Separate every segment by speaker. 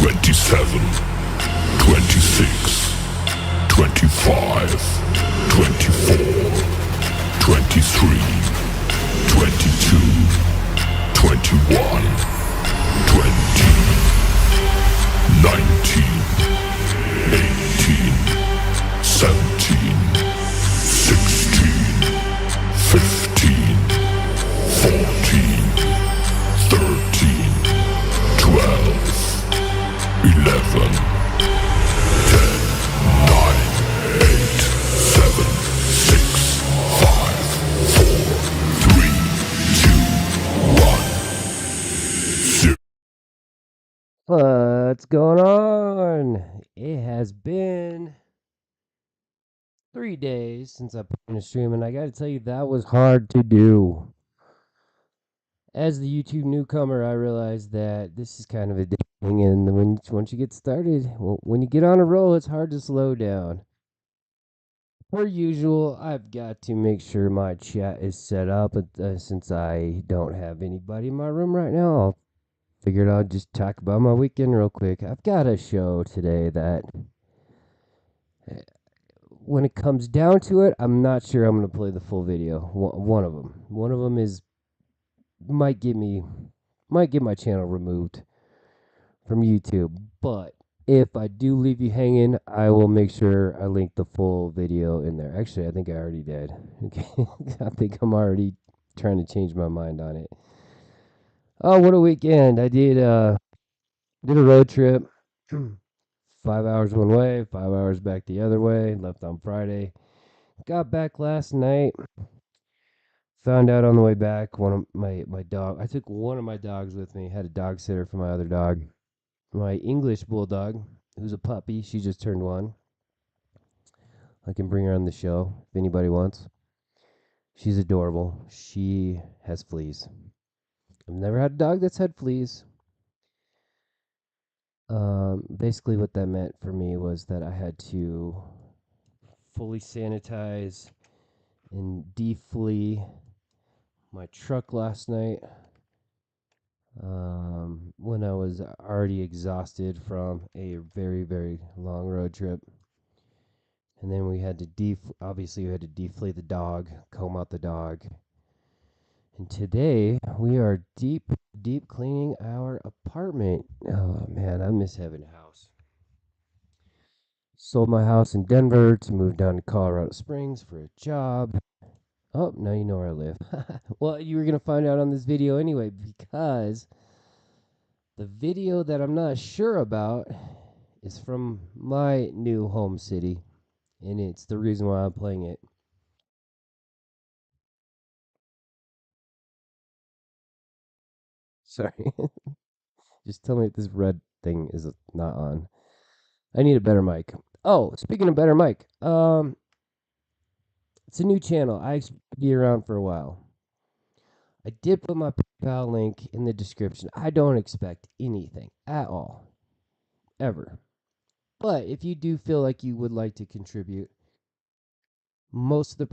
Speaker 1: 27, 26, 25, 24, 23, 22, 21, 20, 19, 18, 17, 16, 15, 14, 13, 12, 11, 10, 9, 8, 7, 6, 5, 4, 3, 2, 1, 0.
Speaker 2: What's going on? It has been 3 days since I put in a stream, and I gotta tell you, that was hard to do. As the YouTube newcomer, I realized that this is kind of a thing, and once you get started, when you get on a roll, it's hard to slow down. Per usual, I've got to make sure my chat is set up, since I don't have anybody in my room right now. Figured I'd just talk about my weekend real quick. I've got a show today that, when it comes down to it, I'm not sure I'm going to play the full video. One of them. One of them is might get my channel removed from YouTube. But if I do leave you hanging, I will make sure I link the full video in there. Actually, I think I already did. Okay. I think I'm already trying to change my mind on it. Oh, what a weekend. I did a road trip. 5 hours one way, 5 hours back the other way. Left on Friday. Got back last night. Found out on the way back, one of my dog. I took one of my dogs with me. Had a dog sitter for my other dog. My English bulldog, who's a puppy. She just turned 1. I can bring her on the show if anybody wants. She's adorable. She has fleas. I've never had a dog that's had fleas. Basically what that meant for me was that I had to fully sanitize and deflea my truck last night, when I was already exhausted from a very, very long road trip. And then we had to obviously we had to deflate the dog, comb out the dog. And today we are deep cleaning our apartment. Oh man, I miss having a house. Sold my house in Denver to move down to Colorado Springs for a job. Oh, now you know where I live. Well, you were going to find out on this video anyway, because the video that I'm not sure about is from my new home city, and it's the reason why I'm playing it. Sorry. Just tell me if this red thing is not on. I need a better mic. Oh, speaking of better mic, it's a new channel. I expect to be around for a while. I did put my PayPal link in the description. I don't expect anything at all, ever. But if you do feel like you would like to contribute, most of the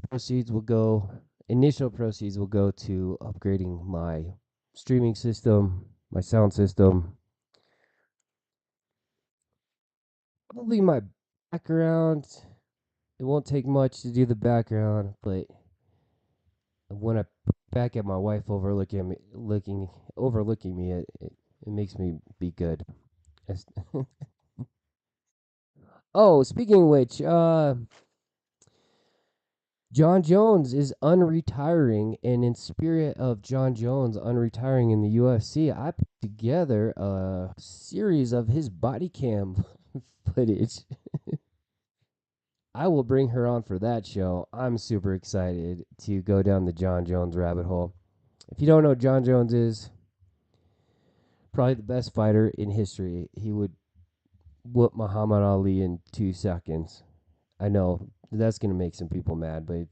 Speaker 2: initial proceeds will go to upgrading my streaming system, my sound system, probably my background. It won't take much to do the background, but when I look back at my wife overlooking me, it makes me be good. Oh, speaking of which, John Jones is unretiring, and in spirit of John Jones unretiring in the UFC, I put together a series of his body cam footage. I will bring her on for that show. I'm super excited to go down the John Jones rabbit hole. If you don't know who John Jones is, probably the best fighter in history. He would whoop Muhammad Ali in 2 seconds. I know that's gonna make some people mad, but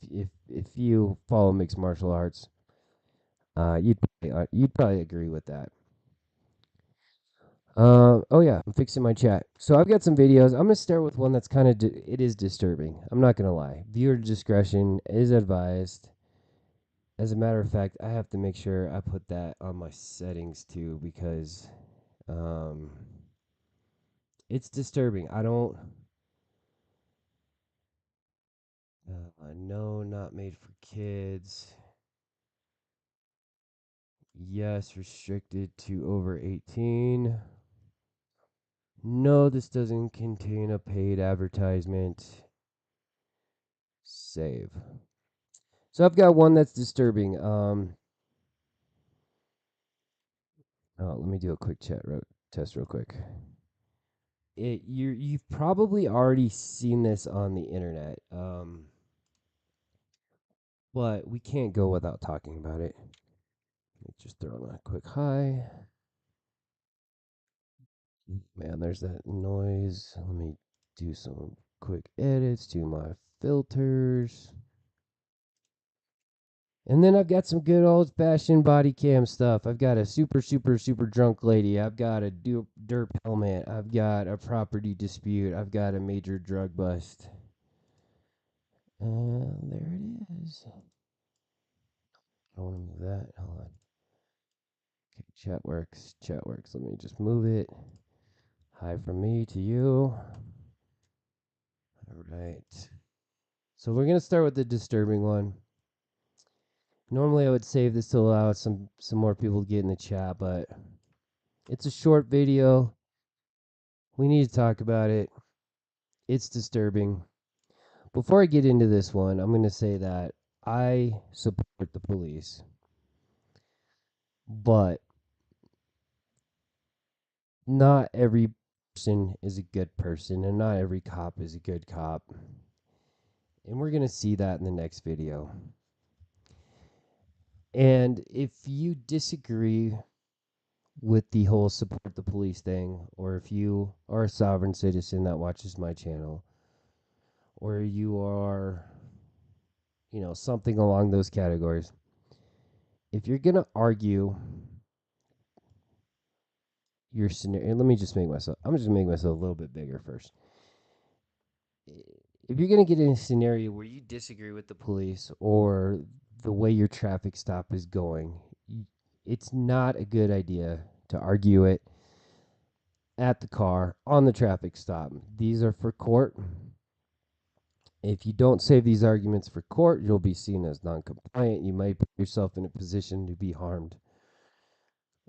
Speaker 2: if you follow mixed martial arts, you'd probably agree with that. Oh yeah, I'm fixing my chat. So I've got some videos. I'm gonna start with one that's kind of it is disturbing. I'm not gonna lie. Viewer discretion is advised. As a matter of fact, I have to make sure I put that on my settings too, because um It's disturbing. I don't. No, not made for kids. Yes, restricted to over 18. No, this doesn't contain a paid advertisement. Save. So I've got one that's disturbing. Oh, let me do a quick test real quick. You've probably already seen this on the internet. But we can't go without talking about it. Let's just throw on a quick hi. Man, there's that noise. Let me do some quick edits to my filters. And then I've got some good old fashioned body cam stuff. I've got a super drunk lady. I've got a derp helmet. I've got a property dispute. I've got a major drug bust. There it is. I want to move that. Hold on. Okay, chat works. Chat works. Let me just move it. Hi from me to you. All right. So we're going to start with the disturbing one. Normally I would save this to allow some more people to get in the chat, but it's a short video. We need to talk about it. It's disturbing. Before I get into this one, I'm going to say that I support the police, but not every person is a good person, and not every cop is a good cop. And we're going to see that in the next video. And if you disagree with the whole support the police thing, or if you are a sovereign citizen that watches my channel, or you are, something along those categories, if you're going to argue your scenario, I'm just going to make myself a little bit bigger first. If you're going to get in a scenario where you disagree with the police or the way your traffic stop is going, it's not a good idea to argue it at the car on the traffic stop. These are for court. If you don't save these arguments for court, you'll be seen as non-compliant. You might put yourself in a position to be harmed.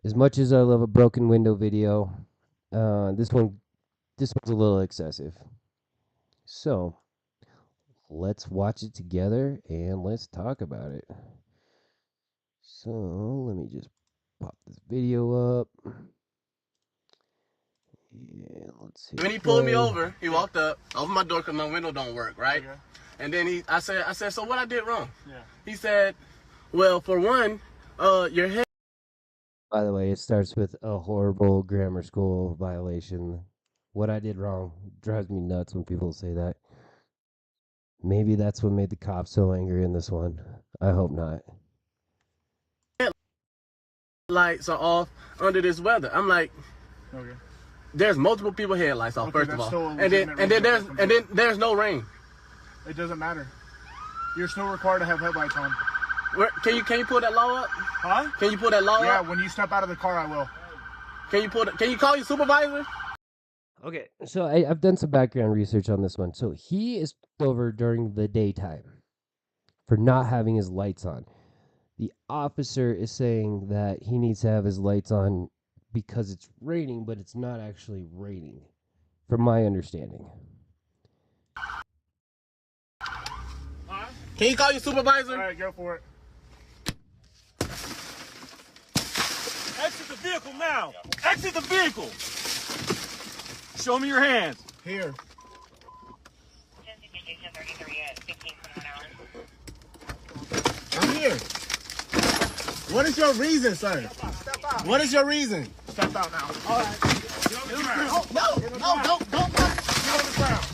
Speaker 2: As much as I love a broken window video, this one's a little excessive. So let's watch it together and let's talk about it. So let me just pop this video up. Yeah, let's see.
Speaker 3: When he pulled me over, he walked up, opened my door because my window don't work, right? Okay. And then I said, so what I did wrong? Yeah. He said, well, for one, your head.
Speaker 2: By the way, it starts with a horrible grammar school violation. What I did wrong drives me nuts when people say that. Maybe that's what made the cops so angry in this one. I hope not.
Speaker 3: Lights are off under this weather. I'm like, okay. There's multiple people headlights off, okay, first of all. And then there's no rain.
Speaker 4: It doesn't matter. You're still required to have headlights on.
Speaker 3: Can you pull that law up?
Speaker 4: Huh?
Speaker 3: Can you pull that law up?
Speaker 4: Yeah, when you step out of the car, I will.
Speaker 3: Can you call your supervisor?
Speaker 2: Okay, so I've done some background research on this one. So he is pulled over during the daytime for not having his lights on. The officer is saying that he needs to have his lights on because it's raining, but it's not actually raining, from my understanding.
Speaker 3: Can you call your supervisor?
Speaker 4: All right, go for it.
Speaker 5: Exit the vehicle now! Exit the vehicle! Show me your hands.
Speaker 4: Here.
Speaker 3: I'm here. What is your reason, sir?
Speaker 4: Step out.
Speaker 3: What is your reason?
Speaker 4: Step out now. All right.
Speaker 3: Get on the ground. Don't.
Speaker 4: Get on the ground.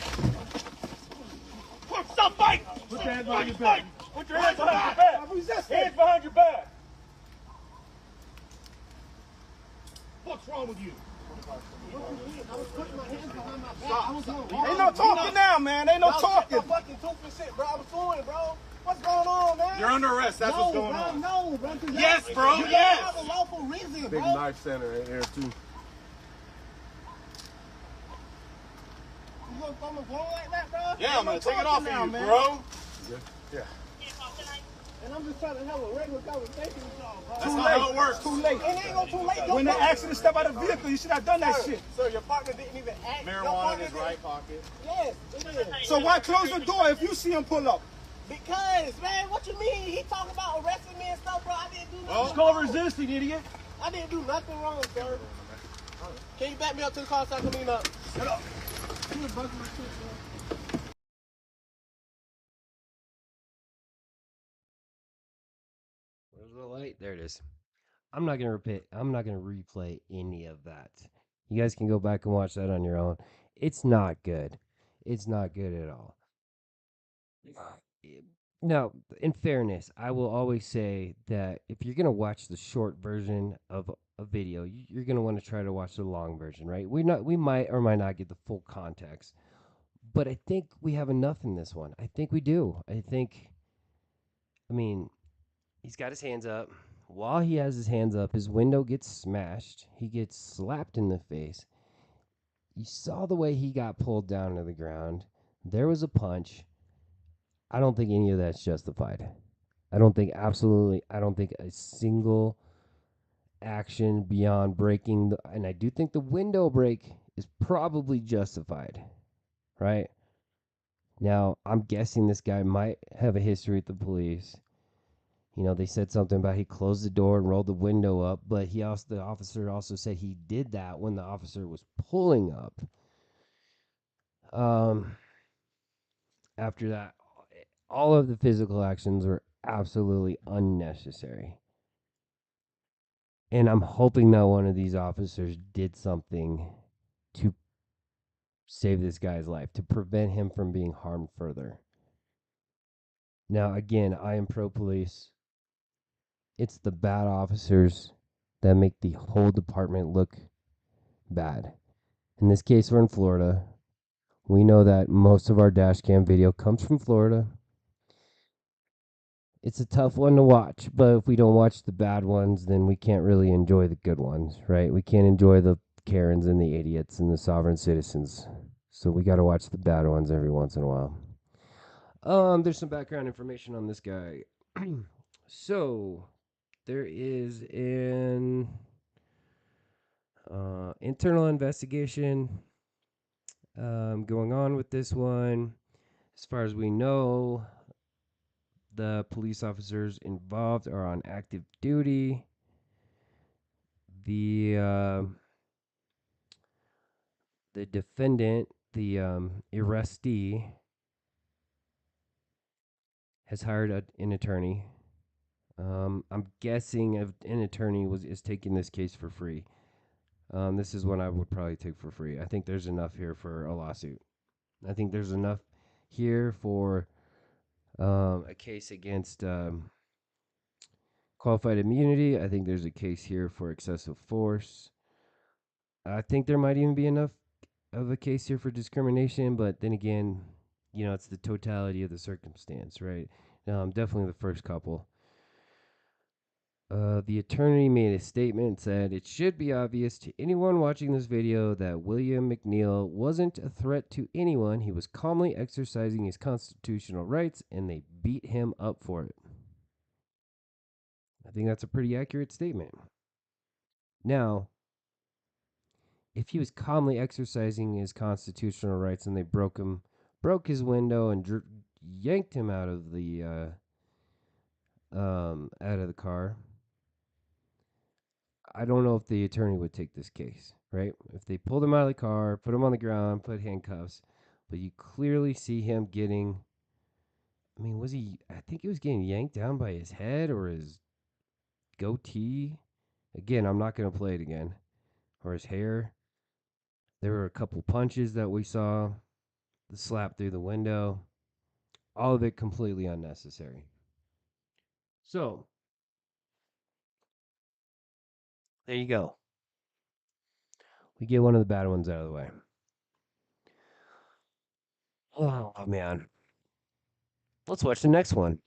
Speaker 5: Stop fighting!
Speaker 4: Put your hands behind your back.
Speaker 5: Put your hands behind your back!
Speaker 4: I'm resisting.
Speaker 5: Hands behind your back!
Speaker 3: What's wrong with you?
Speaker 4: I was putting my hands behind my back.
Speaker 3: Ain't no talking now, man. Ain't no talking.
Speaker 4: Fucking tooth and shit, bro. I was doing it, bro. What's going on, man?
Speaker 5: You're under arrest. That's what's going on.
Speaker 4: No, bro.
Speaker 5: Yes, bro.
Speaker 4: You
Speaker 5: Yes.
Speaker 4: have a lawful reason, bro.
Speaker 3: Big knife center in here too.
Speaker 4: gonna throw my phone like that, bro?
Speaker 5: Yeah, I'm gonna take it off of you, bro. Yeah.
Speaker 4: And I'm just trying to have a regular conversation with y'all, bro.
Speaker 5: That's not how it works.
Speaker 4: Too late. It ain't gonna too late.
Speaker 6: When they asked you to step out of the vehicle, you should have done that shit.
Speaker 4: Sir, your partner didn't even ask.
Speaker 5: Marijuana in his right pocket.
Speaker 4: Yes, it is.
Speaker 6: So why close the door if you see him pull up?
Speaker 4: Because, man, what you mean? He talking about arresting me and stuff, bro. I didn't do nothing.
Speaker 6: It's called resisting, idiot.
Speaker 4: I didn't do nothing wrong, sir. Can you back me up to the car so I can clean up?
Speaker 6: Shut up.
Speaker 4: You was busting my shit, sir.
Speaker 2: Where's the light? There it is. I'm not gonna repeat. I'm not gonna replay any of that. You guys can go back and watch that on your own. It's not good. It's not good at all. Now, in fairness, I will always say that if you're gonna watch the short version of a video, you're gonna want to try to watch the long version, right? We might or might not get the full context, but I think we have enough in this one. I think we do. I mean, he's got his hands up. While he has his hands up, his window gets smashed. He gets slapped in the face. You saw the way he got pulled down to the ground. There was a punch. I don't think any of that's justified. I don't think a single action beyond breaking and I do think the window break is probably justified, right? Now, I'm guessing this guy might have a history with the police. You know, they said something about he closed the door and rolled the window up, but the officer also said he did that when the officer was pulling up. After that, all of the physical actions were absolutely unnecessary. And I'm hoping that one of these officers did something to save this guy's life, to prevent him from being harmed further. Now, again, I am pro-police. It's the bad officers that make the whole department look bad. In this case, we're in Florida. We know that most of our dash cam video comes from Florida. It's a tough one to watch, but if we don't watch the bad ones, then we can't really enjoy the good ones, right? We can't enjoy the Karens and the idiots and the sovereign citizens. So we got to watch the bad ones every once in a while. There's some background information on this guy. So there is an internal investigation going on with this one. As far as we know, the police officers involved are on active duty. The defendant, the arrestee, has hired an attorney. I'm guessing if an attorney is taking this case for free. This is one I would probably take for free. I think there's enough here for a lawsuit. I think there's enough here for a case against qualified immunity. I think there's a case here for excessive force. I think there might even be enough of a case here for discrimination, but then again, you know, it's the totality of the circumstance, right? Definitely the first couple. The attorney made a statement and said, "It should be obvious to anyone watching this video that William McNeil wasn't a threat to anyone. He was calmly exercising his constitutional rights, and they beat him up for it." I think that's a pretty accurate statement. Now, if he was calmly exercising his constitutional rights and they broke his window and yanked him out of the car, I don't know if the attorney would take this case, right? If they pulled him out of the car, put him on the ground, put handcuffs, but you clearly see him getting, I think he was getting yanked down by his head or his goatee. Again, I'm not going to play it again. Or his hair. There were a couple punches that we saw. The slap through the window. All of it completely unnecessary. So, there you go. We get one of the bad ones out of the way. Oh, man. Let's watch the next one.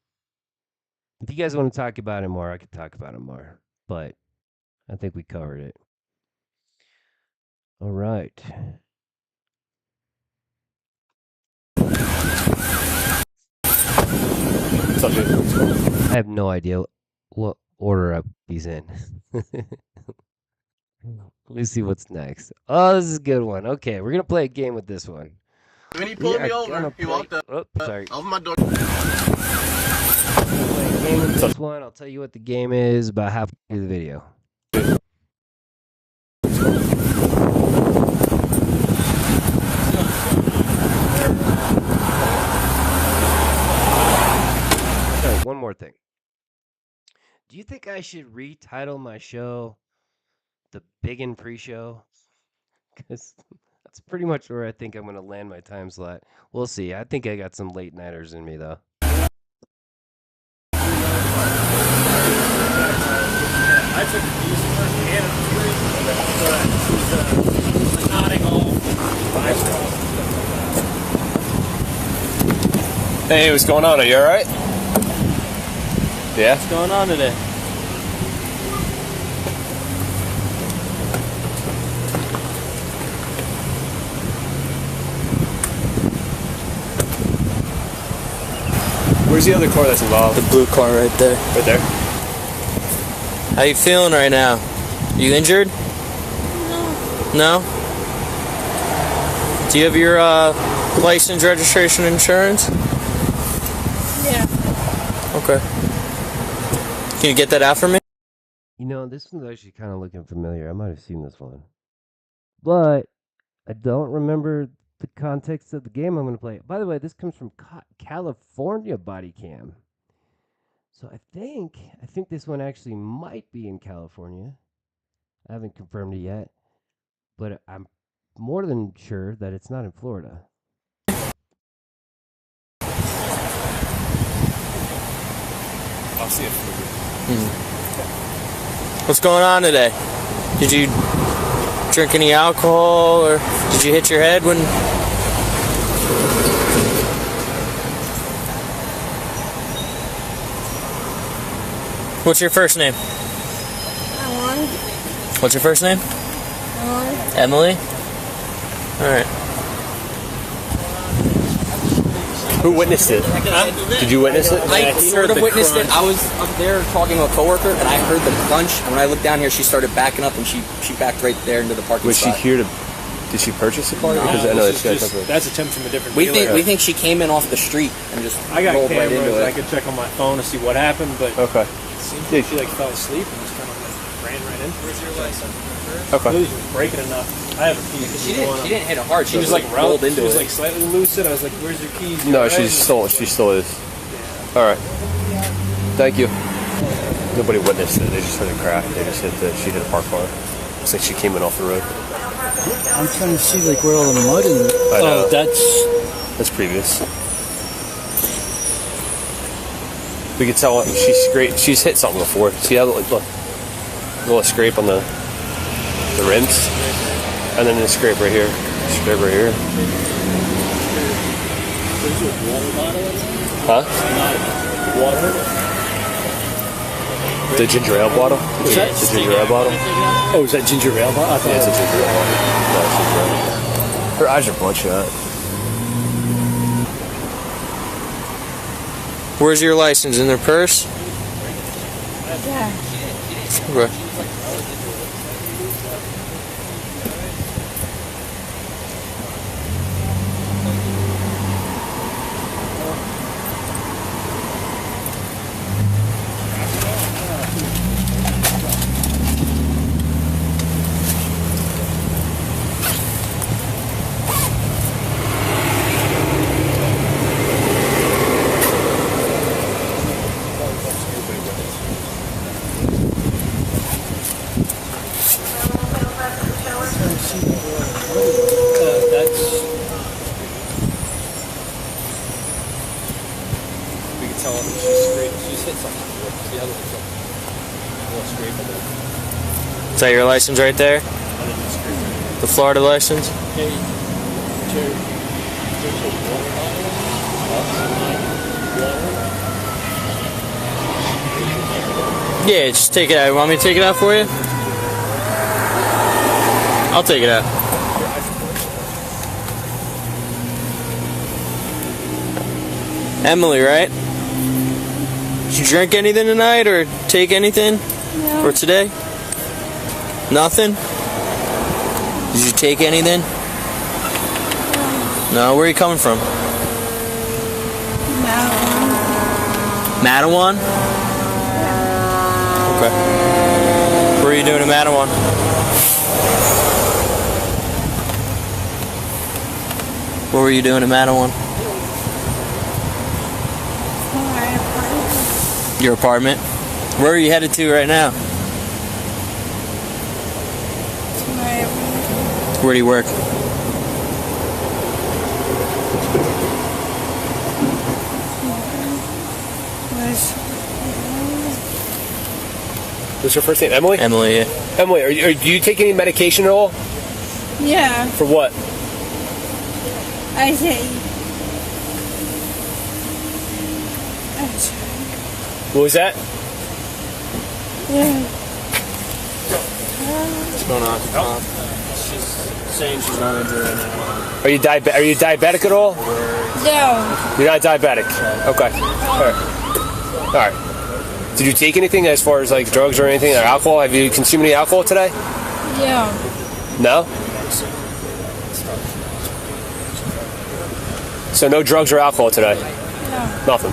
Speaker 2: If you guys want to talk about it more, I could talk about it more. But I think we covered it. All right. have no idea what order I put these in. Let me see what's next. Oh, this is a good one. Okay, we're gonna play a game with this one.
Speaker 3: When he pulled me over, he walked up.
Speaker 2: Oh, sorry.
Speaker 3: Over my door.
Speaker 2: Play a game with this one. I'll tell you what the game is about halfway through the video. Okay, one more thing. Do you think I should retitle my show The Biggin Pre-Show? Because that's pretty much where I think I'm going to land my time slot. We'll see. I think I got some late nighters in me, though.
Speaker 5: I took the keys first and she's nodding all.
Speaker 7: Hey, what's going on? Are you alright? Yeah?
Speaker 5: What's going on today?
Speaker 7: Where's the other car that's involved?
Speaker 8: The blue car right there.
Speaker 7: Right there?
Speaker 8: How you feeling right now? You injured? No. Do you have your license, registration, insurance?
Speaker 9: Yeah.
Speaker 8: Okay. Can you get that out for me?
Speaker 2: You know, this one's actually kind of looking familiar. I might have seen this one. But I don't remember the context of the game I'm going to play. By the way, this comes from California Body Cam. So I think this one actually might be in California. I haven't confirmed it yet. But I'm more than sure that it's not in Florida.
Speaker 7: I'll see it.
Speaker 8: What's going on today? Did you drink any alcohol or did you hit your head when... What's your first name?
Speaker 9: Emily.
Speaker 8: What's your first name? Emily? Alright.
Speaker 7: Who witnessed it? Did you witness it?
Speaker 10: I sort of witnessed it. I was up there talking to a coworker, and I heard the crunch. And when I looked down here, she started backing up, and she backed right there into the parking
Speaker 7: Was
Speaker 10: spot.
Speaker 7: she here to... Did she purchase the car? Because I know it's
Speaker 5: That's a Tim from a different
Speaker 10: We
Speaker 5: dealer.
Speaker 10: think she came in off the street and just
Speaker 5: I got
Speaker 10: rolled right
Speaker 5: cameras.
Speaker 10: into
Speaker 5: I
Speaker 10: it.
Speaker 5: could check on my phone to see what happened, but
Speaker 7: Okay.
Speaker 5: it seemed like she fell asleep and just kind of ran right into it. Where's your license?
Speaker 7: Okay.
Speaker 5: She was breaking enough. I have her keys.
Speaker 10: She didn't hit it hard.
Speaker 5: She was like
Speaker 10: rolled into
Speaker 5: She was
Speaker 10: it.
Speaker 5: like slightly lucid. I was like, "Where's your keys?"
Speaker 7: No, she still is. All right. Thank you. Nobody witnessed it. They just heard a crack. They just she hit a parked car. Looks like she came in off the road.
Speaker 8: I'm trying to see like where all the mud is.
Speaker 7: I know.
Speaker 8: Oh,
Speaker 7: That's previous. We could tell she's hit something before. See how look, a little scrape on the rims, and then the scrape right here. Scrape right here. Huh?
Speaker 5: Water.
Speaker 7: The ginger ale bottle.
Speaker 5: What's that?
Speaker 7: The ginger ale bottle.
Speaker 5: Oh, is that ginger ale? I thought
Speaker 7: Yeah, it's a ginger ale bottle. No, it's ginger ale. Her eyes are bloodshot.
Speaker 8: Where's your license? In their purse?
Speaker 9: Yeah.
Speaker 8: Okay.
Speaker 5: we could tell she's hit something. See how there's a little scrape on there.
Speaker 8: Is that your license right there? The Florida license? Yeah, just take it out. Want me to take it out for you? I'll take it out. Emily, right? Did you drink anything tonight or take anything?
Speaker 9: No.
Speaker 8: Or today? Nothing? Did you take anything? No. Where are you coming from? Mattawan? Okay. What are you doing in Mattawan? What were you doing in Mattawan? Your apartment? Where are you headed to right now? Where do you work?
Speaker 7: What's your first name? Emily?
Speaker 8: Emily, yeah.
Speaker 7: Emily, do you take any medication at all?
Speaker 9: Yeah.
Speaker 7: For what?
Speaker 9: I say.
Speaker 7: What was that?
Speaker 9: Yeah.
Speaker 8: What's going on? She's saying she's not injured right now.
Speaker 7: Are you diabetic at all?
Speaker 9: No.
Speaker 7: You're not diabetic. Okay. All right. Did you take anything as far as like drugs or anything or alcohol? Have you consumed any alcohol today?
Speaker 9: Yeah.
Speaker 7: No? So no drugs or alcohol today?
Speaker 9: No.
Speaker 7: Nothing.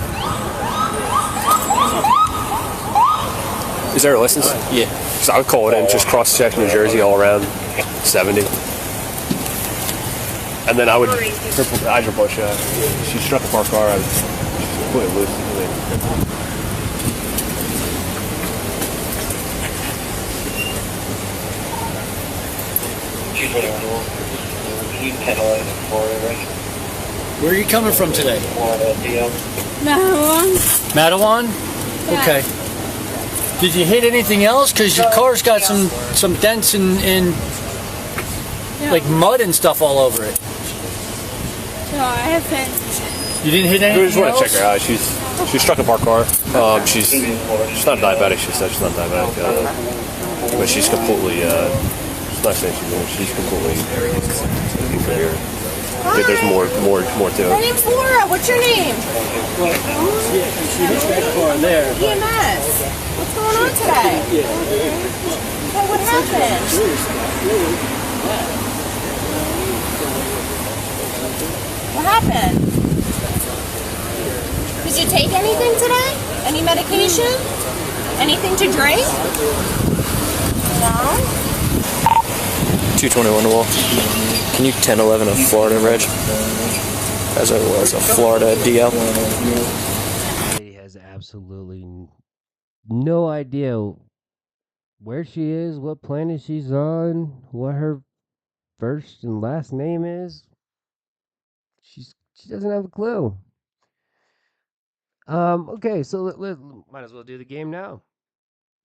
Speaker 7: Is there a license?
Speaker 8: Yeah.
Speaker 7: So I would call it in, just cross-check New Jersey all around 70. And then I would triple the hydro push. She struck a parked car. I would put it loose.
Speaker 11: Where are you coming from today?
Speaker 9: Mattawan.
Speaker 11: Mattawan?
Speaker 9: Yeah.
Speaker 11: Okay. Did you hit anything else? Because your car's got some dents and like mud and stuff all over it.
Speaker 9: No, I haven't.
Speaker 11: You didn't hit
Speaker 7: We
Speaker 11: anything
Speaker 7: just want to
Speaker 11: else?
Speaker 7: check her out. She struck a parked car. She's not diabetic. She said she's not diabetic, but she's completely. She's not saying she's completely incoherent. There's more to
Speaker 12: My
Speaker 7: it.
Speaker 12: name's Laura. What's your name?
Speaker 11: She hit that car there.
Speaker 12: EMS. What's going on today? Okay, what happened? What happened? Did you take anything today? Any medication? Anything to drink? No?
Speaker 8: 221 to wall. Can you 1011 a Florida reg? As it was a Florida DL.
Speaker 2: Lady has absolutely no idea where she is, what planet she's on, what her first and last name is. She doesn't have a clue. Okay, so might as well do the game now.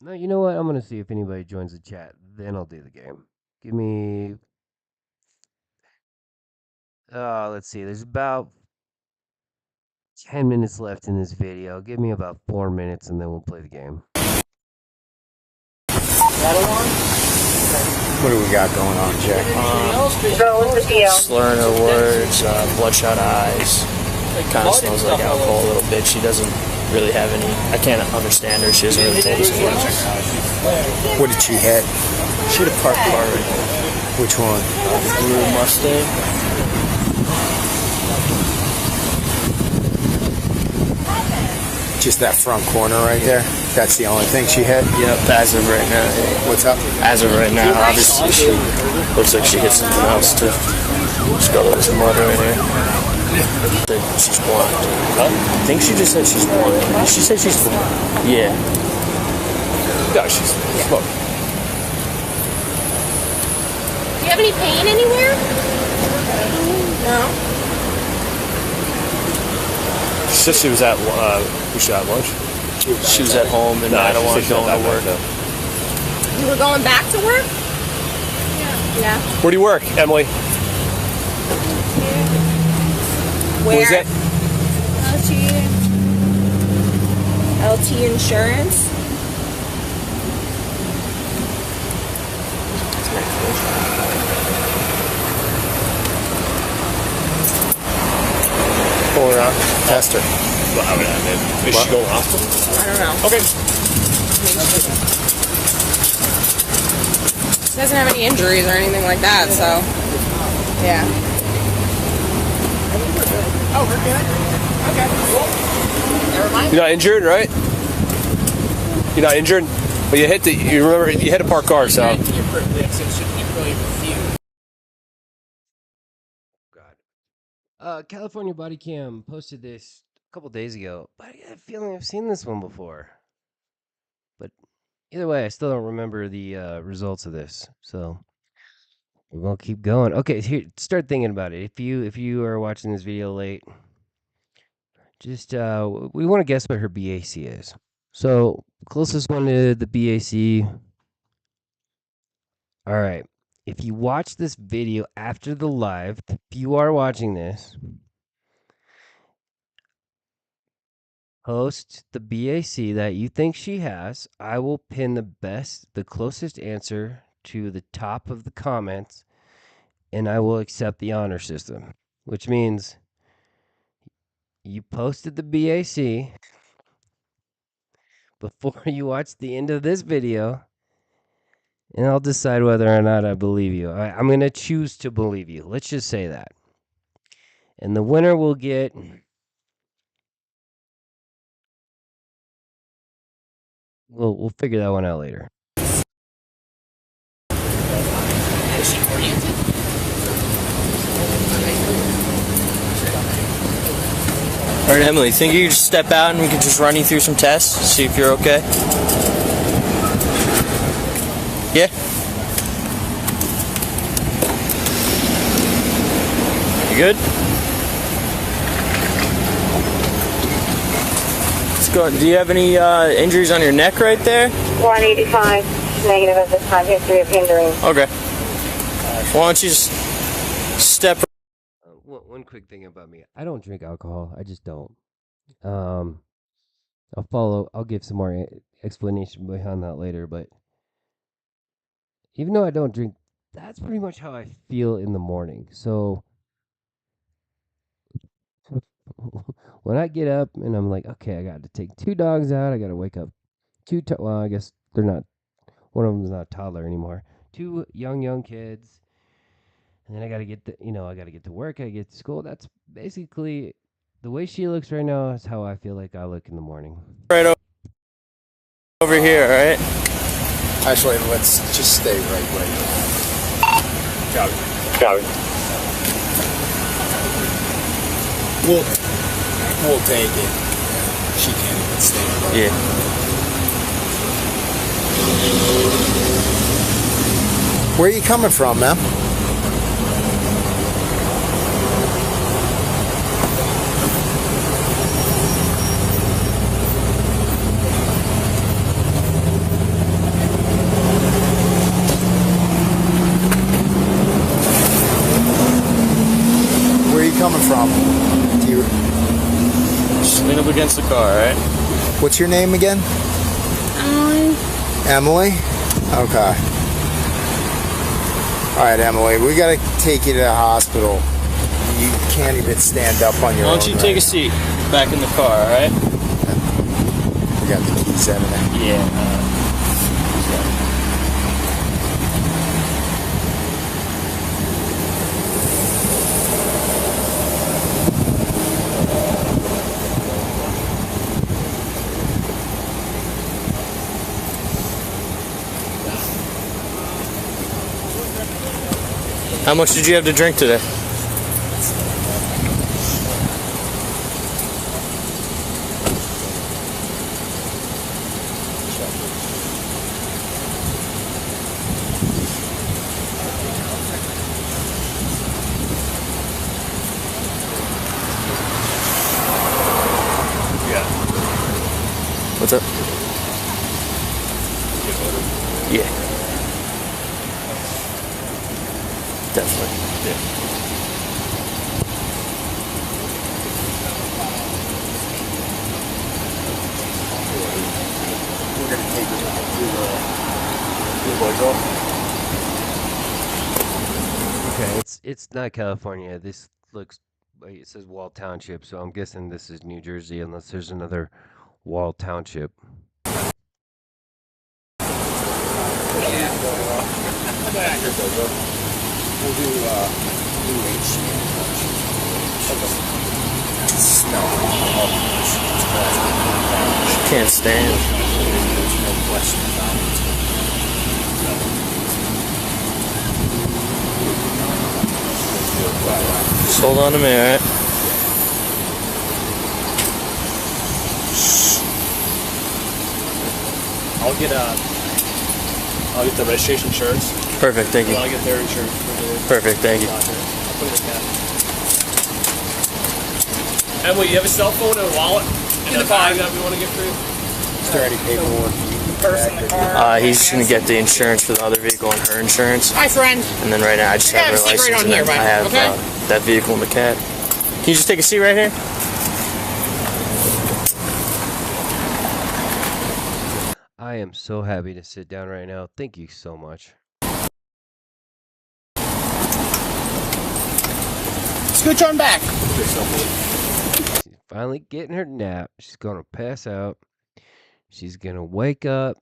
Speaker 2: No, you know what? I'm gonna see if anybody joins the chat. Then I'll do the game. Give me. Let's see. There's about 10 minutes left in this video. Give me about 4 minutes, and then we'll play the game.
Speaker 13: What do we got going on, Jack?
Speaker 8: Slurring her words, bloodshot eyes. It kind of smells like alcohol a little bit. She doesn't really have any. I can't understand her. She hasn't really told us what.
Speaker 13: What did she hit?
Speaker 8: She hit a parked car right here.
Speaker 13: Which one?
Speaker 8: Blue Mustang.
Speaker 13: Just that front corner right there? That's the only thing she hit?
Speaker 8: Yep, as of right now.
Speaker 13: What's up?
Speaker 8: As of right now, obviously she looks like she hit something else too. She's got a little mud right here. She's blind. Huh? I think she just said she's blind. She said she's blind. Yeah.
Speaker 7: No, she's smoking.
Speaker 12: Do you have any pain anywhere? No.
Speaker 7: She said she was at lunch.
Speaker 8: She was at home and I don't want to go to work.
Speaker 12: You were going back to work? Yeah.
Speaker 7: Where do you work, Emily?
Speaker 12: Where?
Speaker 7: What is that?
Speaker 12: LT Insurance.
Speaker 13: Pull her out. Test her.
Speaker 7: Well, how would that happen? Is she going to the hospital?
Speaker 12: I don't know.
Speaker 7: Okay.
Speaker 12: She doesn't have any injuries or anything like that, so yeah.
Speaker 4: Oh, we're good. Okay. Never mind.
Speaker 7: You're not injured, right? You're not injured, but you hit a parked car, so.
Speaker 4: You're perfectly upset. Shouldn't really refuse.
Speaker 2: California Body Cam posted this a couple days ago, but I get a feeling I've seen this one before. But either way, I still don't remember the results of this, so we're gonna keep going. Okay, here, start thinking about it. If you are watching this video late, just we want to guess what her BAC is. So closest one to the BAC. All right. If you watch this video after the live, if you are watching this, post the BAC that you think she has. I will pin the closest answer to the top of the comments, and I will accept the honor system, which means you posted the BAC before you watch the end of this video, and I'll decide whether or not I believe you. I'm going to choose to believe you. Let's just say that. And the winner will get... We'll figure that one out later.
Speaker 4: Is she oriented?
Speaker 8: All right, Emily, think you could just step out and we can just run you through some tests, see if you're okay? Yeah? You good? Let's go. Do you have any injuries on your neck right there?
Speaker 14: 185, negative at this time, history of hindering.
Speaker 8: Okay. Why don't you just step...
Speaker 2: One quick thing about me. I don't drink alcohol. I just don't. I'll give some more explanation behind that later, but even though I don't drink, that's pretty much how I feel in the morning. So when I get up and I'm like, okay, I got to take 2 dogs out. I got to wake up well, I guess they're not, one of them's not a toddler anymore. 2 young kids. And then I got to get to work. I get to school. That's basically the way she looks right now is how I feel like I look in the morning.
Speaker 8: Right over here, all right?
Speaker 13: Actually, let's just stay right here.
Speaker 7: Copy.
Speaker 13: We'll take it. She can't even stand up.
Speaker 8: Yeah.
Speaker 13: Where are you coming from, ma'am? Coming from?
Speaker 8: Just lean up against the car, alright?
Speaker 13: What's your name again?
Speaker 9: Emily.
Speaker 13: Emily? Okay. Alright, Emily, we gotta take you to the hospital. You can't even stand up on your own.
Speaker 8: Why don't you take a seat back in the car, alright?
Speaker 13: We got the keys in there.
Speaker 8: Yeah. How much did you have to drink today?
Speaker 7: Yeah.
Speaker 8: What's up? Yeah. Definitely. Yeah.
Speaker 13: We're gonna take it to
Speaker 7: Your boys off?
Speaker 2: Okay, it's not California. This looks Wait, it says Wall Township, so I'm guessing this is New Jersey, unless there's another Wall Township.
Speaker 13: We'll do
Speaker 8: Can't stand.
Speaker 13: There's no question about it.
Speaker 8: Just hold on to me, alright?
Speaker 15: I'll get the registration insurance.
Speaker 8: Perfect, thank you.
Speaker 15: I'll get their insurance.
Speaker 8: Perfect, thank you.
Speaker 15: I'll put it in the cab. And wait, you have a cell phone and a wallet? And a bag that we want to get for you?
Speaker 13: Is there any paperwork?
Speaker 8: He's just gonna get the insurance for the other vehicle and her insurance.
Speaker 12: Hi, friend.
Speaker 8: And then right now I just have her license
Speaker 12: right on
Speaker 8: and
Speaker 12: here,
Speaker 8: then I have
Speaker 12: okay?
Speaker 8: that vehicle and the cat. Can you just take a seat right here?
Speaker 2: I am so happy to sit down right now. Thank you so much.
Speaker 12: Scooch on back.
Speaker 2: She's finally getting her nap. She's gonna pass out. She's gonna wake up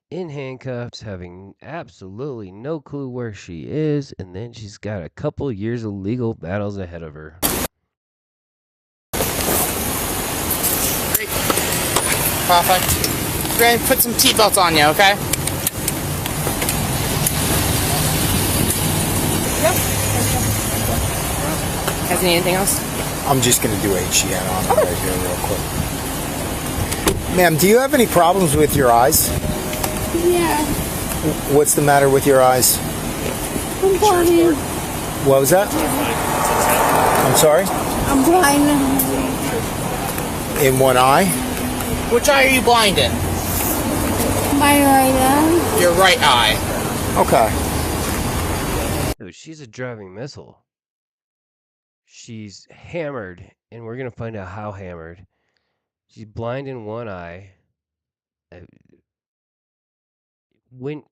Speaker 2: in handcuffs, having absolutely no clue where she is, and then she's got a couple years of legal battles ahead of her.
Speaker 12: Great. Perfect. We're going to put some seatbelts on you, okay? Yep. Has anything else?
Speaker 13: I'm just going to do HCN on it right here real quick. Ma'am, do you have any problems with your eyes?
Speaker 9: Yeah.
Speaker 13: What's the matter with your eyes?
Speaker 9: I'm blind.
Speaker 13: What was that? I'm sorry?
Speaker 9: I'm blind.
Speaker 13: In one eye?
Speaker 12: Which eye are you blind in?
Speaker 9: My right eye.
Speaker 12: Your right eye.
Speaker 13: Okay.
Speaker 2: Dude, she's a driving missile. She's hammered, and we're gonna find out how hammered. She's blind in one eye. When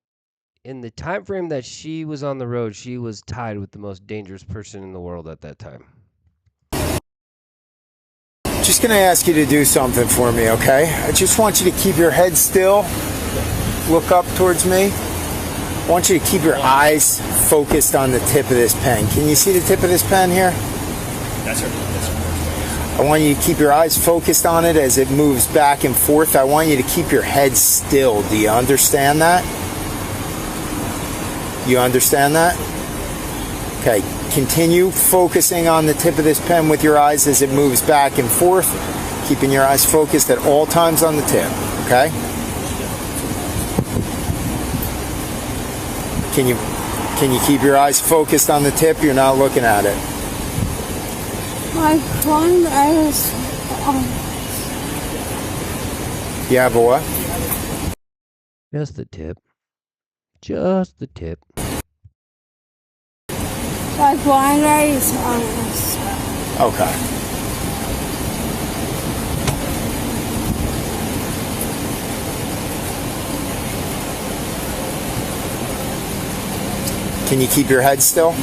Speaker 2: in the time frame that she was on the road, she was tied with the most dangerous person in the world at that time.
Speaker 13: Just going to ask you to do something for me, okay? I just want you to keep your head still. Look up towards me. I want you to keep your eyes focused on the tip of this pen. Can you see the tip of this pen here?
Speaker 15: That's her.
Speaker 13: I want you to keep your eyes focused on it as it moves back and forth. I want you to keep your head still. Do you understand that? You understand that? Okay, continue focusing on the tip of this pen with your eyes as it moves back and forth, keeping your eyes focused at all times on the tip, okay? Can you keep your eyes focused on the tip? You're not looking at it.
Speaker 9: My blind eye is.
Speaker 13: Yeah, boy.
Speaker 2: Just the tip. Just the tip.
Speaker 9: My blind eye is honest.
Speaker 13: Okay. Can you keep your head still?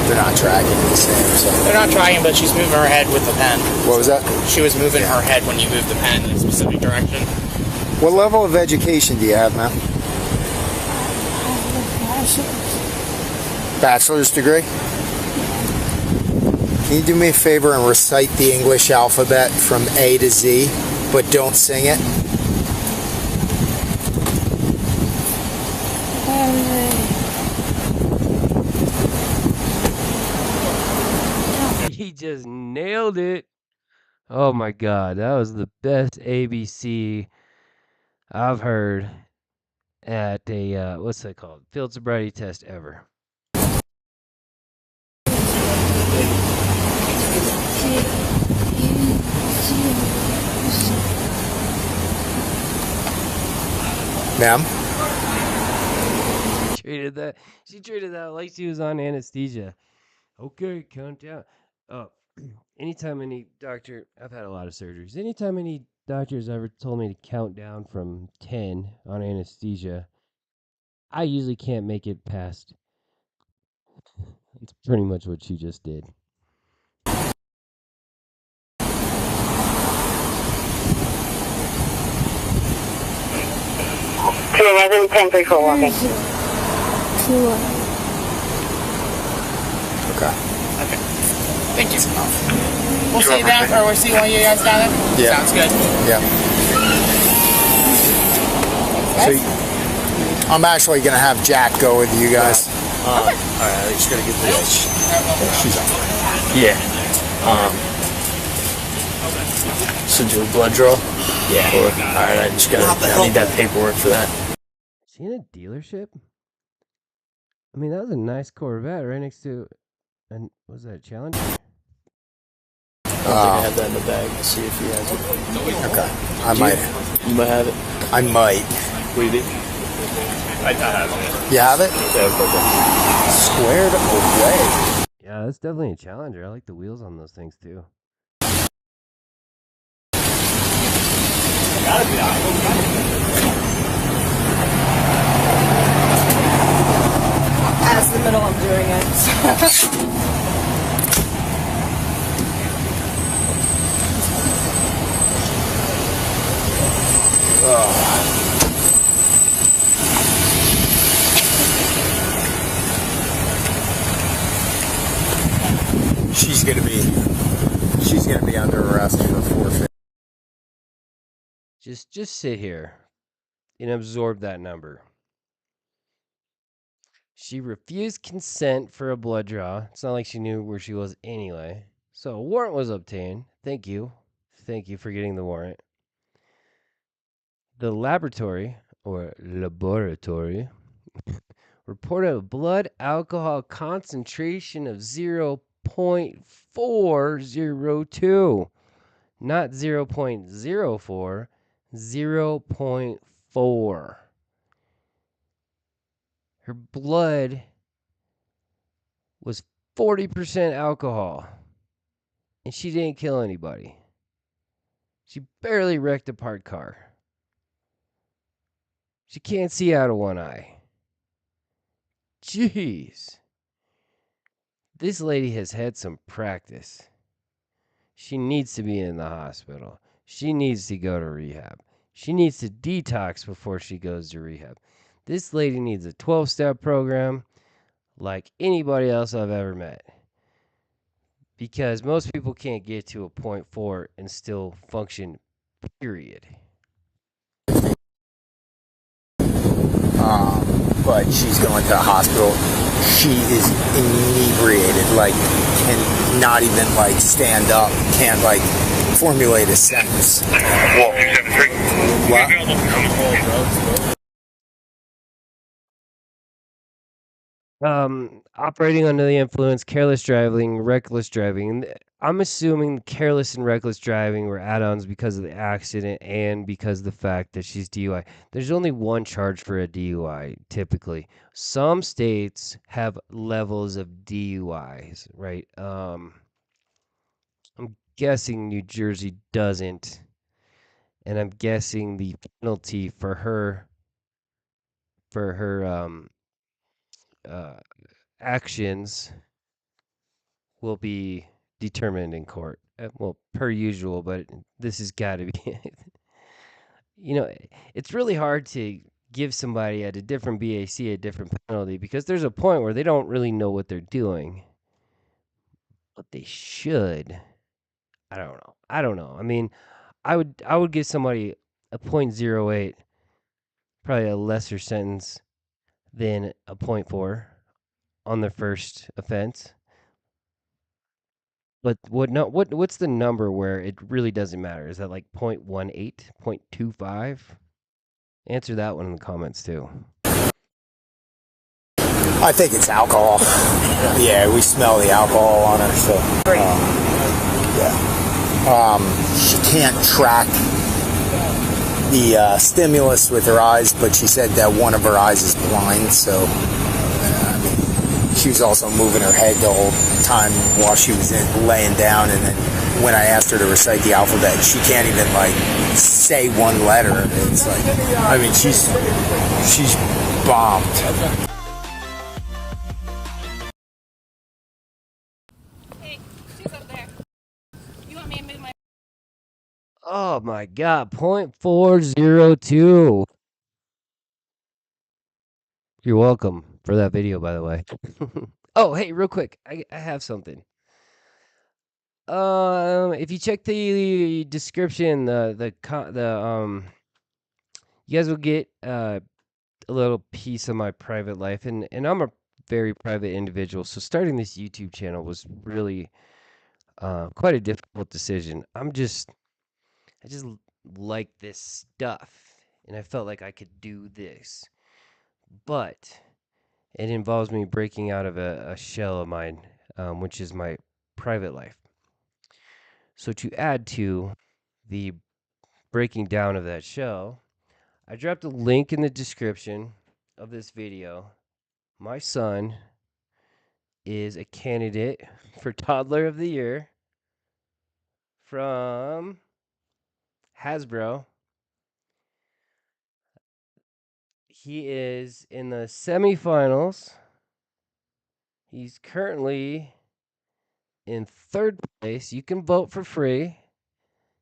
Speaker 13: They're not tracking the same, so.
Speaker 12: They're not trying, but she's moving her head with the pen.
Speaker 13: What was that?
Speaker 12: She was moving her head when you moved the pen in a specific direction.
Speaker 13: What level of education do you have, ma'am? Bachelor's degree? Can you do me a favor and recite the English alphabet from A to Z, but don't sing it?
Speaker 2: He just nailed it. Oh my god, that was the best ABC I've heard at a what's that called? Field sobriety test ever.
Speaker 13: Ma'am?
Speaker 2: She treated that like she was on anesthesia. Okay, count down. Up, anytime any doctor, I've had a lot of surgeries. Anytime any doctor's ever told me to count down from 10 on anesthesia, I usually can't make it past. It's pretty much what she just did.
Speaker 14: To 11, 10, 3, 4, walking.
Speaker 13: Okay.
Speaker 12: Thank you. We'll see you down, or we'll see one of you guys down there?
Speaker 13: Yeah.
Speaker 12: Sounds good.
Speaker 13: Yeah. So I'm actually going to have Jack go with you guys.
Speaker 8: Alright, I just gotta get this.
Speaker 13: She's on.
Speaker 8: Yeah. So do a blood draw? Yeah. Alright, I need that paperwork for that.
Speaker 2: Is she in a dealership? I mean, that was a nice Corvette right next to, and was that a Challenger?
Speaker 8: I think I have that in the bag. Let's see if he has it.
Speaker 13: Okay. I might.
Speaker 8: You might have it.
Speaker 13: I might.
Speaker 8: What do you think?
Speaker 15: I have it.
Speaker 13: You have it?
Speaker 8: Okay.
Speaker 13: Squared away.
Speaker 2: Yeah, that's definitely a Challenger. I like the wheels on those things too.
Speaker 15: Gotta be
Speaker 12: As the middle, I'm doing it.
Speaker 13: She's gonna be under arrest for forfeit.
Speaker 2: Just sit here and absorb that number. She refused consent for a blood draw. It's not like she knew where she was anyway. So a warrant was obtained. Thank you. Thank you for getting the warrant. The laboratory reported a blood alcohol concentration of 0.402. Not 0.04, 0.4. Her blood was 40% alcohol, and she didn't kill anybody. She barely wrecked a parked car. She can't see out of one eye. Jeez. This lady has had some practice. She needs to be in the hospital. She needs to go to rehab. She needs to detox before she goes to rehab. This lady needs a 12-step program like anybody else I've ever met. Because most people can't get to a 0.4 and still function, period.
Speaker 13: But she's going to the hospital. She is inebriated, like, can not even, like, stand up, can't, like, formulate a sentence. What?
Speaker 2: Operating under the influence, careless driving, reckless driving. I'm assuming careless and reckless driving were add-ons because of the accident and because of the fact that she's DUI. There's only one charge for a DUI, typically. Some states have levels of DUIs, right? I'm guessing New Jersey doesn't. And I'm guessing the penalty for her actions will be determined in court. Well, per usual, but this has got to be. It's really hard to give somebody at a different BAC a different penalty because there's a point where they don't really know what they're doing. But they should. I don't know. I mean, I would give somebody a 0.08, probably a lesser sentence than a 0.4 on their first offense. But what's the number where it really doesn't matter? Is that like 0.18, 0.25? Answer that one in the comments too.
Speaker 13: I think it's alcohol. Yeah, we smell the alcohol on her, so she can't track the stimulus with her eyes, but she said that one of her eyes is blind, so she was also moving her head the whole time while she was laying down, and then when I asked her to recite the alphabet, she can't even like say one letter. It's like, I mean, she's bombed.
Speaker 2: Oh my god, 0.402. You're welcome for that video, by the way. Oh, hey, real quick, I have something. If you check the description, you guys will get a little piece of my private life, and I'm a very private individual, so starting this YouTube channel was really quite a difficult decision. I just like this stuff, and I felt like I could do this, but it involves me breaking out of a shell of mine, which is my private life. So to add to the breaking down of that shell, I dropped a link in the description of this video. My son is a candidate for Toddler of the Year from Hasbro. He is in the semifinals. He's currently in third place. You can vote for free.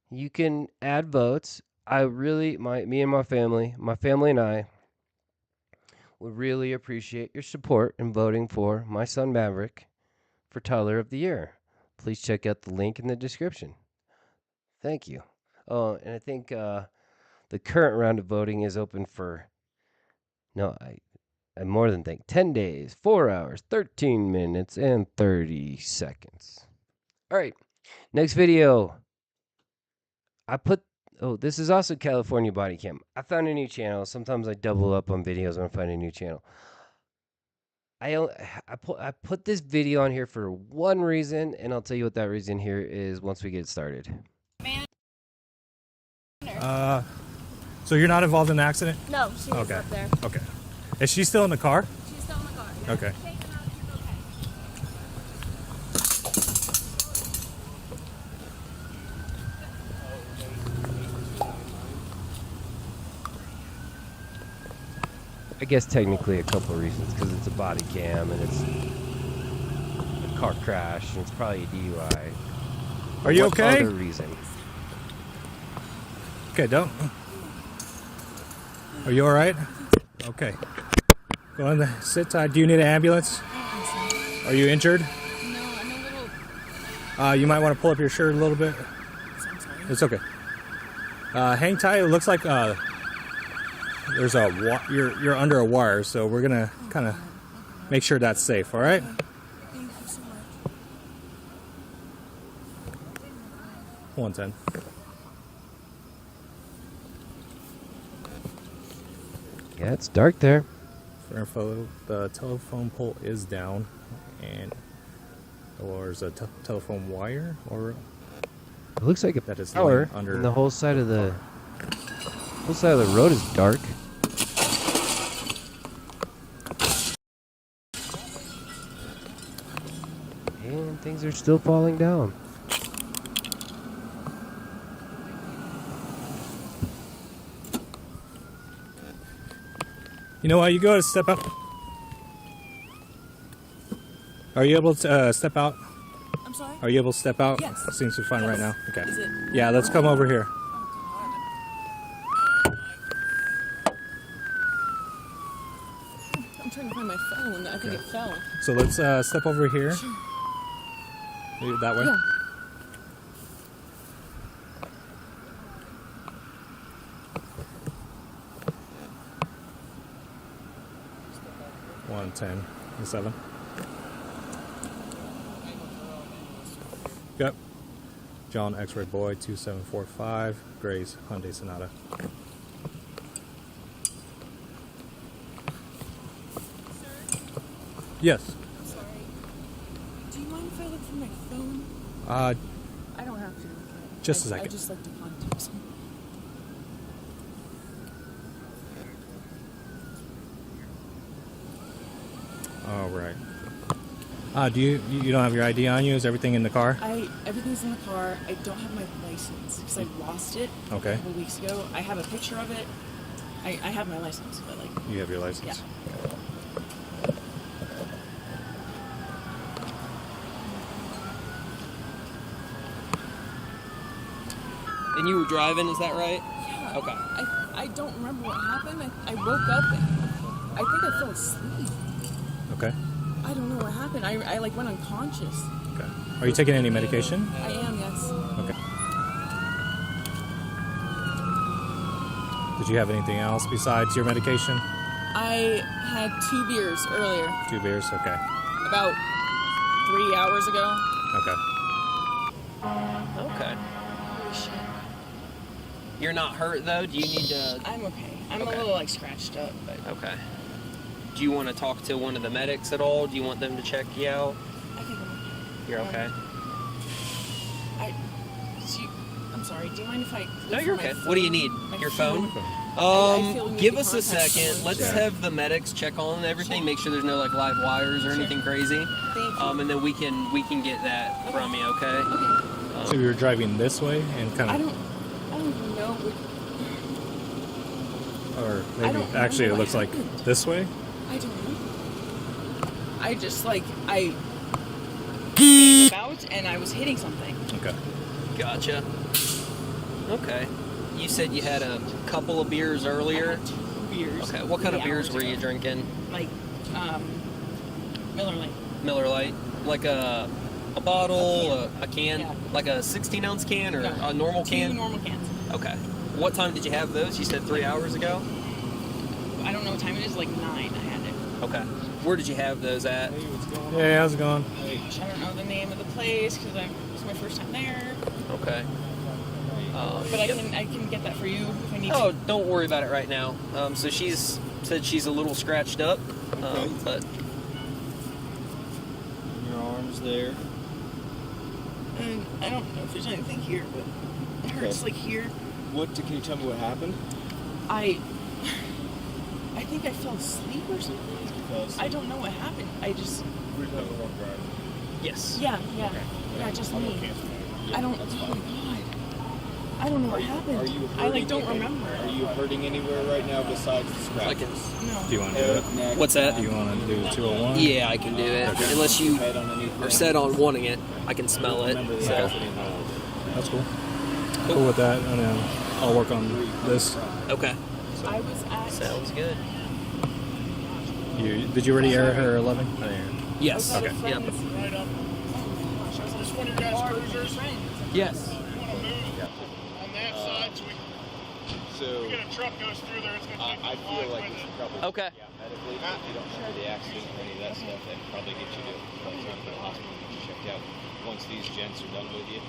Speaker 2: You can add votes. Me and my family and I would really appreciate your support in voting for my son Maverick for Toddler of the Year. Please check out the link in the description. Thank you. Oh, and I think the current round of voting is open for, I more than think, 10 days, 4 hours, 13 minutes, and 30 seconds. All right, next video. This is also California Body Cam. I found a new channel. Sometimes I double up on videos when I find a new channel. I put this video on here for one reason, and I'll tell you what that reason here is once we get started.
Speaker 16: So you're not involved in the accident?
Speaker 17: No, she was up there.
Speaker 16: Okay. Is she still in the car?
Speaker 17: She's still in the car. Yeah.
Speaker 16: Okay.
Speaker 2: I guess technically a couple of reasons, because it's a body cam and it's a car crash and it's probably a DUI.
Speaker 16: Are you okay?
Speaker 2: Other reason?
Speaker 16: Okay, don't. Are you all right? Okay. Go on, sit tight. Do you need an ambulance? Are you injured?
Speaker 17: No, I'm a little.
Speaker 16: You might want to pull up your shirt a little bit.
Speaker 17: I'm sorry.
Speaker 16: It's okay. Hang tight. It looks like there's you're under a wire, so we're gonna kind of make sure that's safe. All right.
Speaker 17: Thank you so much.
Speaker 16: 110.
Speaker 2: Yeah, it's dark there.
Speaker 16: For info, the telephone pole is down, and there's a telephone wire, or
Speaker 2: it looks like a
Speaker 16: that is
Speaker 2: tower,
Speaker 16: under.
Speaker 2: And the whole side of the road is dark. And things are still falling down.
Speaker 16: You know what? You go to step out. Are you able to step out?
Speaker 17: I'm sorry?
Speaker 16: Are you able to step out?
Speaker 17: Yes.
Speaker 16: Seems to be fine right now. Okay.
Speaker 17: Is it?
Speaker 16: Yeah, let's come over here.
Speaker 17: I'm trying to find my phone. I think it fell.
Speaker 16: So let's step over here.
Speaker 17: Sure.
Speaker 16: Maybe that way?
Speaker 17: Yeah.
Speaker 16: $110 and 7. Yep. John X-Ray Boy 2745 Gray's Hyundai Sonata. Yes.
Speaker 17: Sorry. Do you mind if I look for my phone?
Speaker 16: I
Speaker 17: don't have to.
Speaker 16: Just a second.
Speaker 17: I just like to contact someone.
Speaker 16: All right. Do you don't have your ID on you? Is everything in the car?
Speaker 17: Everything's in the car. I don't have my license because I lost it a couple weeks ago. I have a picture of it. I have my license, but like.
Speaker 16: You have your license?
Speaker 17: Yeah.
Speaker 10: And you were driving, is that right?
Speaker 17: Yeah.
Speaker 10: Okay.
Speaker 17: I don't remember what happened. I woke up and I think I fell asleep.
Speaker 16: Okay.
Speaker 17: I don't know what happened. I like went unconscious.
Speaker 16: Okay. Are you taking any medication?
Speaker 17: I am, yes.
Speaker 16: Okay. Did you have anything else besides your medication?
Speaker 17: I had 2 beers earlier.
Speaker 16: 2 beers? Okay.
Speaker 17: About 3 hours ago.
Speaker 16: Okay.
Speaker 10: Okay.
Speaker 17: Holy shit.
Speaker 10: You're not hurt though? Do you need to...
Speaker 17: I'm okay. I'm
Speaker 10: Okay.
Speaker 17: a little like scratched up, but...
Speaker 10: Okay. Do you want to talk to one of the medics at all? Do you want them to check you out?
Speaker 17: I think I'm okay.
Speaker 10: You're okay?
Speaker 17: I'm sorry, do you mind if I...
Speaker 10: No, you're okay. What do you need? Your phone?
Speaker 17: I feel we need
Speaker 10: Give
Speaker 17: to
Speaker 10: us a
Speaker 17: contact
Speaker 10: second.
Speaker 17: someone.
Speaker 10: Let's have the medics check on everything. Make sure there's no like live wires or anything crazy.
Speaker 17: Thank you.
Speaker 10: And then we can get that from you, okay?
Speaker 16: So you were driving this way and kind of...
Speaker 17: I don't even know what...
Speaker 16: Or
Speaker 17: I
Speaker 16: maybe
Speaker 17: don't
Speaker 16: actually it
Speaker 17: know what
Speaker 16: looks like
Speaker 17: happened.
Speaker 16: this way?
Speaker 17: I don't know. I just like, I came about and I was hitting something.
Speaker 16: Okay.
Speaker 10: Gotcha. Okay. You said you had a couple of beers earlier?
Speaker 17: I had 2 beers.
Speaker 10: Okay. What kind of
Speaker 17: 3
Speaker 10: beers
Speaker 17: hours
Speaker 10: were you
Speaker 17: ago.
Speaker 10: drinking?
Speaker 17: Like, Miller Lite.
Speaker 10: Miller Lite? Like a bottle, a can?
Speaker 17: Yeah.
Speaker 10: Like a 16-ounce can or
Speaker 17: No,
Speaker 10: a normal
Speaker 17: 2
Speaker 10: can?
Speaker 17: normal cans.
Speaker 10: Okay. What time did you have those? You said 3 hours ago?
Speaker 17: I don't know what time it is, like 9 I had it.
Speaker 10: Okay. Where did you have those at?
Speaker 16: Hey, how's it going?
Speaker 17: I don't know the name of the place because it was my first time there.
Speaker 10: Okay.
Speaker 17: But I can get that for you if I need
Speaker 10: Oh,
Speaker 17: to.
Speaker 10: don't worry about it right now. So she's said she's a little scratched up, but
Speaker 8: Your arms there.
Speaker 17: And I don't know if there's anything here, but it hurts like here.
Speaker 8: Can you tell me what happened?
Speaker 17: I think I fell asleep or something. I don't know what happened. I just...
Speaker 10: Yes.
Speaker 17: Yeah. Yeah, just me. I don't... Oh my god. I don't know what happened. I like don't remember.
Speaker 8: Are you hurting anywhere right now besides the scratches?
Speaker 17: No.
Speaker 16: Do you want to do it?
Speaker 10: What's that?
Speaker 16: Do you want to do 201?
Speaker 10: Yeah, I can do it.
Speaker 16: Okay.
Speaker 10: Unless you are set on wanting it, I can smell it. So.
Speaker 16: That's cool. Cool with that, and then I'll work on this.
Speaker 10: Okay.
Speaker 16: So.
Speaker 17: I was at...
Speaker 10: Sounds good.
Speaker 16: Did you already air her 11?
Speaker 10: Yes.
Speaker 16: Okay.
Speaker 10: Yep.
Speaker 4: Right up. This one of your guys' cruisers?
Speaker 10: Yes.
Speaker 4: On that side, so we get a truck goes through there, it's going to take
Speaker 8: I feel like we should probably
Speaker 10: okay.
Speaker 8: medically, if you don't remember the accident or any of that stuff, then probably get you to the hospital and get you checked out once these gents are done with you.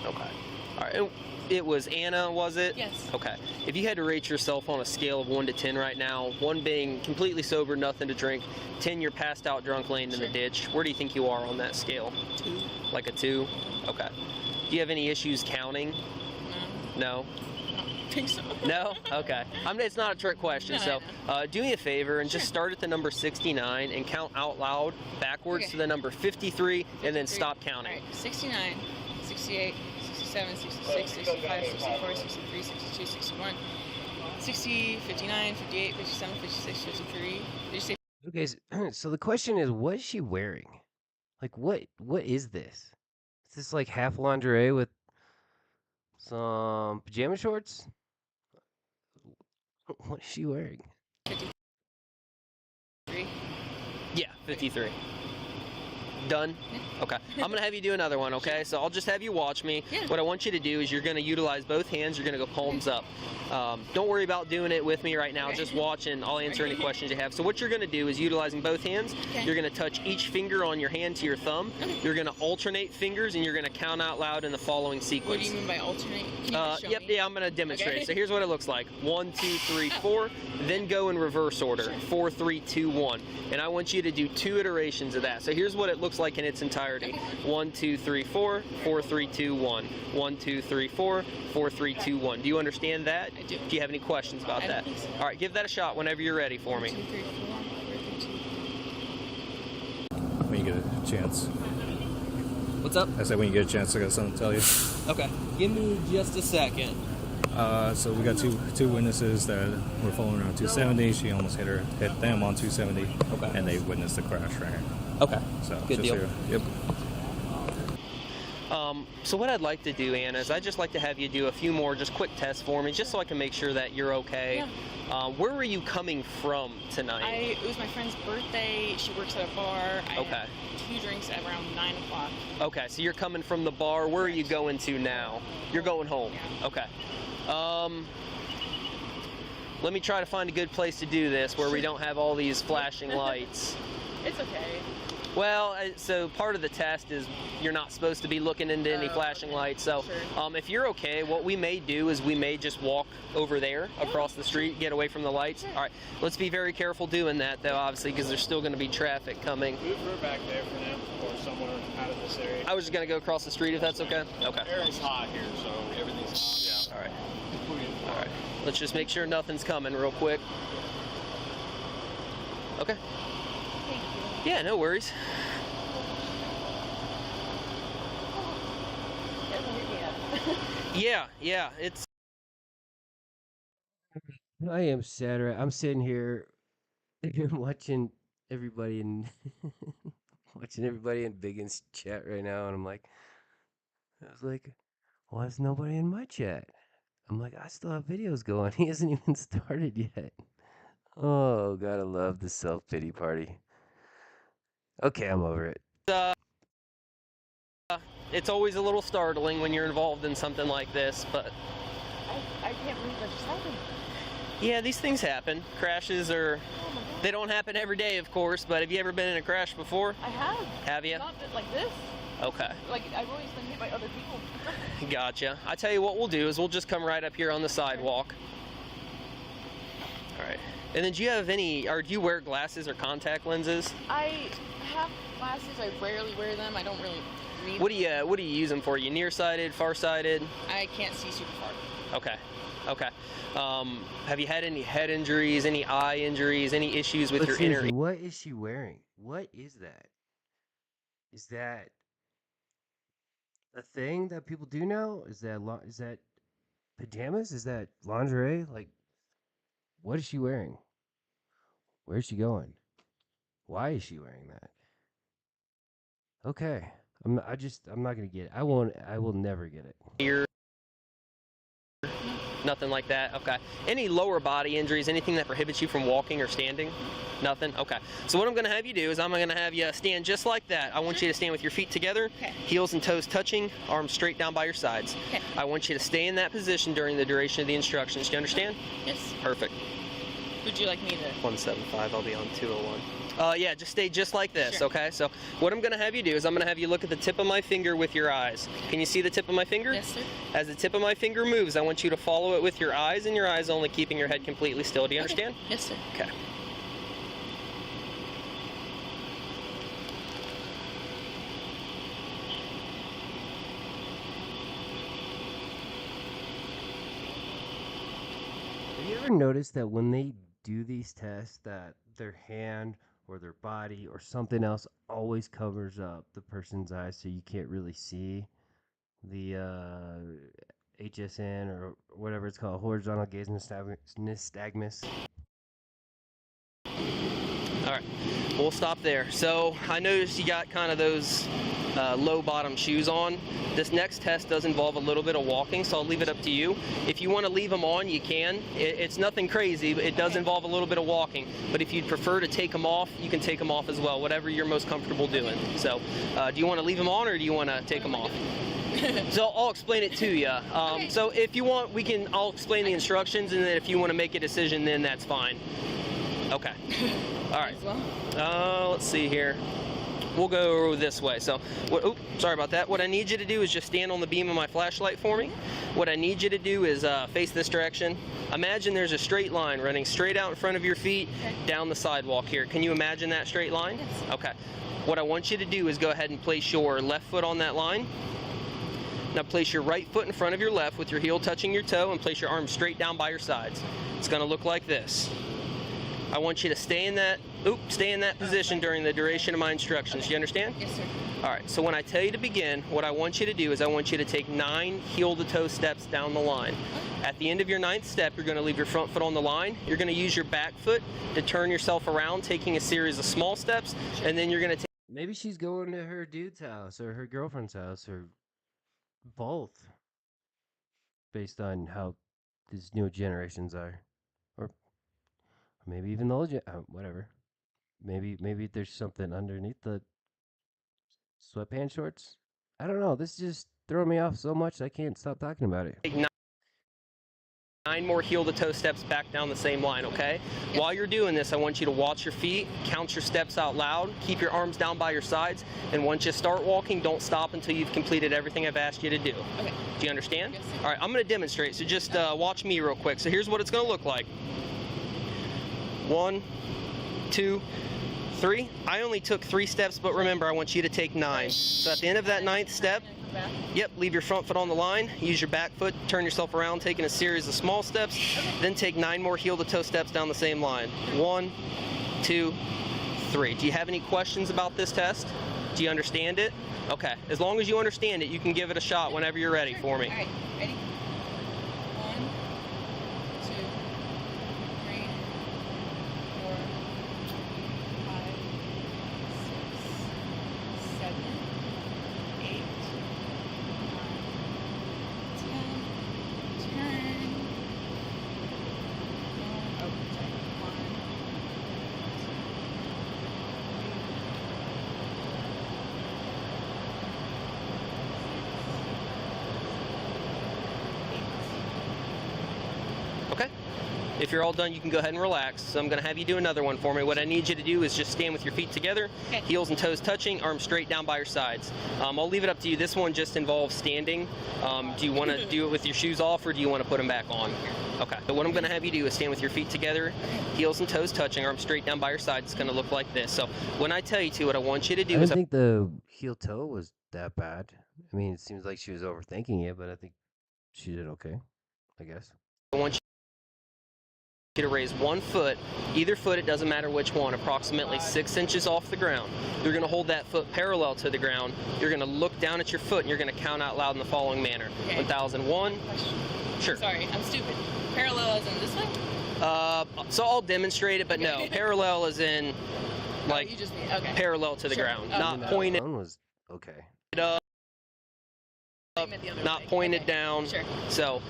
Speaker 10: Okay. All right. It was Anna, was it?
Speaker 17: Yes.
Speaker 10: Okay. If you had to rate yourself on a scale of 1 to 10 right now, 1 being completely sober, nothing to drink, 10 you're passed out drunk laying in the ditch, where do you think you are on that scale?
Speaker 17: 2.
Speaker 10: Like a 2? Okay. Do you have any issues counting? No?
Speaker 17: I don't think so.
Speaker 10: No? Okay. It's not a trick question, so do me a favor and just start at the number 69 and count out loud backwards to the number 53 and then stop counting.
Speaker 17: All right. 69, 68, 67, 66, 65, 64, 63, 62, 61, 60, 59, 58, 57, 56, 53. Did you say?
Speaker 2: Okay, so the question is, what is she wearing? Like, what is this? Is this like half lingerie with some pajama shorts? What is she wearing?
Speaker 17: 53.
Speaker 10: Yeah, 53. Done? Okay. I'm going to have you do another one, okay? So I'll just have you watch me.
Speaker 17: Yeah.
Speaker 10: What I want you to do is you're going to utilize both hands. You're going to go palms up. Don't worry about doing it with me right now. Just watch and I'll answer any questions you have. So what you're going to do is utilizing both hands, you're going to touch each finger on your hand to your thumb. You're going to alternate fingers and you're going to count out loud in the following sequence.
Speaker 17: What do you mean by alternate? Can you just show me?
Speaker 10: Yeah, I'm going to demonstrate.
Speaker 17: Okay.
Speaker 10: So here's what it looks like. 1, 2, 3, 4. Then go in reverse order. 4, 3, 2, 1. And I want you to do 2 iterations of that. So here's what it looks like in its entirety. 1, 2, 3, 4, 4, 3, 2, 1. 1, 2, 3, 4, 4, 3, 2, 1. Do you understand that?
Speaker 17: I do.
Speaker 10: Do you have any questions about that?
Speaker 17: Think so.
Speaker 10: All right, give that a shot whenever you're ready for me.
Speaker 17: 1, 2, 3, 4.
Speaker 16: when you get a chance.
Speaker 10: What's up?
Speaker 16: I said when you get a chance, I got something to tell you.
Speaker 10: Okay, give me just a second.
Speaker 16: So we got two witnesses that were following around 270. She almost hit them on 270.
Speaker 10: Okay.
Speaker 16: And they witnessed the crash right here.
Speaker 10: Okay.
Speaker 16: So
Speaker 10: Good
Speaker 16: just
Speaker 10: deal.
Speaker 16: here. Yep.
Speaker 10: So what I'd like to do, Anna, is I'd just like to have you do a few more just quick tests for me, just so I can make sure that you're okay.
Speaker 17: Yeah.
Speaker 10: Where were you coming from tonight?
Speaker 17: It was my friend's birthday. She works at a bar. I had 2 drinks at around 9 o'clock.
Speaker 10: Okay, so you're coming from the bar. Where are you going to now? You're going home.
Speaker 17: Yeah.
Speaker 10: Okay. Let me try to find a good place to do this where we don't have all these flashing lights.
Speaker 17: It's okay.
Speaker 10: Well, so part of the test is you're not supposed to be looking into any flashing lights. So if you're okay, what we may do is we may just walk over there across the street, get away from the lights. All right, let's be very careful doing that, though, obviously, because there's still going to be traffic coming.
Speaker 4: Move her back there for now, or somewhere out of this area.
Speaker 10: I was just going to go across the street if that's okay. Okay.
Speaker 4: It's hot here, so everything's
Speaker 10: All right. All right. Let's just make sure nothing's coming real quick. Okay. Yeah, no worries. Yeah, it's...
Speaker 2: I am sad, right? I'm sitting here watching everybody in Biggins chat right now, and I was like, why is nobody in my chat? I'm like, I still have videos going. He hasn't even started yet. Oh, gotta love the self-pity party. Okay, I'm over it.
Speaker 10: It's always a little startling when you're involved in something like this, but...
Speaker 17: I can't believe that just happened.
Speaker 10: Yeah, these things happen. Crashes are... They don't happen every day, of course, but have you ever been in a crash before?
Speaker 17: I have.
Speaker 10: Have you?
Speaker 17: Not like this.
Speaker 10: Okay.
Speaker 17: Like, I've always been hit by other people.
Speaker 10: Gotcha. I tell you what we'll do is we'll just come right up here on the sidewalk. All right. And then do you have any, or do you wear glasses or contact lenses?
Speaker 17: I have glasses. I rarely wear them. I don't really need
Speaker 10: What do you use them for? Are you nearsighted, farsighted?
Speaker 17: I can't see super far.
Speaker 10: Okay. Okay. Have you had any head injuries, any eye injuries, any issues with your inner...
Speaker 2: What is she wearing? What is that? Is that a thing that people do now? Is that pajamas? Is that lingerie? Like, what is she wearing? Where is she going? Why is she wearing that? Okay. I'm not gonna get it. I will never get it.
Speaker 10: Ear, nothing like that. Okay. Any lower body injuries, anything that prohibits you from walking or standing? Nothing? Okay. So what I'm going to have you do is I'm going to have you stand just like that. I want you to stand with your feet together, heels and toes touching, arms straight down by your sides.
Speaker 17: Okay.
Speaker 10: I want you to stay in that position during the duration of the instructions. Do you understand?
Speaker 17: Yes.
Speaker 10: Perfect.
Speaker 17: Would you like me to?
Speaker 10: 175. I'll be on 201. Yeah, just stay just like this,
Speaker 17: Sure.
Speaker 10: okay? So what I'm going to have you do is I'm going to have you look at the tip of my finger with your eyes. Can you see the tip of my finger?
Speaker 17: Yes, sir.
Speaker 10: As the tip of my finger moves, I want you to follow it with your eyes and your eyes only, keeping your head completely still. Do you understand?
Speaker 17: Yes, sir.
Speaker 10: Okay.
Speaker 2: Have you ever noticed that when they do these tests that their hand or their body or something else always covers up the person's eyes so you can't really see the HSN or whatever it's called, horizontal gaze nystagmus?
Speaker 10: All right, we'll stop there. So I noticed you got kind of those low bottom shoes on. This next test does involve a little bit of walking, so I'll leave it up to you. If you want to leave them on, you can. It's nothing crazy, but it does involve a little bit of walking. But if you'd prefer to take them off, you can take them off as well, whatever you're most comfortable doing. So do you want to leave them on or do you want to take them off? So I'll explain it to you. So if you want, I'll explain the instructions, and then if you want to make a decision, then that's fine. Okay. All right. Let's see here. We'll go this way. So, sorry about that. What I need you to do is just stand on the beam of my flashlight for me. What I need you to do is face this direction. Imagine there's a straight line running straight out in front of your feet down the sidewalk here. Can you imagine that straight line?
Speaker 17: Yes.
Speaker 10: Okay. What I want you to do is go ahead and place your left foot on that line. Now place your right foot in front of your left with your heel touching your toe and place your arms straight down by your sides. It's going to look like this. I want you to stay in that position during the duration of my instructions. Do you understand?
Speaker 17: Yes, sir.
Speaker 10: All right, so when I tell you to begin, what I want you to do is I want you to take 9 heel-to-toe steps down the line. At the end of your 9th step, you're going to leave your front foot on the line. You're going to use your back foot to turn yourself around, taking a series of small steps, and then you're going to take...
Speaker 2: Maybe she's going to her dude's house or her girlfriend's house or both, based on how these new generations are, or maybe even the old whatever. Maybe there's something underneath the sweatpants shorts. I don't know. This is just throwing me off so much I can't stop talking about it.
Speaker 10: Take 9 more heel-to-toe steps back down the same line, okay? Yep. While you're doing this, I want you to watch your feet, count your steps out loud, keep your arms down by your sides, and once you start walking, don't stop until you've completed everything I've asked you to do. Okay. Do you understand? Yes, sir. All right, I'm going to demonstrate, so just watch me real quick. So here's what it's going to look like. 1, 2, 3. I only took 3 steps, but remember, I want you to take 9. So at the end of that 9th step, yep, leave your front foot on the line, use your back foot, turn yourself around, taking a series of small steps, then take 9 more heel-to-toe steps down the same line. 1, 2, 3. Do you have any questions about this test? Do you understand it? Okay, as long as you understand it, you can give it a shot whenever you're ready for me.
Speaker 17: All right, ready? 1, 2, 3, 4, 5, 6, 7, 8, 9, 10, turn.
Speaker 10: Okay. If you're all done, you can go ahead and relax. So I'm going to have you do another one for me. What I need you to do is just stand with your feet together, okay. Heels and toes touching, arms straight down by your sides. I'll leave it up to you. This one just involves standing. Do you want to do it with your shoes off, or do you want to put them back on? Okay. So what I'm going to have you do is stand with your feet together, heels and toes touching, arms straight down by your sides. It's going to look like this. So when I tell you to, what I want you to do
Speaker 2: I
Speaker 10: is...
Speaker 2: don't think the heel toe was that bad. I mean, it seems like she was overthinking it, but I think she did okay, I guess.
Speaker 10: I want you to raise one foot, either foot, it doesn't matter which one, approximately 6 inches off the ground. You're going to hold that foot parallel to the ground. You're going to look down at your foot, and you're going to count out loud in the following manner. Okay. 1001. Sure.
Speaker 17: Sorry, I'm stupid. Parallel as in this way?
Speaker 10: So I'll demonstrate it, but no. Parallel as in, like,
Speaker 17: you just mean, okay.
Speaker 10: Parallel to the ground. Not pointed.
Speaker 2: Was okay.
Speaker 10: Not pointed down. Sure. So,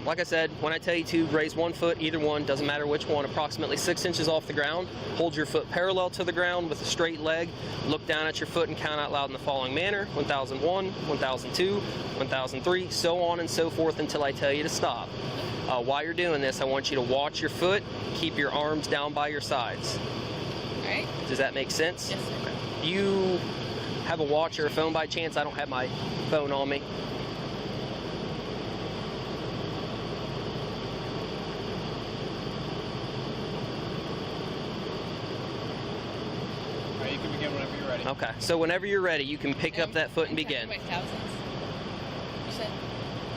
Speaker 10: like I said, when I tell you to raise one foot, either one, doesn't matter which one, approximately 6 inches off the ground, hold your foot parallel to the ground with a straight leg, look down at your foot and count out loud in the following manner: 1001, 1002, 1003, so on and so forth until I tell you to stop. While you're doing this, I want you to watch your foot, keep your arms down by your sides.
Speaker 17: All right.
Speaker 10: Does that make sense?
Speaker 17: Yes, sir.
Speaker 10: Okay. Do you have a watch or a phone by chance? I don't have my phone on me.
Speaker 15: All right, you can begin whenever you're ready.
Speaker 10: Okay, so whenever you're ready, you can pick up that foot and begin.
Speaker 17: By thousands. You said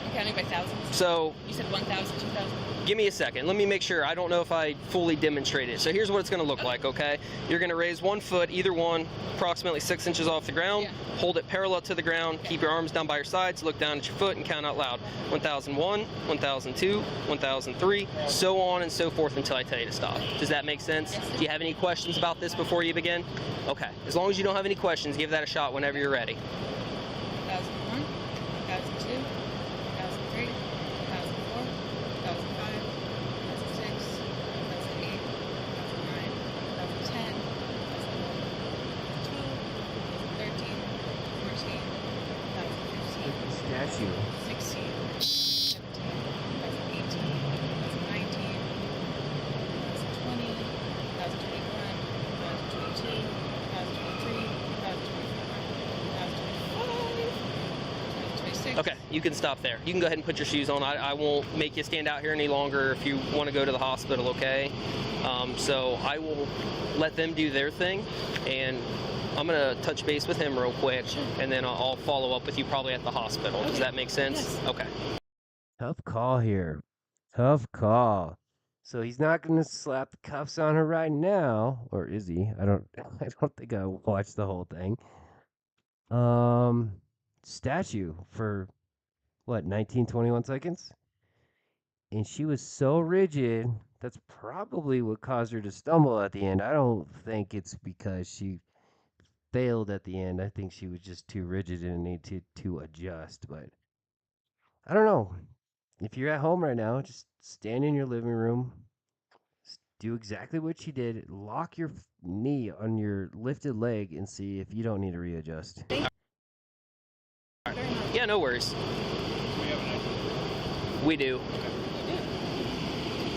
Speaker 17: I'm counting by thousands.
Speaker 10: So
Speaker 17: you said 1,000, 2,000.
Speaker 10: Give me a second. Let me make sure. I don't know if I fully demonstrated it. So here's what it's going to look like, okay? You're going to raise one foot, either one, approximately 6 inches off the ground. Yeah. Hold it parallel to the ground. Yeah. Keep your arms down by your sides. Look down at your foot and count out loud. 1001, 1002, 1003, so on and so forth until I tell you to stop. Does that make sense?
Speaker 17: Yes,
Speaker 10: do you have any questions about this before you begin? Okay. As long as you don't have any questions, give that a shot whenever you're ready.
Speaker 17: 1001, 1002, 1003, 1004, 1005, 1006, 1008, 1009, 1010, 2012, 2013, 2014, 2015,
Speaker 2: Statue.
Speaker 17: 16, 17, 2018, 2019, 2020, 2021, 2022, 2023, 2024, 2025, 2026.
Speaker 10: Okay, you can stop there. You can go ahead and put your shoes on. I won't make you stand out here any longer if you want to go to the hospital, okay? So I will let them do their thing, and I'm going to touch base with him real quick, and then I'll follow up with you probably at the hospital. Okay. Does that make sense?
Speaker 17: Yes.
Speaker 10: Okay.
Speaker 2: Tough call here. Tough call. So he's not going to slap the cuffs on her right now, or is he? I don't think I watched the whole thing. Statue for what, 19-21 seconds? And she was so rigid, that's probably what caused her to stumble at the end. I don't think it's because she failed at the end. I think she was just too rigid and needed to adjust, but I don't know. If you're at home right now, just stand in your living room, do exactly what she did, lock your knee on your lifted leg and see if you don't need to readjust.
Speaker 10: Yeah, no worries. We do.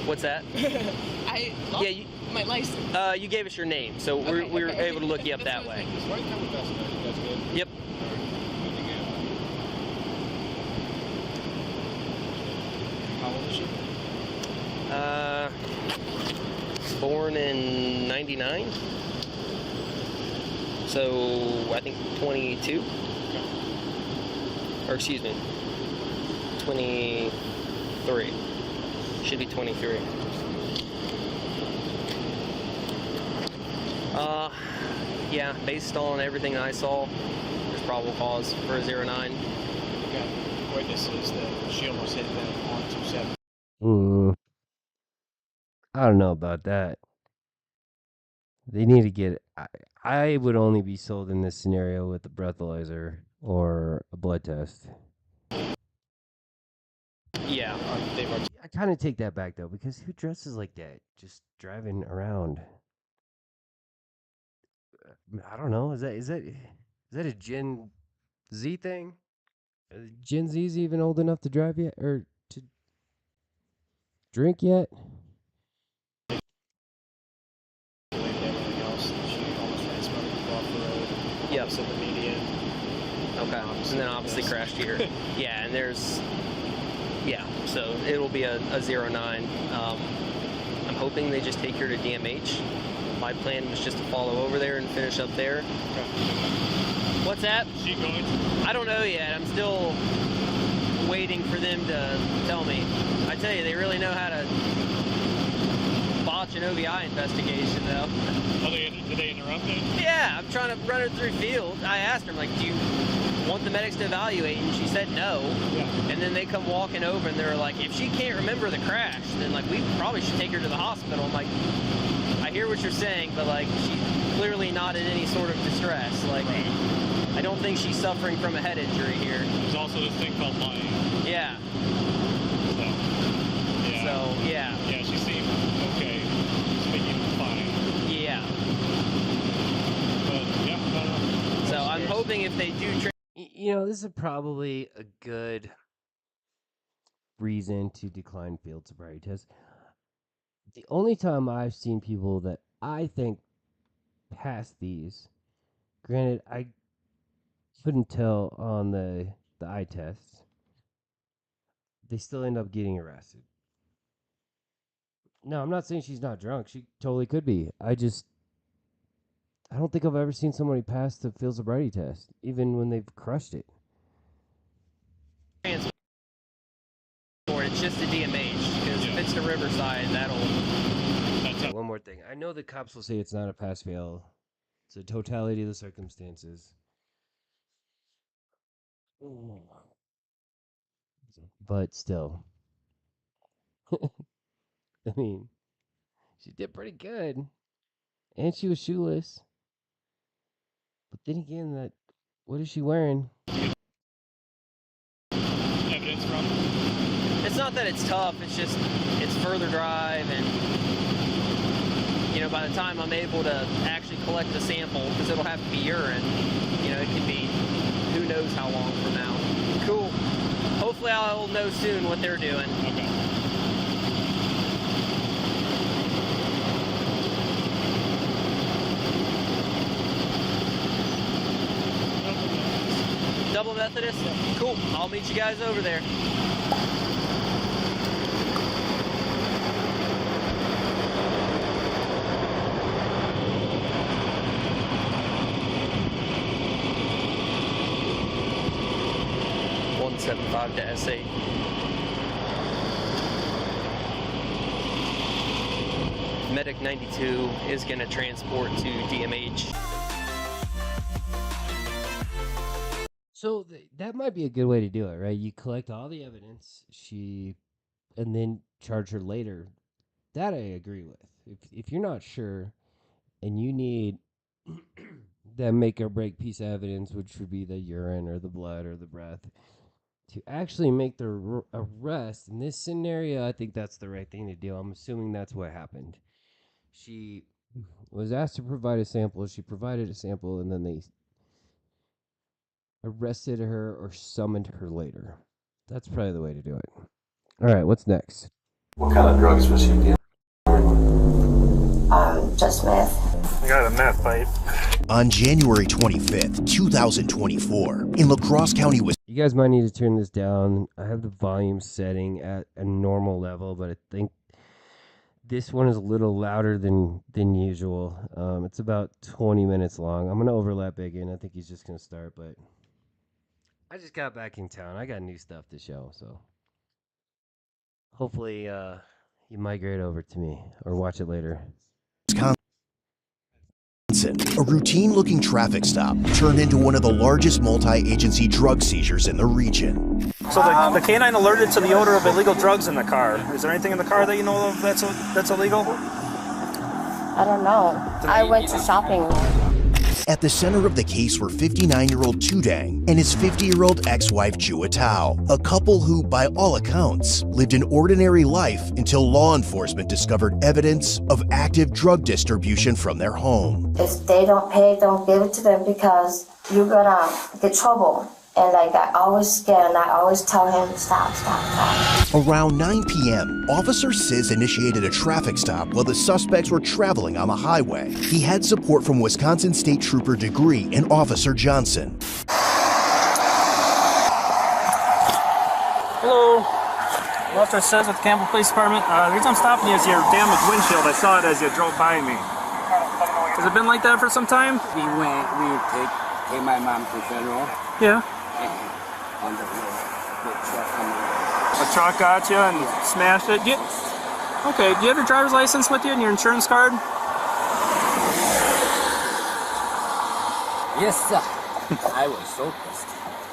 Speaker 10: What's that?
Speaker 17: I lost my license.
Speaker 10: You gave us your name, so we were able to look you up that way. Yep.
Speaker 15: How old is she?
Speaker 10: Born in 99. So I think 22. Or excuse me, 23. Should be 23. Yeah, based on everything I saw, there's probable cause for a 09.
Speaker 15: Okay. Witnesses that she almost hit them on 27.
Speaker 2: I don't know about that. They need to get. I would only be sold in this scenario with a breathalyzer or a blood test.
Speaker 10: Yeah.
Speaker 2: I kind of take that back though, because who dresses like that just driving around? I don't know. Is that a Gen Z thing? Are Gen Z's even old enough to drive yet or to drink yet?
Speaker 15: Everything else, she almost ran smoke off the road.
Speaker 10: Yep.
Speaker 15: So the median.
Speaker 10: Okay. And then obviously crashed here. Yeah, and there's. Yeah, so it'll be a 09. I'm hoping they just take her to DMH. My plan was just to follow over there and finish up there.
Speaker 15: Okay.
Speaker 10: What's that?
Speaker 15: Is she going to?
Speaker 10: I don't know yet. I'm still waiting for them to tell me. I tell you, they really know how to botch an OVI investigation, though.
Speaker 15: Oh, did they interrupt it?
Speaker 10: Yeah, I'm trying to run her through field. I asked her, like, do you want the medics to evaluate? And she said no.
Speaker 15: Yeah.
Speaker 10: And then they come walking over and they're like, if she can't remember the crash, then like we probably should take her to the hospital. I'm like, I hear what you're saying, but like she's clearly not in any sort of distress. Like,
Speaker 15: right.
Speaker 10: I don't think she's suffering from a head injury here.
Speaker 15: There's also this thing called lying.
Speaker 10: Yeah.
Speaker 15: So
Speaker 10: yeah.
Speaker 15: Yeah, she seemed okay. Speaking fine.
Speaker 10: Yeah.
Speaker 15: But yeah, I don't know.
Speaker 10: So I'm hoping if they do.
Speaker 2: You know, this is probably a good reason to decline field sobriety tests. The only time I've seen people that I think pass these, granted, I couldn't tell on the eye tests, they still end up getting arrested. No, I'm not saying she's not drunk. She totally could be. I don't think I've ever seen somebody pass the field sobriety test, even when they've crushed it.
Speaker 10: Or it's just a DMH, because if it's the Riverside,
Speaker 2: One more thing. I know the cops will say it's not a pass-fail. It's a totality of the circumstances. But still. I mean, she did pretty good. And she was shoeless. But then again, what is she wearing?
Speaker 15: Evidence from?
Speaker 10: It's not that it's tough, it's just, it's further drive, and, you know, by the time I'm able to actually collect the sample, because it'll have to be urine, you know, it could be who knows how long from now. Cool. Hopefully I'll know soon what they're doing.
Speaker 15: Okay.
Speaker 10: Double Methodist? Cool. I'll meet you guys over there. $175 to S8. Medic 92 is going to transport to DMH.
Speaker 2: So that might be a good way to do it, right? You collect all the evidence, and then charge her later. That I agree with. If you're not sure, and you need that make or break piece of evidence, which would be the urine or the blood or the breath, to actually make the arrest in this scenario, I think that's the right thing to do. I'm assuming that's what happened. She was asked to provide a sample. She provided a sample, and then they arrested her or summoned her later. That's probably the way to do it. All right, what's next?
Speaker 18: What kind of drugs was she dealing?
Speaker 14: Just meth.
Speaker 5: I got a meth pipe.
Speaker 19: On January 25th, 2024, in La Crosse County,
Speaker 2: You guys might need to turn this down. I have the volume setting at a normal level, but I think this one is a little louder than usual. It's about 20 minutes long. I'm going to overlap again. I think he's just going to start, but I just got back in town. I got new stuff to show, so hopefully you migrate over to me or watch it later.
Speaker 19: A routine-looking traffic stop turned into one of the largest multi-agency drug seizures in the region.
Speaker 5: So the canine alerted to the odor of illegal drugs in the car. Is there anything in the car that you know of that's illegal?
Speaker 14: I don't know. I went to shopping.
Speaker 19: At the center of the case were 59-year-old Tudang and his 50-year-old ex-wife Jua Tao, a couple who, by all accounts, lived an ordinary life until law enforcement discovered evidence of active drug distribution from their home.
Speaker 14: If they don't pay, don't give it to them because you're gonna get trouble. And like I always scared, and I always tell him, stop.
Speaker 19: Around 9 p.m., Officer Sis initiated a traffic stop while the suspects were traveling on the highway. He had support from Wisconsin State Trooper Degree and Officer Johnson.
Speaker 5: Hello. Officer Sis with the Campbell Police Department. The reason I'm stopping you is your damaged windshield. I saw it as you drove by me. Has it been like that for some time?
Speaker 20: We take my mom to funeral.
Speaker 5: Yeah.
Speaker 20: On the truck coming.
Speaker 5: A truck got you and smashed it? Okay, do you have your driver's license with you and your insurance card?
Speaker 20: Yes, sir. I was so pissed.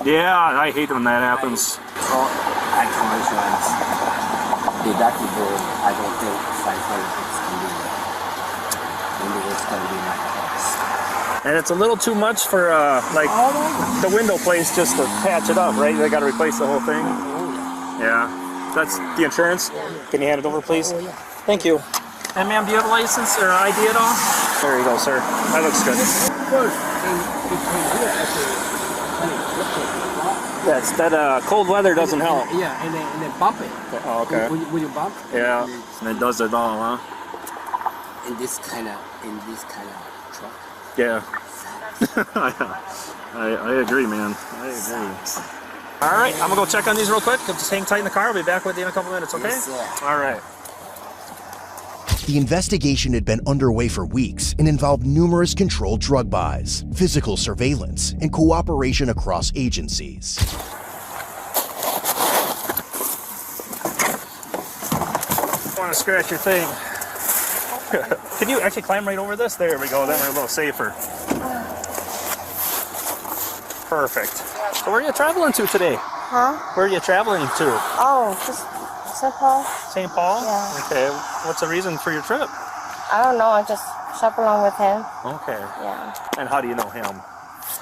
Speaker 5: Yeah, I hate when that happens.
Speaker 20: I call insurance. Deductible, I don't think 500 is going to be there. Maybe it's going to be my cost.
Speaker 5: And it's a little too much for like the window place just to patch it up, right? They got to replace the whole thing. Yeah. That's the insurance. Can you hand it over, please? Thank you. And ma'am, do you have a license or ID at all? There you go, sir. That looks good. Yes, that cold weather doesn't help.
Speaker 20: Yeah, and then bump it.
Speaker 5: Oh, okay.
Speaker 20: Will you bump?
Speaker 5: Yeah, and it does it all, huh?
Speaker 20: In this kind of truck.
Speaker 5: Yeah. I agree, man. I agree. All right, I'm gonna go check on these real quick. Just hang tight in the car. I'll be back with you in a couple minutes, okay?
Speaker 20: Yes, sir.
Speaker 5: All right.
Speaker 19: The investigation had been underway for weeks and involved numerous controlled drug buys, physical surveillance, and cooperation across agencies.
Speaker 5: I want to scratch your thing. Can you actually climb right over this? There we go. Then we're a little safer. Perfect. So where are you traveling to today?
Speaker 14: Huh?
Speaker 5: Where are you traveling to?
Speaker 14: Oh, just St. Paul.
Speaker 5: St. Paul?
Speaker 14: Yeah.
Speaker 5: Okay. What's the reason for your trip?
Speaker 14: I don't know. I just shop along with him.
Speaker 5: Okay.
Speaker 14: Yeah.
Speaker 5: And how do you know him?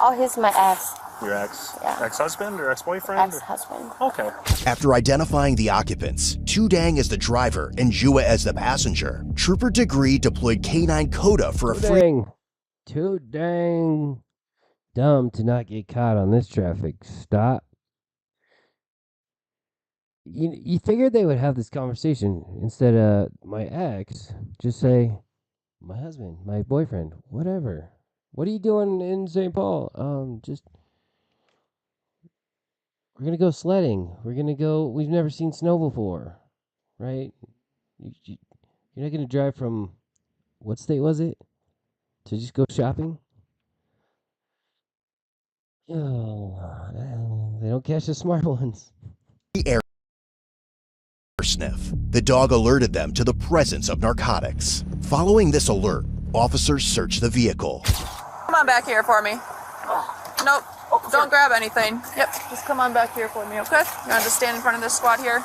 Speaker 14: Oh, he's my ex.
Speaker 5: Your ex?
Speaker 14: Yeah.
Speaker 5: Ex-husband or ex-boyfriend?
Speaker 14: Ex-husband.
Speaker 5: Okay.
Speaker 19: After identifying the occupants, Tudang as the driver and Jua as the passenger, Trooper Degree deployed K9 Coda for a free...
Speaker 2: Too dang dumb to not get caught on this traffic stop. You figured they would have this conversation instead of my ex. Just say, my husband, my boyfriend, whatever. What are you doing in St. Paul? Just... We're going to go sledding. We've never seen snow before, right? You're not going to drive from, what state was it? To just go shopping? Oh, they don't catch the smart ones.
Speaker 19: area sniff. The dog alerted them to the presence of narcotics. Following this alert, officers searched the vehicle.
Speaker 17: Come on back here for me. Nope. Don't grab anything. Yep. Just come on back here for me, okay? You want to just stand in front of this squad here?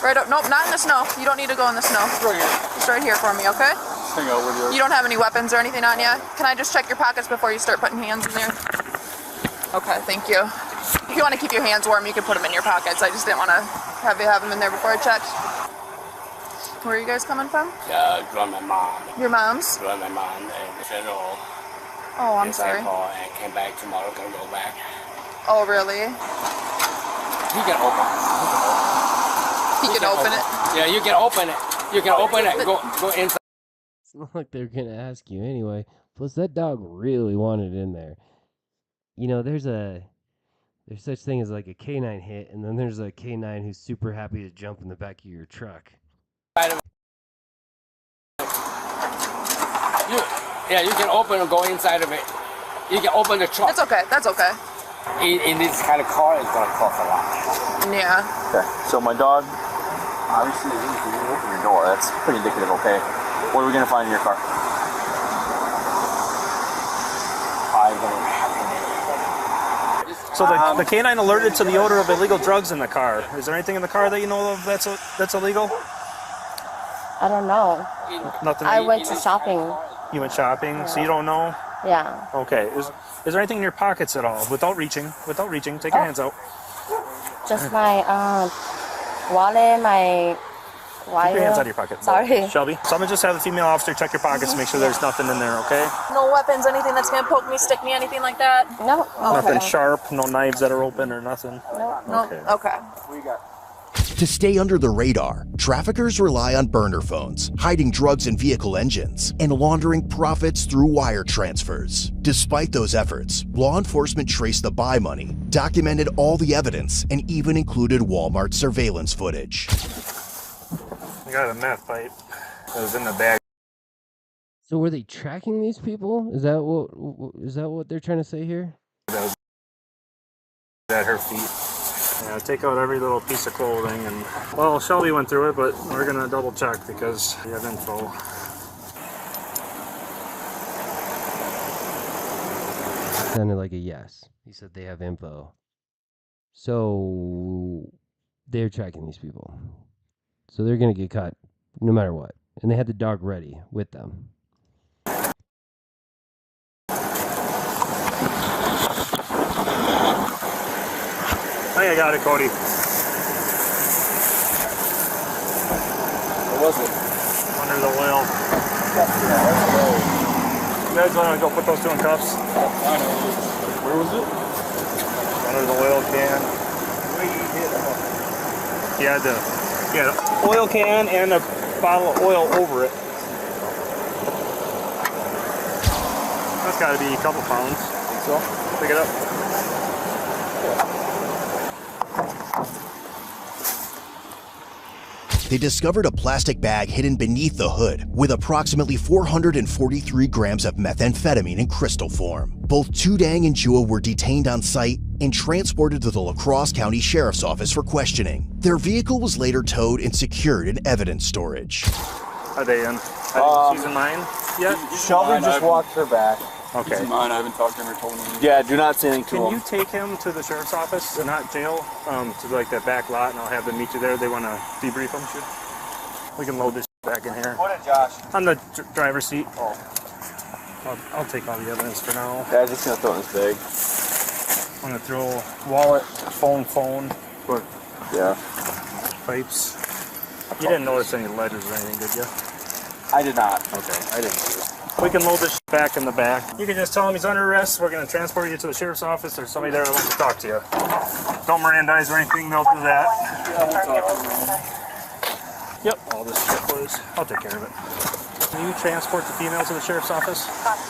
Speaker 17: Right up. Nope, not in the snow. You don't need to go in the snow. Right here. Just right here for me, okay?
Speaker 18: Hang out with you.
Speaker 17: You don't have any weapons or anything on you? Can I just check your pockets before you start putting hands in there? Okay, thank you. If you want to keep your hands warm, you can put them in your pockets. I just didn't want to have you have them in there before I checked. Where are you guys coming from?
Speaker 20: From my mom.
Speaker 17: Your mom's?
Speaker 20: From my mom and funeral.
Speaker 17: Oh, I'm sorry.
Speaker 20: And came back tomorrow, gonna go back.
Speaker 17: Oh, really?
Speaker 20: You can open it.
Speaker 17: He can open it?
Speaker 20: Yeah, you can open it. You can open it. Go inside.
Speaker 2: It's not like they're gonna ask you anyway. Plus, that dog really wanted in there. You know, there's such thing as like a canine hit, and then there's a canine who's super happy to jump in the back of your truck.
Speaker 20: You can open and go inside of it. You can open the truck.
Speaker 17: That's okay. That's okay.
Speaker 20: In this kind of car, it's gonna cost a lot.
Speaker 17: Yeah.
Speaker 18: Okay, so my dog, obviously, you can open your door. That's pretty indicative, okay? What are we gonna find in your car?
Speaker 5: So the canine alerted to the odor of illegal drugs in the car. Is there anything in the car that you know of that's illegal?
Speaker 14: I don't know.
Speaker 5: Nothing.
Speaker 14: I went to shopping.
Speaker 5: You went shopping, so you don't know?
Speaker 14: Yeah.
Speaker 5: Okay. Is there anything in your pockets at all? Without reaching, take your hands out.
Speaker 14: Just my wallet, my wire.
Speaker 5: Keep your hands out of your pocket.
Speaker 14: Sorry.
Speaker 5: Shelby. So I'm gonna just have the female officer check your pockets to make sure there's nothing in there, okay?
Speaker 17: No weapons, anything that's gonna poke me, stick me, anything like that?
Speaker 14: No.
Speaker 5: Nothing sharp, no knives that are open or nothing?
Speaker 17: No. Okay.
Speaker 19: To stay under the radar, traffickers rely on burner phones, hiding drugs in vehicle engines, and laundering profits through wire transfers. Despite those efforts, law enforcement traced the buy money, documented all the evidence, and even included Walmart surveillance footage.
Speaker 5: I got a meth pipe that was in the bag.
Speaker 2: So were they tracking these people? Is that what they're trying to say here?
Speaker 5: That was at her feet. Yeah, take out every little piece of clothing, and well, Shelby went through it, but we're gonna double check because we have info.
Speaker 2: Sounded like a yes. He said they have info. So they're tracking these people. So they're gonna get caught no matter what. And they had the dog ready with them.
Speaker 5: I think I got it, Cody.
Speaker 18: What was it?
Speaker 5: Under the wheel. You guys want to go put those two in cuffs?
Speaker 18: Where was it?
Speaker 5: Under the oil can. Yeah, the oil can and a bottle of oil over it. That's got to be a couple pounds. Think so? Pick it up.
Speaker 19: They discovered a plastic bag hidden beneath the hood with approximately 443 grams of methamphetamine in crystal form. Both Tudang and Jua were detained on site and transported to the La Crosse County Sheriff's Office for questioning. Their vehicle was later towed and secured in evidence storage.
Speaker 5: Are they in? She's in mine yet?
Speaker 18: Shelby just walked her back.
Speaker 5: Okay.
Speaker 18: He's in mine. I haven't talked to him or told him. Yeah, do not say anything to him.
Speaker 5: Can you take him to the sheriff's office, not jail, to like that back lot, and I'll have them meet you there? They want to debrief him. We can load this back in here.
Speaker 18: What is Josh?
Speaker 5: On the driver's seat. Oh. I'll take all the evidence for now.
Speaker 18: Yeah, I'm just gonna throw it in this bag.
Speaker 5: I'm gonna throw wallet, phone.
Speaker 18: What? Yeah.
Speaker 5: Pipes. You didn't notice any ledgers or anything, did you?
Speaker 18: I did not. Okay, I didn't do it.
Speaker 5: We can load this back in the back. You can just tell him he's under arrest. We're going to transport you to the sheriff's office. There's somebody there that wants to talk to you. Don't Mirandize or anything. They'll do that. Yep, all this shit, please. I'll take care of it. Can you transport the female to the sheriff's office?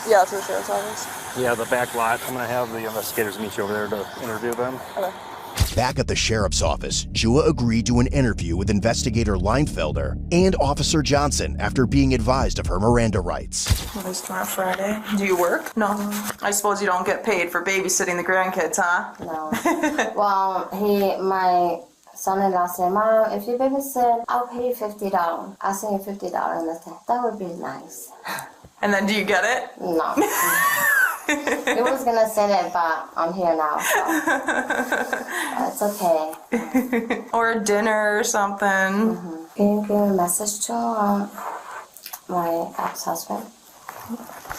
Speaker 17: Yeah, to the sheriff's office.
Speaker 5: Yeah, the back lot. I'm going to have the investigators meet you over there to interview them.
Speaker 17: Okay.
Speaker 19: Back at the sheriff's office, Jua agreed to an interview with investigator Leinfelder and Officer Johnson after being advised of her Miranda rights.
Speaker 17: What is tomorrow, Friday? Do you work? No. I suppose you don't get paid for babysitting the grandkids, huh?
Speaker 14: No. Well, my son-in-law said, Mom, if you babysit, I'll pay you $50. I'll send you $50. And I said, that would be nice.
Speaker 17: And then do you get it?
Speaker 14: No. He was going to say that, but I'm here now, so it's okay.
Speaker 17: Or a dinner or something.
Speaker 14: Can you give a message to my ex-husband?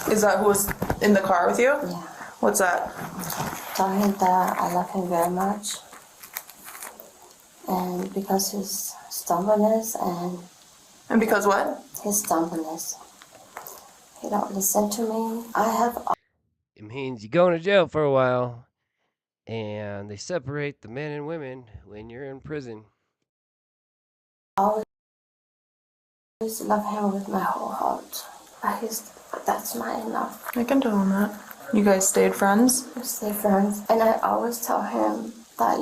Speaker 17: Is that who was in the car with you?
Speaker 14: Yeah.
Speaker 17: What's that?
Speaker 14: Tell him that I love him very much. And because his stubbornness
Speaker 17: And because what?
Speaker 14: His stubbornness. He don't listen to me. I have...
Speaker 2: It means you're going to jail for a while. And they separate the men and women when you're in prison.
Speaker 14: always love him with my whole heart. But that's not enough.
Speaker 17: I can tell him that. You guys stayed friends?
Speaker 14: We stay friends. And I always tell him that,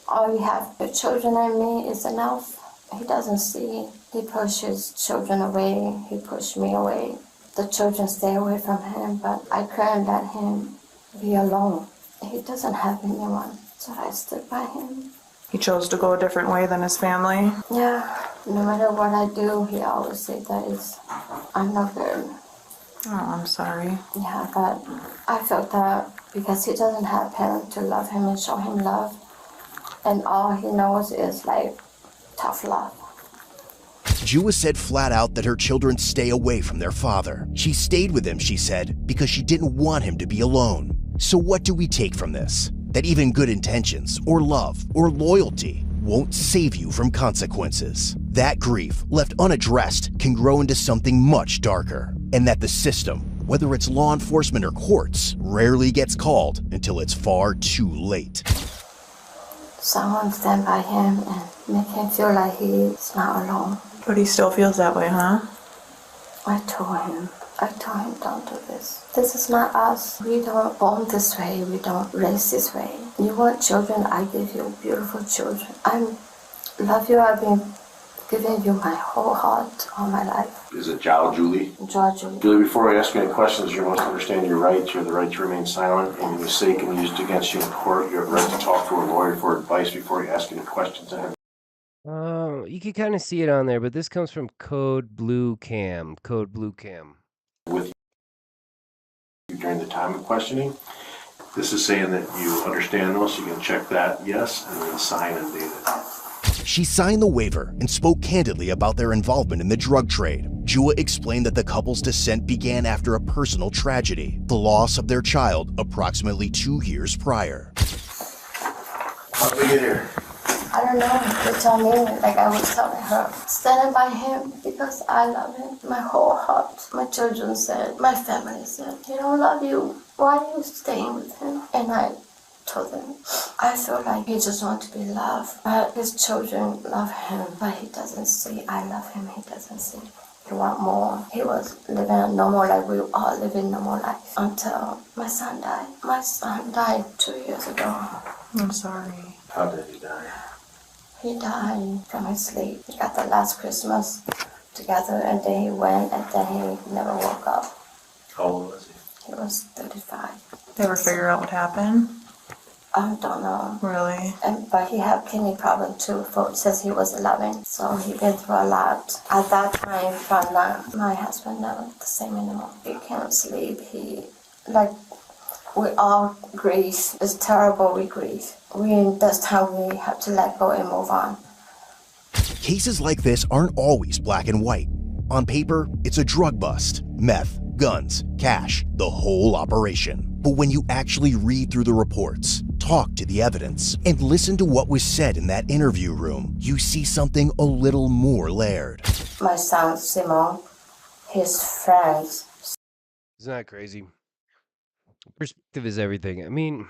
Speaker 14: all you have, your children and me, is enough. He doesn't see. He pushes children away. He pushed me away. The children stay away from him, but I couldn't let him be alone. He doesn't have anyone, so I stood by him.
Speaker 17: He chose to go a different way than his family?
Speaker 14: Yeah, no matter what I do, he always says I'm not good.
Speaker 17: Oh, I'm sorry.
Speaker 14: Yeah, but I felt that because he doesn't have parents to love him and show him love, and all he knows is tough love.
Speaker 19: Jua said flat out that her children stay away from their father. She stayed with him, she said, because she didn't want him to be alone. So what do we take from this? That even good intentions, or love, or loyalty won't save you from consequences. That grief, left unaddressed, can grow into something much darker. And that the system, whether it's law enforcement or courts, rarely gets called until it's far too late.
Speaker 14: Someone stand by him and make him feel like he's not alone.
Speaker 17: But he still feels that way, huh?
Speaker 14: I told him, don't do this. This is not us. We don't born this way. We don't raise this way. You want children, I give you beautiful children. I love you. I've been giving you my whole heart all my life.
Speaker 21: Is it Joe, Julie?
Speaker 14: Joe, Julie.
Speaker 21: Julie, before I ask you any questions, you must understand your rights. You have the right to remain silent, and if mistake can be used against you in court. You have the right to talk to a lawyer for advice before you ask any questions.
Speaker 2: You can kind of see it on there, but this comes from Code Blue Cam.
Speaker 21: With you during the time of questioning. This is saying that you understand those, so you can check that yes, and then sign and date it.
Speaker 19: She signed the waiver and spoke candidly about their involvement in the drug trade. Jua explained that the couple's descent began after a personal tragedy, the loss of their child approximately 2 years prior.
Speaker 21: How did we get here?
Speaker 14: I don't know. They tell me, I was telling her, standing by him because I love him. My whole heart. My children said, my family said, he don't love you. Why are you staying with him? And I told them, I feel like he just wants to be loved. But his children love him, but he doesn't see I love him. He doesn't see. He want more. He was living a normal life. We all living normal life until my son died. My son died 2 years ago.
Speaker 17: I'm sorry.
Speaker 21: How did he die?
Speaker 14: He died from his sleep. We got the last Christmas together, and then he went, and then he never woke up.
Speaker 21: How old was he?
Speaker 14: He was 35.
Speaker 17: They ever figure out what happened?
Speaker 14: I don't know.
Speaker 17: Really?
Speaker 14: But he had kidney problem too since he was 11. So he been through a lot. At that time, from my husband not the same anymore. He can't sleep. We all grieve. It's terrible. We grieve. That's how we have to let go and move on.
Speaker 19: Cases like this aren't always black and white. On paper, it's a drug bust, meth, guns, cash, the whole operation. But when you actually read through the reports, talk to the evidence, and listen to what was said in that interview room, you see something a little more layered.
Speaker 14: My son, Simon, his friends.
Speaker 2: Isn't that crazy? Perspective is everything. I mean,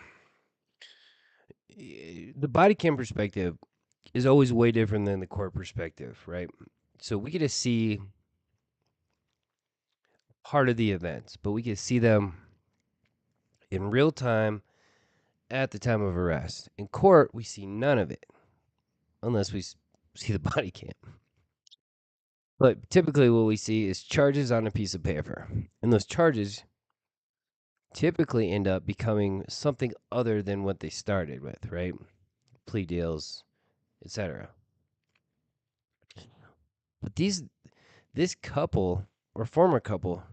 Speaker 2: the body cam perspective is always way different than the court perspective, right? So we get to see part of the events, but we get to see them in real time at the time of arrest. In court, we see none of it unless we see the body cam. But typically what we see is charges on a piece of paper. And those charges typically end up becoming something other than what they started with, right? Plea deals, etc. But this couple or former couple,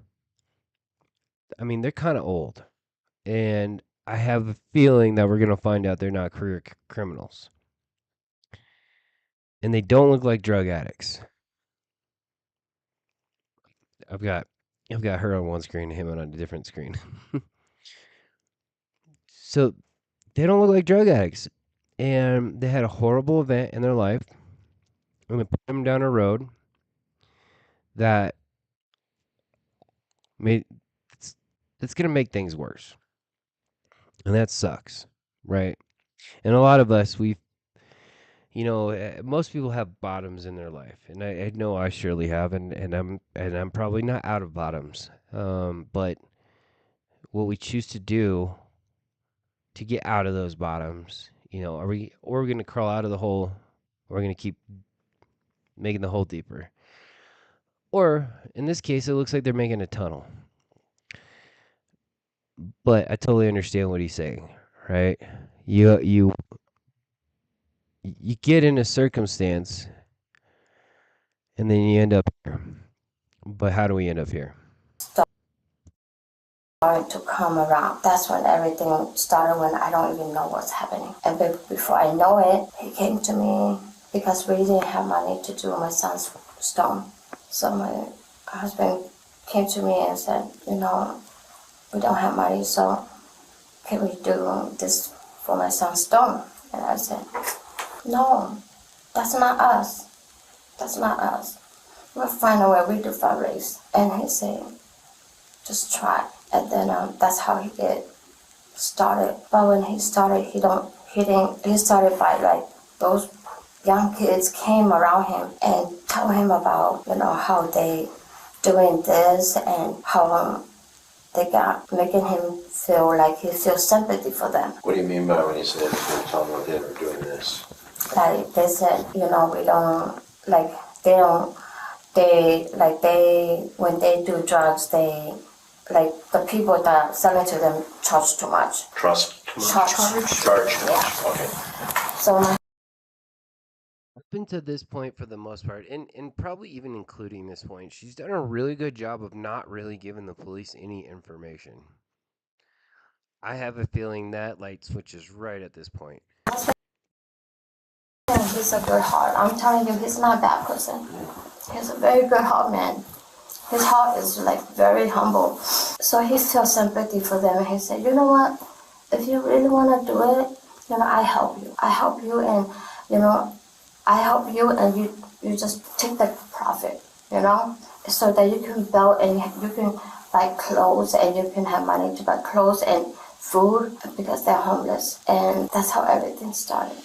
Speaker 2: I mean, they're kind of old, and I have a feeling that we're gonna find out they're not career criminals, and they don't look like drug addicts. I've got her on one screen and him on a different screen. So they don't look like drug addicts, and they had a horrible event in their life, and they put them down a road that made it's gonna make things worse, and that sucks, right? And a lot of us, most people have bottoms in their life, and I know I surely have, and I'm probably not out of bottoms, but what we choose to do to get out of those bottoms, are we going to crawl out of the hole, or are we going to keep making the hole deeper? Or in this case, it looks like they're making a tunnel. But I totally understand what he's saying, right? You get in a circumstance, and then you end up here. But how do we end up here?
Speaker 14: Started to come around. That's when everything started, when I don't even know what's happening. And before I know it, he came to me because we didn't have money to do my son's stone. So my husband came to me and said, we don't have money, so can we do this for my son's stone? And I said, no, that's not us. That's not us. We'll find a way, we do fundraise. And he said, just try. And then that's how he get started. But when he started, he started by like those young kids came around him and tell him about, how they doing this and how they got making him feel like he feels sympathy for them.
Speaker 21: What do you mean by when you said they're telling what they were doing this?
Speaker 14: Like they said, we don't when they do drugs, they like the people that selling to them charge too much.
Speaker 21: Trust too much? Charge too much. Okay.
Speaker 14: So
Speaker 2: up until this point, for the most part, and probably even including this point, she's done a really good job of not really giving the police any information. I have a feeling that light switches right at this point.
Speaker 14: He's a good heart. I'm telling you, he's not a bad person. He's a very good heart man. His heart is like very humble. So he feels sympathy for them. And he said, you know what? If you really want to do it, I help you. I help you, and I help you, and you just take the profit, so that you can build and you can buy clothes, and you can have money to buy clothes and food because they're homeless. And that's how everything started.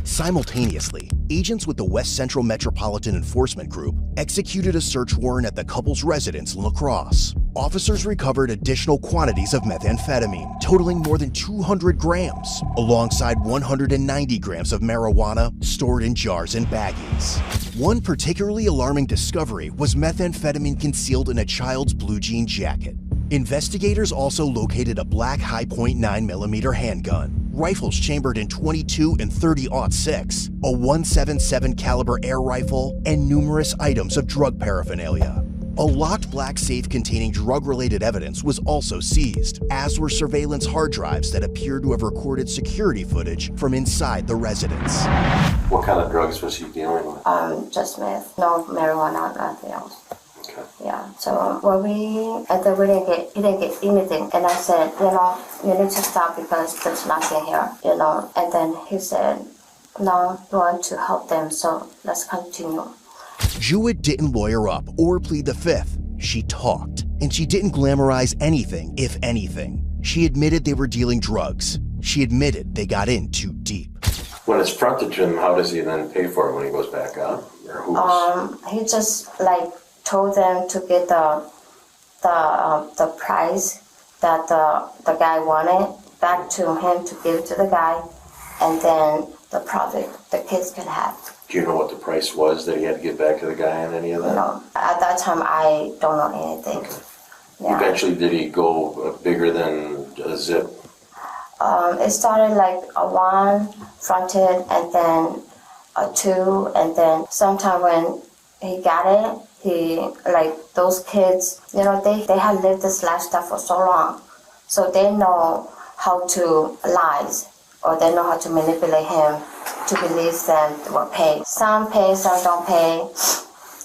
Speaker 19: Simultaneously, agents with the West Central Metropolitan Enforcement Group executed a search warrant at the couple's residence in La Crosse. Officers recovered additional quantities of methamphetamine, totaling more than 200 grams, alongside 190 grams of marijuana stored in jars and baggies. One particularly alarming discovery was methamphetamine concealed in a child's blue jean jacket. Investigators also located a black Hi-Point 9mm handgun, rifles chambered in .22 and .30-06, a .177 caliber air rifle, and numerous items of drug paraphernalia. A locked black safe containing drug-related evidence was also seized, as were surveillance hard drives that appeared to have recorded security footage from inside the residence.
Speaker 21: What kind of drugs was he dealing with?
Speaker 14: Just meth, no marijuana, nothing else.
Speaker 21: Okay.
Speaker 14: Yeah. So when he didn't get anything, and I said, you need to stop because there's nothing here, And then he said, no, you want to help them, so let's continue.
Speaker 19: Jewett didn't lawyer up or plead the fifth. She talked, and she didn't glamorize anything, if anything. She admitted they were dealing drugs. She admitted they got in too deep.
Speaker 21: When it's fronted to him, how does he then pay for it when he goes back up? Or who's...
Speaker 14: He just told them to get the price that the guy wanted back to him to give to the guy, and then the profit the kids can have.
Speaker 21: Do you know what the price was that he had to give back to the guy on any of that?
Speaker 14: No, at that time I don't know anything.
Speaker 21: Okay.
Speaker 14: Yeah.
Speaker 21: Eventually, did he go bigger than a zip?
Speaker 14: It started like a 1 fronted, and then a 2, and then sometime when he got it, he, like those kids, you know, they have lived this lifestyle for so long, so they know how to lies, or they know how to manipulate him to believe them will pay. Some pay, some don't pay.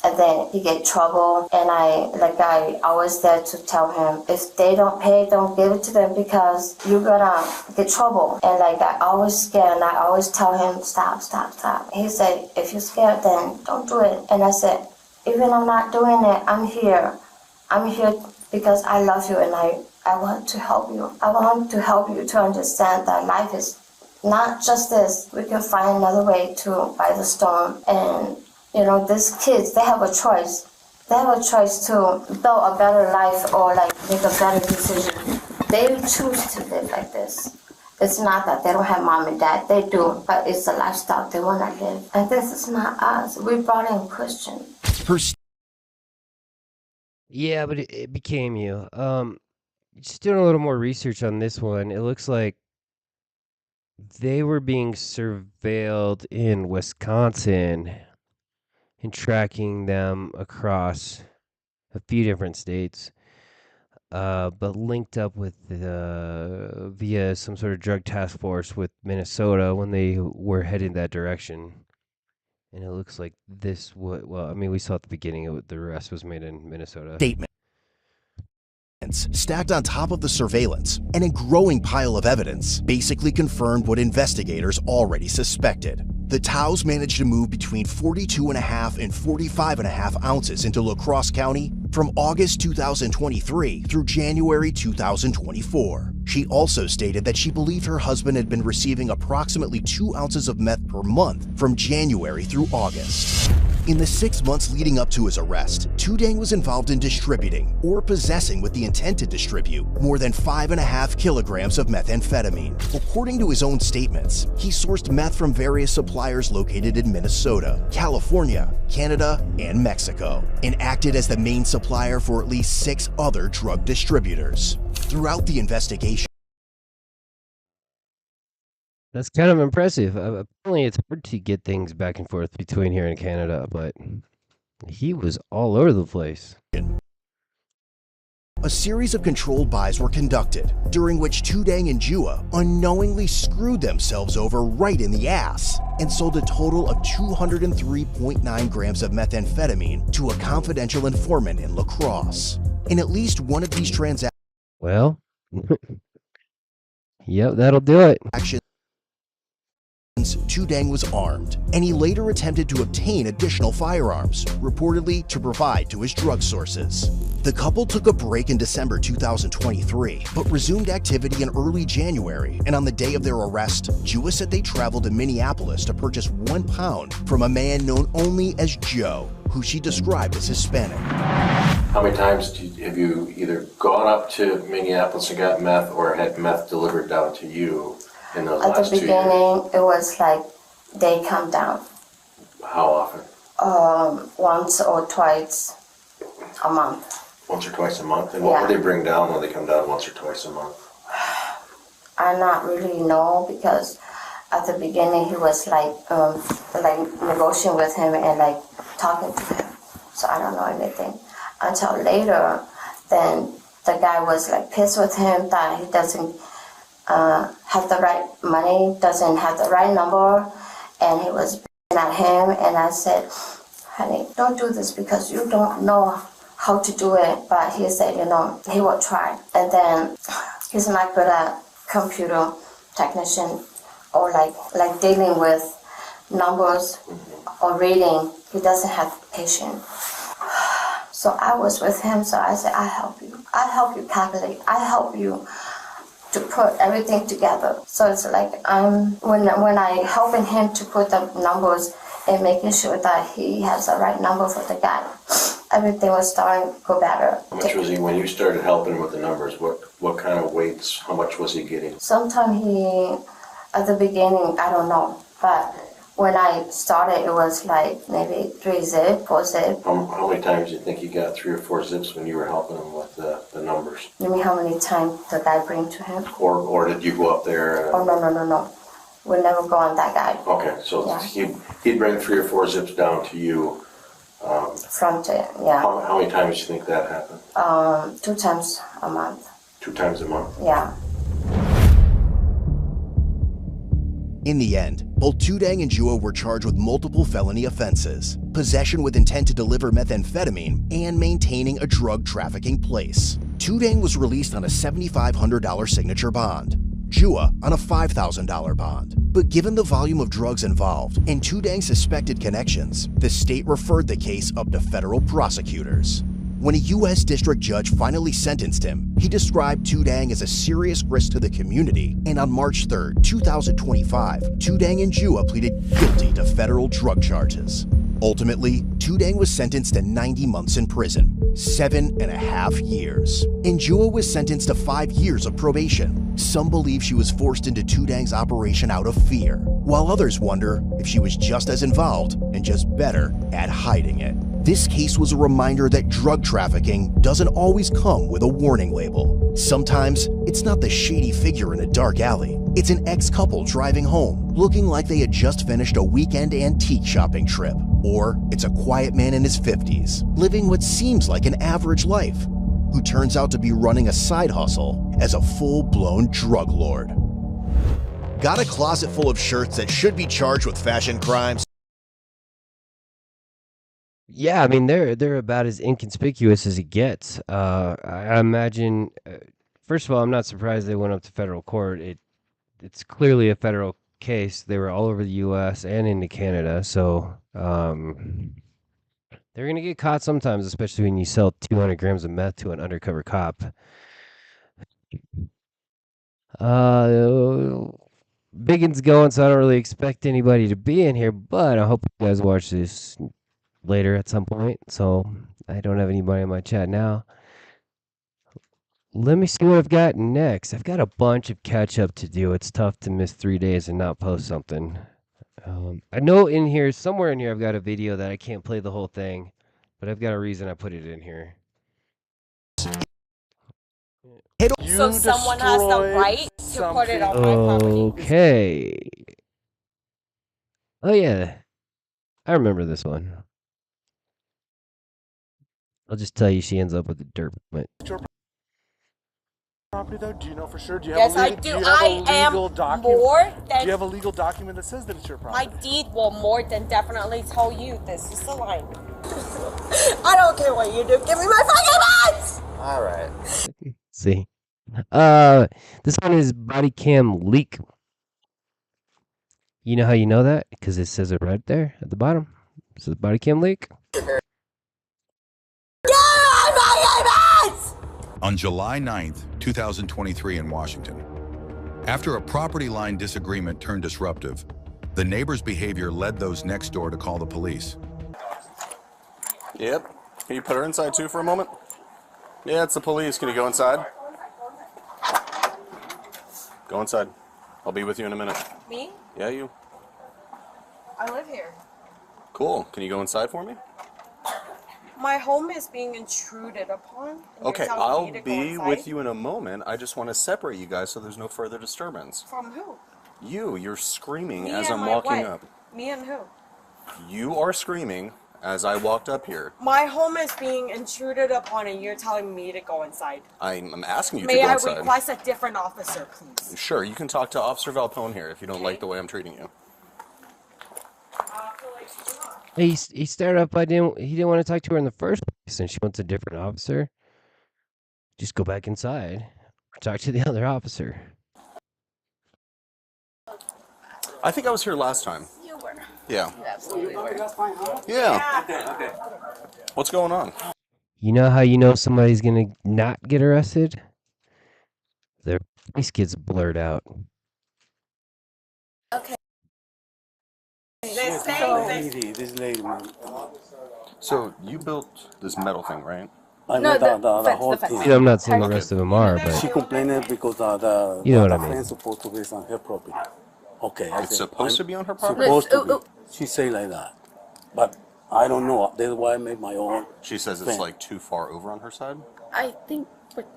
Speaker 14: And then he get trouble, and I always there to tell him, if they don't pay, don't give it to them, because you're gonna get trouble. And like I always scared, and I always tell him, stop. He said, if you're scared, then don't do it. And I said, even I'm not doing it, I'm here because I love you, and I want to help you. I want to help you to understand that life is not just this. We can find another way to buy the storm. And you know, these kids, they have a choice. They have a choice to build a better life or like make a better decision. They choose to live like this. It's not that they don't have mom and dad. They do, but it's a lifestyle they want to live. And this is not us. We brought in Christian.
Speaker 2: Yeah, but it became you. Just doing a little more research on this one. It looks like they were being surveilled in Wisconsin and tracking them across a few different states, but linked up with via some sort of drug task force with Minnesota when they were heading that direction. And it looks like this would, well, I mean, we saw at the beginning, the arrest was made in Minnesota.
Speaker 19: Statement stacked on top of the surveillance and a growing pile of evidence basically confirmed what investigators already suspected. The Taos managed to move between 42.5 and 45.5 ounces into La Crosse County from August 2023 through January 2024. She also stated that she believed her husband had been receiving approximately 2 ounces of meth per month from January through August. In the 6 months leading up to his arrest, Tudang was involved in distributing or possessing with the intent to distribute more than 5.5 kilograms of methamphetamine. According to his own statements, he sourced meth from various suppliers located in Minnesota, California, Canada, and Mexico, and acted as the main supplier for at least 6 other drug distributors. Throughout the investigation,
Speaker 2: That's kind of impressive. Apparently, it's hard to get things back and forth between here and Canada, but he was all over the place.
Speaker 19: a series of controlled buys were conducted, during which Tudang and Jua unknowingly screwed themselves over right in the ass and sold a total of 203.9 grams of methamphetamine to a confidential informant in La Crosse. In at least one of these transactions,
Speaker 2: well, yep, that'll do it.
Speaker 19: Tudang was armed, and he later attempted to obtain additional firearms, reportedly to provide to his drug sources. The couple took a break in December 2023, but resumed activity in early January, and on the day of their arrest, Jua said they traveled to Minneapolis to purchase 1 pound from a man known only as Joe, who she described as Hispanic.
Speaker 21: How many times have you either gone up to Minneapolis and got meth or had meth delivered down to you in those last 2 years?
Speaker 14: At the beginning, it was like they come down.
Speaker 21: How often?
Speaker 14: Once or twice a month.
Speaker 21: Once or twice a month? And what would they bring down when they come down once or twice a month?
Speaker 14: I not really know, because at the beginning he was like negotiating with him and like talking to him. So I don't know anything. Until later, then the guy was like pissed with him that he doesn't have the right money, doesn't have the right number, and he was at him. And I said, honey, don't do this because you don't know how to do it. But he said, you know, he will try. And then he's not good at computer technician or like dealing with numbers or reading. He doesn't have patience. So I was with him, so I said, I help you. I help you calculate. I help you to put everything together. So it's like when I helping him to put the numbers and making sure that he has the right number for the guy, everything was starting to go better.
Speaker 21: How much was he, when you started helping him with the numbers, what kind of weights, how much was he getting?
Speaker 14: Sometimes he, at the beginning, I don't know, but When I started, it was like maybe 3 zip, 4 zip.
Speaker 21: How many times do you think you got 3 or 4 zips when you were helping him with the numbers?
Speaker 14: You mean how many times the guy bring to him?
Speaker 21: Or did you go up there?
Speaker 14: Oh, no. We never go on that guy.
Speaker 21: Okay, so
Speaker 14: Yeah.
Speaker 21: he'd bring 3 or 4 zips down to you.
Speaker 14: From the, yeah.
Speaker 21: How many times do you think that happened?
Speaker 14: 2 times a month.
Speaker 21: 2 times a month?
Speaker 14: Yeah.
Speaker 19: In the end, both Tudang and Jua were charged with multiple felony offenses, possession with intent to deliver methamphetamine, and maintaining a drug trafficking place. Tudang was released on a $7,500 signature bond, Jua on a $5,000 bond. But given the volume of drugs involved and Tudang's suspected connections, the state referred the case up to federal prosecutors. When a U.S. district judge finally sentenced him, he described Tudang as a serious risk to the community, and on March 3, 2025, Tudang and Jua pleaded guilty to federal drug charges. Ultimately, Tudang was sentenced to 90 months in prison, 7.5 years. And Jua was sentenced to 5 years of probation. Some believe she was forced into Tudang's operation out of fear, while others wonder if she was just as involved and just better at hiding it. This case was a reminder that drug trafficking doesn't always come with a warning label. Sometimes, it's not the shady figure in a dark alley. It's an ex-couple driving home, looking like they had just finished a weekend antique shopping trip. Or it's a quiet man in his 50s, living what seems like an average life, who turns out to be running a side hustle as a full-blown drug lord. Got a closet full of shirts that should be charged with fashion crimes?
Speaker 2: Yeah, I mean they're about as inconspicuous as it gets. I imagine. First of all, I'm not surprised they went up to federal court. It's clearly a federal case. They were all over the U.S. and into Canada, so they're gonna get caught sometimes, especially when you sell 200 grams of meth to an undercover cop. Biggins going, so I don't really expect anybody to be in here, but I hope you guys watch this later at some point, so I don't have anybody in my chat now. Let me see what I've got next. I've got a bunch of catch up to do. It's tough to miss 3 days and not post something. I know in here, somewhere in here, I've got a video that I can't play the whole thing, but I've got a reason I put it in here.
Speaker 1: So someone has the right to put it on my property.
Speaker 2: Okay. Oh yeah, I remember this one. I'll just tell you, she ends up with the derp.
Speaker 22: Property though? Do you know for sure? Do you
Speaker 1: Yes,
Speaker 22: have
Speaker 1: I do. I am more than.
Speaker 22: Do you have a legal document that says that it's your property?
Speaker 1: My deed will more than definitely tell you this is the line. I don't care what you do. Give me my fucking hands!
Speaker 22: All right.
Speaker 2: See, this one is body cam leak. You know how you know that? Because it says it right there at the bottom. It says body cam leak.
Speaker 23: On July 9th, 2023 in Washington, after a property line disagreement turned disruptive, the neighbor's behavior led those next door to call the police.
Speaker 24: Yep. Can you put her inside too for a moment? Yeah, it's the police. Can you go inside? Go inside. I'll be with you in a minute.
Speaker 1: Me?
Speaker 24: Yeah, you.
Speaker 1: I live here.
Speaker 24: Cool. Can you go inside for me?
Speaker 1: My home is being intruded upon. And
Speaker 24: Okay,
Speaker 1: you're telling
Speaker 24: I'll
Speaker 1: me to go
Speaker 24: be
Speaker 1: inside?
Speaker 24: with you in a moment. I just want to separate you guys so there's no further disturbance.
Speaker 1: From who?
Speaker 24: You're screaming
Speaker 1: Me
Speaker 24: as
Speaker 1: and
Speaker 24: I'm
Speaker 1: my
Speaker 24: walking
Speaker 1: what?
Speaker 24: up.
Speaker 1: Me and who?
Speaker 24: You are screaming as I walked up here.
Speaker 1: My home is being intruded upon and you're telling me to go inside.
Speaker 24: I'm asking you
Speaker 1: May
Speaker 24: to go
Speaker 1: I
Speaker 24: inside.
Speaker 1: request a different officer, please?
Speaker 24: Sure, you can talk to Officer Valpone here if you don't like the way I'm treating you.
Speaker 2: He started off by he didn't want to talk to her in the first place, and she wants a different officer. Just go back inside or talk to the other officer.
Speaker 24: I think I was here last time.
Speaker 1: You were.
Speaker 24: Yeah.
Speaker 1: You absolutely were.
Speaker 24: Yeah.
Speaker 1: Okay.
Speaker 24: What's going on?
Speaker 2: You know how you know somebody's gonna not get arrested? Their face gets blurred out.
Speaker 1: Okay.
Speaker 22: This lady, man.
Speaker 24: So you built this metal thing, right?
Speaker 22: I know the whole thing.
Speaker 2: You know, I'm not saying the rest of them are, but
Speaker 22: She complained because the
Speaker 2: you know what I mean.
Speaker 22: friend's supposed to be on her property. Okay.
Speaker 24: It's supposed to be on her property?
Speaker 22: Supposed to be. She say like that. But I don't know. That's why I made my own.
Speaker 24: She says it's
Speaker 22: fence.
Speaker 24: like too far over on her side?
Speaker 3: I think what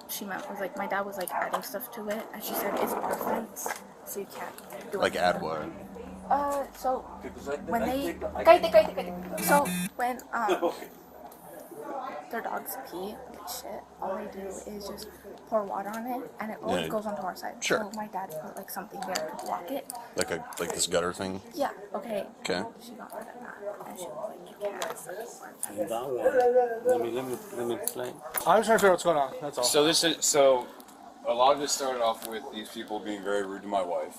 Speaker 3: she meant was like my dad was like adding stuff to it, and she said it's our fence, so you can't do
Speaker 24: Like
Speaker 3: anything.
Speaker 24: add what?
Speaker 3: So when they so when their dogs pee like shit, all they do is just pour water on it, and it always
Speaker 24: Yeah.
Speaker 3: goes onto our side.
Speaker 24: Sure.
Speaker 3: So my dad put like something there to block it.
Speaker 24: Like this gutter thing?
Speaker 3: Yeah. Okay.
Speaker 24: Okay.
Speaker 3: She got rid of that, and she was like, you can't.
Speaker 22: And that one. Let me explain.
Speaker 24: I'm trying to figure out what's going on. That's all.
Speaker 6: So a lot of this started off with these people being very rude to my wife.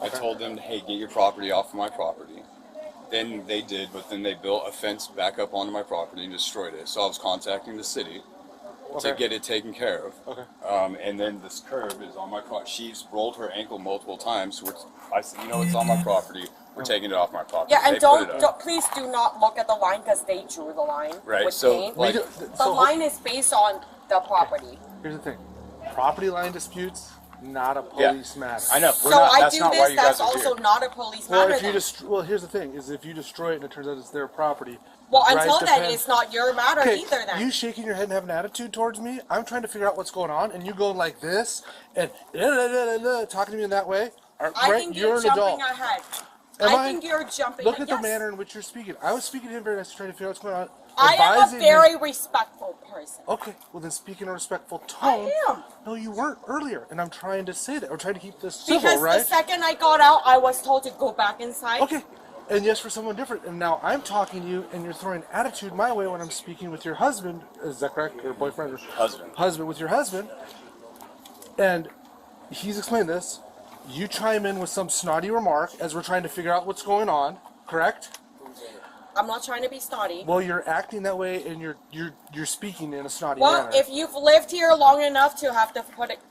Speaker 6: I told them, hey, get your property off of my property. Then they did, but then they built a fence back up onto my property and destroyed it. So I was contacting the city to get it taken care of.
Speaker 24: Okay.
Speaker 6: And then this curb is on my property. She's rolled her ankle multiple times. I said, it's on my property. We're taking it off my property.
Speaker 1: Yeah, and
Speaker 6: They put it up.
Speaker 1: please do not look at the line because they drew the line.
Speaker 6: Right,
Speaker 1: With
Speaker 6: so,
Speaker 1: paint.
Speaker 6: like-
Speaker 1: the line is based on the property.
Speaker 24: Here's the thing. Property line disputes, not a police matter.
Speaker 6: I know.
Speaker 1: So I do this. That's also not a police
Speaker 24: Well,
Speaker 1: matter.
Speaker 24: if you
Speaker 1: then.
Speaker 24: well, here's the thing: is if you destroy it and it turns out it's their property.
Speaker 1: Well,
Speaker 24: right,
Speaker 1: until then,
Speaker 24: depends-
Speaker 1: it's not your matter
Speaker 24: Okay,
Speaker 1: either. Then
Speaker 24: you shaking your head and have an attitude towards me. I'm trying to figure out what's going on, and you going like this and talking to me in that way.
Speaker 1: I
Speaker 24: right?
Speaker 1: think
Speaker 24: You're
Speaker 1: you're
Speaker 24: an
Speaker 1: jumping
Speaker 24: adult.
Speaker 1: ahead.
Speaker 24: Am
Speaker 1: I think you're jumping.
Speaker 24: Look at the
Speaker 1: yes.
Speaker 24: manner in which you're speaking. I was speaking to him very nice, trying to figure out what's going on.
Speaker 1: I am a
Speaker 24: advising
Speaker 1: very
Speaker 24: him-
Speaker 1: respectful person.
Speaker 24: Okay, well then speak in a respectful tone.
Speaker 1: I am.
Speaker 24: No, you weren't earlier, and I'm trying to say that. I'm trying to keep this civil,
Speaker 1: Because
Speaker 24: right?
Speaker 1: the second I got out, I was told to go back inside.
Speaker 24: Okay. And yes, for someone different. And now I'm talking to you, and you're throwing attitude my way when I'm speaking with your husband. Is that correct? Or boyfriend? Or
Speaker 6: Husband.
Speaker 24: Husband with your husband. And he's explained this. You chime in with some snotty remark as we're trying to figure out what's going on. Correct?
Speaker 1: I'm not trying to be snotty.
Speaker 24: Well, you're acting that way, and you're speaking in a snotty
Speaker 1: Well,
Speaker 24: manner.
Speaker 1: if you've lived here long enough to have to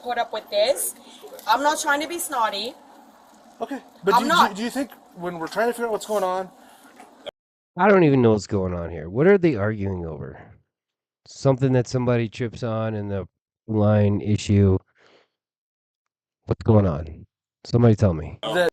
Speaker 1: put up with this, I'm not trying to be snotty.
Speaker 24: Okay, but do you think when we're trying to figure out what's going on?
Speaker 2: I don't even know what's going on here. What are they arguing over? Something that somebody trips on in the line issue. What's going on? Somebody tell me.
Speaker 24: That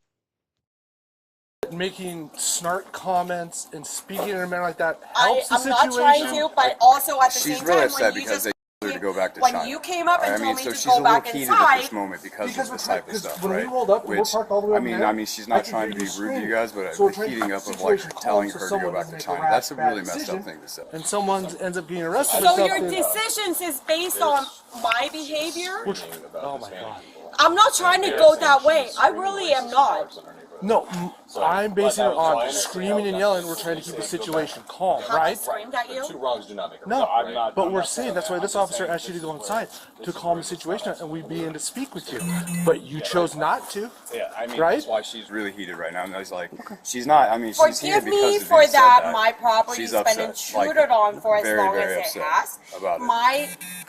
Speaker 24: making snark comments and speaking in a manner like that helps the
Speaker 1: I'm
Speaker 24: situation.
Speaker 1: not trying to, but also at the
Speaker 6: She's
Speaker 1: same
Speaker 6: really
Speaker 1: time,
Speaker 6: upset
Speaker 1: when you
Speaker 6: because
Speaker 1: just
Speaker 6: they told her to go back to
Speaker 1: when
Speaker 6: China.
Speaker 1: you came up and told me
Speaker 6: so
Speaker 1: to
Speaker 6: she's
Speaker 1: go
Speaker 6: a
Speaker 1: back
Speaker 6: little heated at this
Speaker 1: inside,
Speaker 6: moment because of this type of stuff,
Speaker 24: when
Speaker 6: right?
Speaker 24: we rolled up and we're parked all the way over there,
Speaker 6: I mean, she's not trying to be rude to you guys, but
Speaker 24: So we're
Speaker 6: the
Speaker 24: trying to
Speaker 6: heating
Speaker 24: keep
Speaker 6: up
Speaker 24: the
Speaker 6: of like
Speaker 24: situation
Speaker 6: telling
Speaker 24: calm
Speaker 6: her
Speaker 24: so
Speaker 6: to go
Speaker 24: someone
Speaker 6: back to
Speaker 24: doesn't make a
Speaker 6: China.
Speaker 24: rash,
Speaker 6: That's a
Speaker 24: bad
Speaker 6: really messed up
Speaker 24: decision,
Speaker 6: thing to say.
Speaker 24: and someone ends up getting arrested.
Speaker 1: so
Speaker 24: or
Speaker 1: your
Speaker 24: something.
Speaker 1: decisions is based on my behavior.
Speaker 24: Oh my god.
Speaker 1: I'm not trying to go that way. I really am not.
Speaker 24: No, I'm basing it on screaming and yelling. We're trying to keep the situation calm,
Speaker 1: Have I
Speaker 24: right?
Speaker 1: screamed at you?
Speaker 24: No, but we're saying that's why this officer asked you to go inside to calm the situation and we begin to speak with you. But you chose not to.
Speaker 6: Yeah, I mean,
Speaker 24: right?
Speaker 6: that's why she's really heated right now. And I was like, she's not, I mean, she's heated
Speaker 1: Forgive
Speaker 6: because
Speaker 1: me
Speaker 6: of
Speaker 1: for
Speaker 6: you said
Speaker 1: that. My property's
Speaker 6: She's
Speaker 1: been
Speaker 6: upset, like,
Speaker 1: intruded on for as
Speaker 6: very,
Speaker 1: long
Speaker 6: very
Speaker 1: as it
Speaker 6: upset
Speaker 1: has.
Speaker 6: about it.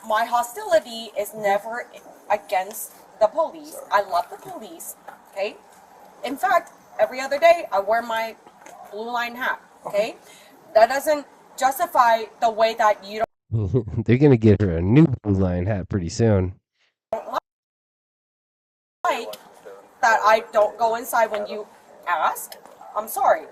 Speaker 1: My hostility is never against the police. I love the police. Okay. In fact, every other day I wear my blue line hat. Okay. That doesn't justify the way that you
Speaker 2: They're gonna get her a new blue line hat pretty soon.
Speaker 1: don't like that I don't go inside when you ask. I'm sorry.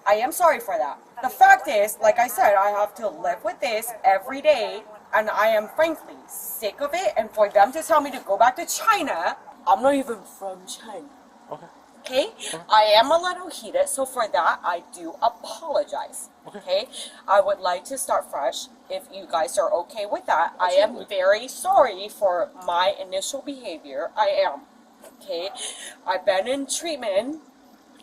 Speaker 1: I am sorry for that. The fact is, like I said, I have to live with this every day, and I am frankly sick of it. And for them to tell me to go back to China, I'm not even from China. Okay? I am a little heated, so for that, I do apologize. Okay? I would like to start fresh if you guys are okay with that. I am very sorry for my initial behavior. I am. Okay? I've been in treatment.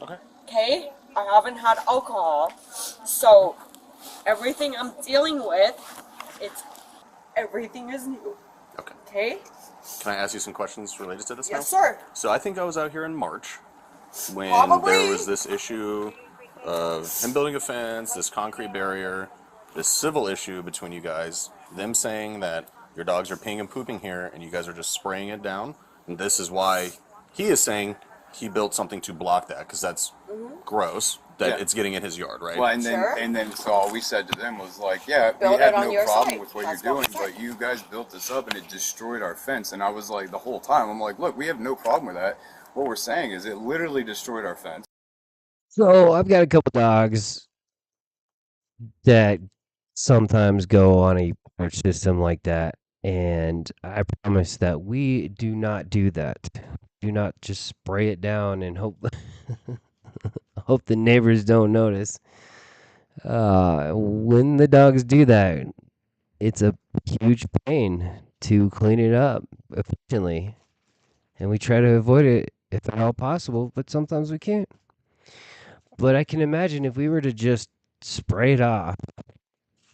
Speaker 1: Okay? I haven't had alcohol. So, everything I'm dealing with, everything is new. Okay?
Speaker 24: Can I ask you some questions related to this now?
Speaker 1: Yes, sir.
Speaker 24: So I think I was out here in March when
Speaker 1: Probably.
Speaker 24: there was this issue of him building a fence, this concrete barrier, this civil issue between you guys, them saying that your dogs are peeing and pooping here and you guys are just spraying it down. And this is why he is saying he built something to block that because that's gross that it's getting in his yard, right?
Speaker 6: Well, and then so all we said to them was like, yeah,
Speaker 1: Build
Speaker 6: we have
Speaker 1: it on
Speaker 6: no
Speaker 1: your
Speaker 6: problem
Speaker 1: side.
Speaker 6: with what
Speaker 1: That's
Speaker 6: you're
Speaker 1: what
Speaker 6: doing,
Speaker 1: we
Speaker 6: but you guys built this up and it destroyed our fence. And I was like, the whole time, I'm like, look, we have no problem with that. what we're saying is it literally destroyed our fence.
Speaker 2: So I've got a couple dogs that sometimes go on a porch system like that, and I promise that we do not do that. Do not just spray it down and hope hope the neighbors don't notice. When the dogs do that, it's a huge pain to clean it up efficiently, and we try to avoid it if at all possible, but sometimes we can't. But I can imagine if we were to just spray it off,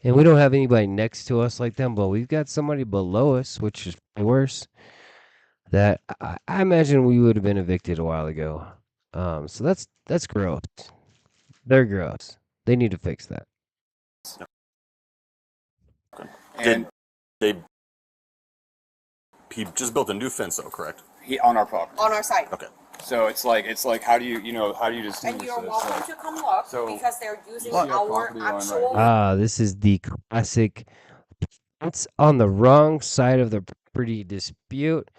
Speaker 2: and we don't have anybody next to us like them, but we've got somebody below us, which is worse, that I imagine we would have been evicted a while ago. So that's gross. They're gross. They need to fix that.
Speaker 6: And
Speaker 24: he just built a new fence, though, correct?
Speaker 6: he on our property.
Speaker 1: On our side.
Speaker 24: Okay.
Speaker 6: So it's like how do you distinguish
Speaker 1: And you're
Speaker 6: this?
Speaker 1: welcome to come look
Speaker 6: So,
Speaker 1: because they're using
Speaker 6: you see our
Speaker 1: our
Speaker 6: property line right
Speaker 1: actual.
Speaker 2: This is the classic. It's on the wrong side of the property dispute.